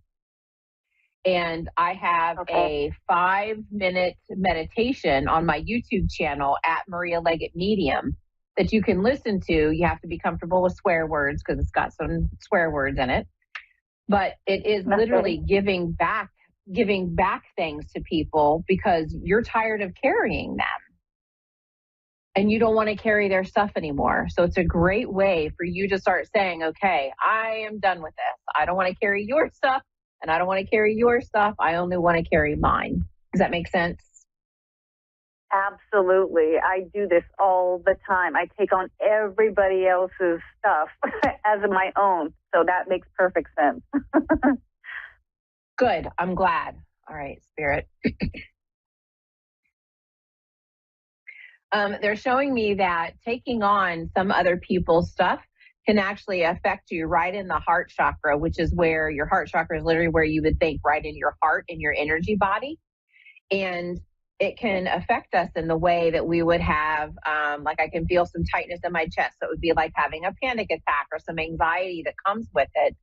Speaker 14: And I have a 5-minute meditation on my YouTube channel at Maria Leggett Medium that you can listen to. You have to be comfortable with swear words because it's got some swear words in it. But it is literally giving back things to people because you're tired of carrying them. And you don't want to carry their stuff anymore. So it's a great way for you to start saying, okay, I am done with this. I don't want to carry your stuff, and I don't want to carry your stuff. I only want to carry mine. Does that make sense?
Speaker 15: Absolutely. I do this all the time. I take on everybody else's stuff as my own. So that makes perfect sense.
Speaker 14: Good. I'm glad. All right, Spirit. They're showing me that taking on some other people's stuff can actually affect you right in the heart chakra, which is where your heart chakra is literally where you would think, right in your heart, in your energy body. And it can affect us in the way that we would have, like I can feel some tightness in my chest. So it would be like having a panic attack or some anxiety that comes with it.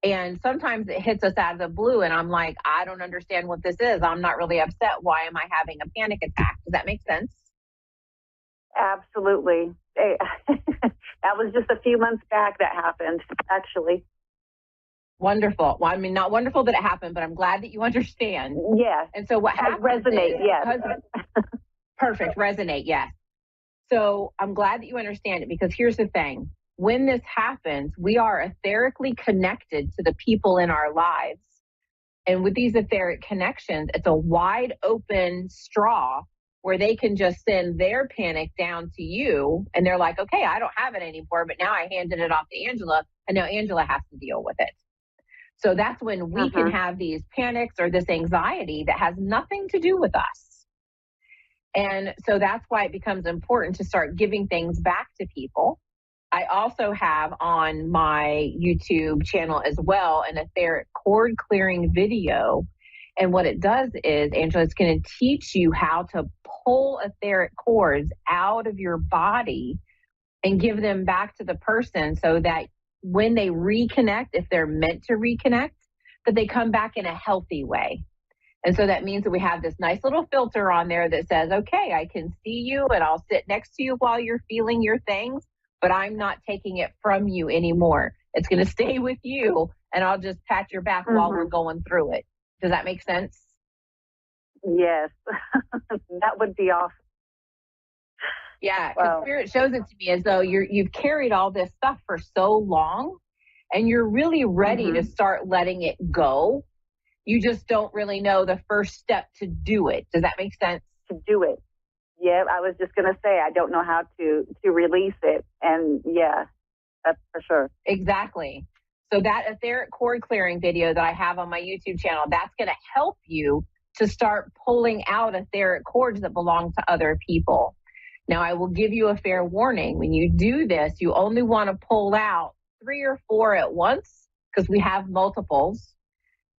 Speaker 14: And sometimes it hits us out of the blue and I'm like, I don't understand what this is. I'm not really upset. Why am I having a panic attack? Does that make sense?
Speaker 15: Absolutely. That was just a few months back that happened, actually.
Speaker 14: Wonderful. Well, I mean, not wonderful that it happened, but I'm glad that you understand.
Speaker 15: Yeah.
Speaker 14: And so what happens
Speaker 15: resonate,
Speaker 14: is,
Speaker 15: yes.
Speaker 14: Perfect. Resonate. Yes. So I'm glad that you understand it, because here's the thing. When this happens, we are etherically connected to the people in our lives. And with these etheric connections, it's a wide open straw where they can just send their panic down to you. And they're like, okay, I don't have it anymore, but now I handed it off to Angela, and now Angela has to deal with it. So that's when we can have these panics or this anxiety that has nothing to do with us. And so that's why it becomes important to start giving things back to people. I also have on my YouTube channel as well an etheric cord clearing video. And what it does is, Angela, it's going to teach you how to pull etheric cords out of your body and give them back to the person, so that when they reconnect, if they're meant to reconnect, that they come back in a healthy way. And so that means that we have this nice little filter on there that says, okay, I can see you and I'll sit next to you while you're feeling your things, but I'm not taking it from you anymore. It's going to stay with you, and I'll just pat your back while we're going through it. Does that make sense?
Speaker 15: Yes. That would be awesome.
Speaker 14: Yeah, because Spirit shows it to me as though you've carried all this stuff for so long, and you're really ready to start letting it go. You just don't really know the first step to do it. Does that make sense?
Speaker 15: To do it. Yeah, I was just going to say, I don't know how to release it. And yeah, that's for sure.
Speaker 14: Exactly. So that etheric cord clearing video that I have on my YouTube channel, that's going to help you to start pulling out etheric cords that belong to other people. Now, I will give you a fair warning. When you do this, you only want to pull out 3 or 4 at once, because we have multiples,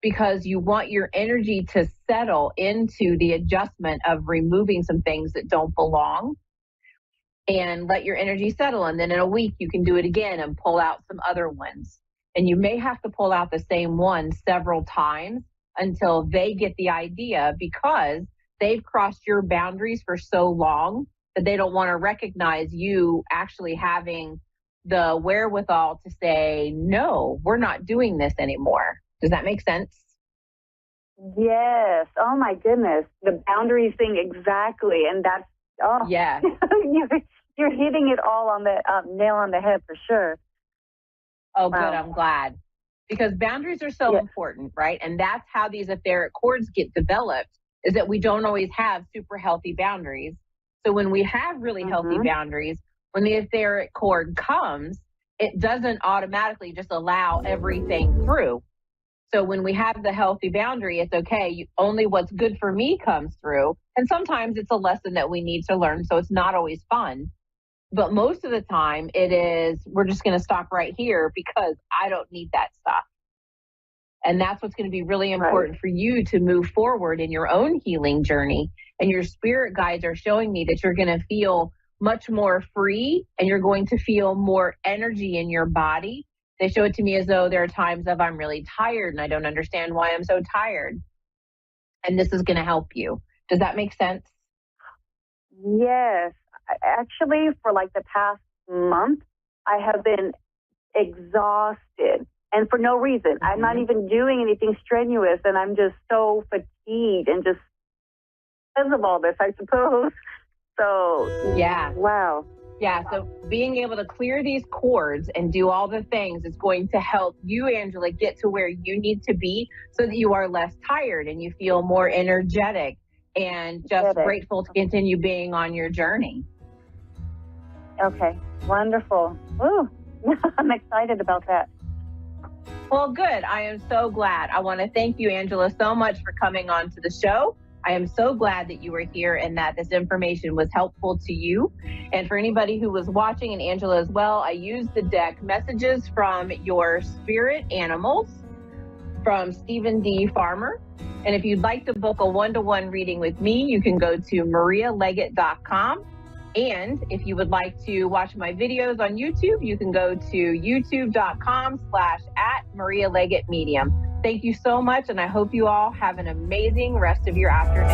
Speaker 14: because you want your energy to settle into the adjustment of removing some things that don't belong, and let your energy settle. And then in a week, you can do it again and pull out some other ones. And you may have to pull out the same one several times until they get the idea, because they've crossed your boundaries for so long that they don't want to recognize you actually having the wherewithal to say, no, we're not doing this anymore. Does that make sense?
Speaker 15: Yes. Oh my goodness. The boundaries thing, exactly. And that's,
Speaker 14: yeah.
Speaker 15: you're hitting it all on the nail on the head for sure.
Speaker 14: Oh, good. I'm glad. Because boundaries are so important, right? And that's how these etheric cords get developed, is that we don't always have super healthy boundaries. So when we have really healthy boundaries, when the etheric cord comes, it doesn't automatically just allow everything through. So when we have the healthy boundary, it's okay. Only what's good for me comes through. And sometimes it's a lesson that we need to learn, so it's not always fun. But most of the time it is, we're just going to stop right here because I don't need that stuff. And that's what's going to be really important for you to move forward in your own healing journey. And your spirit guides are showing me that you're going to feel much more free, and you're going to feel more energy in your body. They show it to me as though there are times of, I'm really tired and I don't understand why I'm so tired. And this is going to help you. Does that make sense?
Speaker 15: Yes. Actually, for like the past month, I have been exhausted, and for no reason. I'm not even doing anything strenuous, and I'm just so fatigued, and just because of all this, I suppose. So,
Speaker 14: yeah.
Speaker 15: Wow.
Speaker 14: Yeah, so being able to clear these cords and do all the things is going to help you, Angela, get to where you need to be, so that you are less tired and you feel more energetic and just grateful to continue being on your journey.
Speaker 15: Okay, wonderful. Ooh, I'm excited about that.
Speaker 14: Well, good. I am so glad. I want to thank you, Angela, so much for coming on to the show. I am so glad that you were here and that this information was helpful to you. And for anybody who was watching, and Angela as well, I used the deck Messages from Your Spirit Animals from Stephen D. Farmer. And if you'd like to book a one-to-one reading with me, you can go to marialeggett.com. And if you would like to watch my videos on YouTube, you can go to youtube.com/@marialeggett-medium. Thank you so much, and I hope you all have an amazing rest of your afternoon.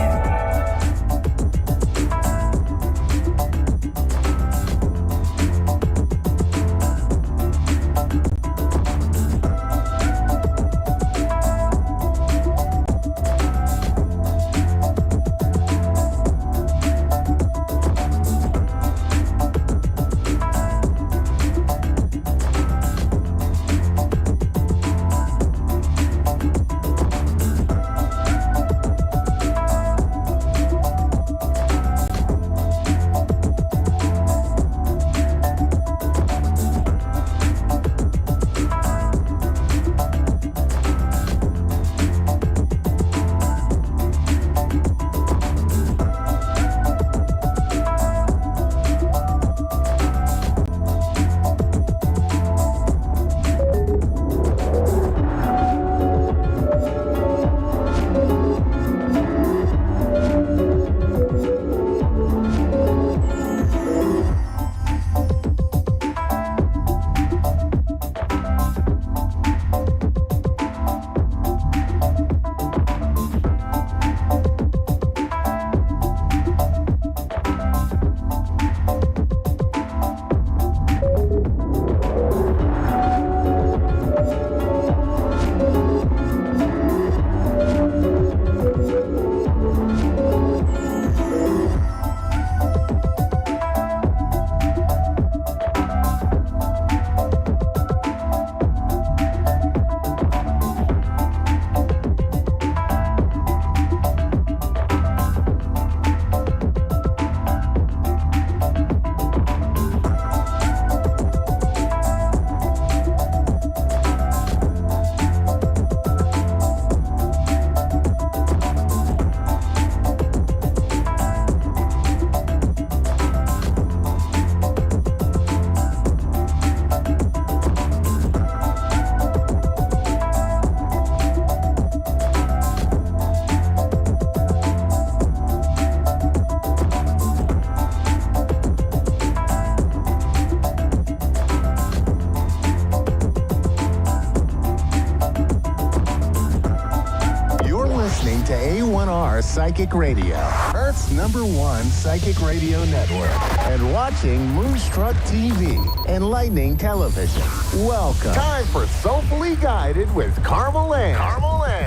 Speaker 5: to A1R Psychic Radio, Earth's #1 psychic radio network, and watching Moonstruck TV, enlightening television. Welcome. Time for Soulfully Guided with Carmel Ann.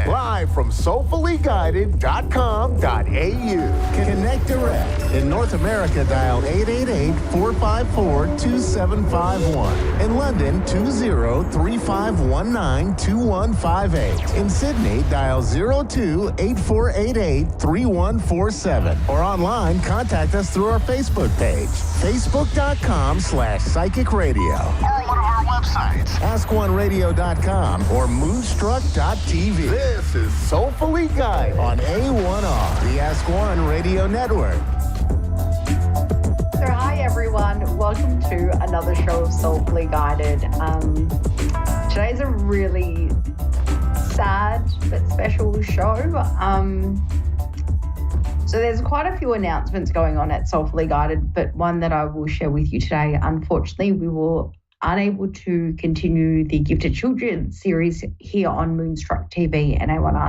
Speaker 5: Live from soulfullyguided.com.au. Connect direct. In North America, dial 888-454-2751. In London, 20-3519-2158. In Sydney, dial 02-8488-3147. Or online, contact us through our Facebook page, facebook.com/psychic radio. Or one of our websites, askoneradio.com or moonstruck.tv. This is Soulfully Guided on A1R, the Ask One Radio Network.
Speaker 16: So hi everyone, welcome to another show of Soulfully Guided. Today's a really sad but special show. So there's quite a few announcements going on at Soulfully Guided, but one that I will share with you today. Unfortunately, we were unable to continue the Gifted Children series here on Moonstruck TV and A1R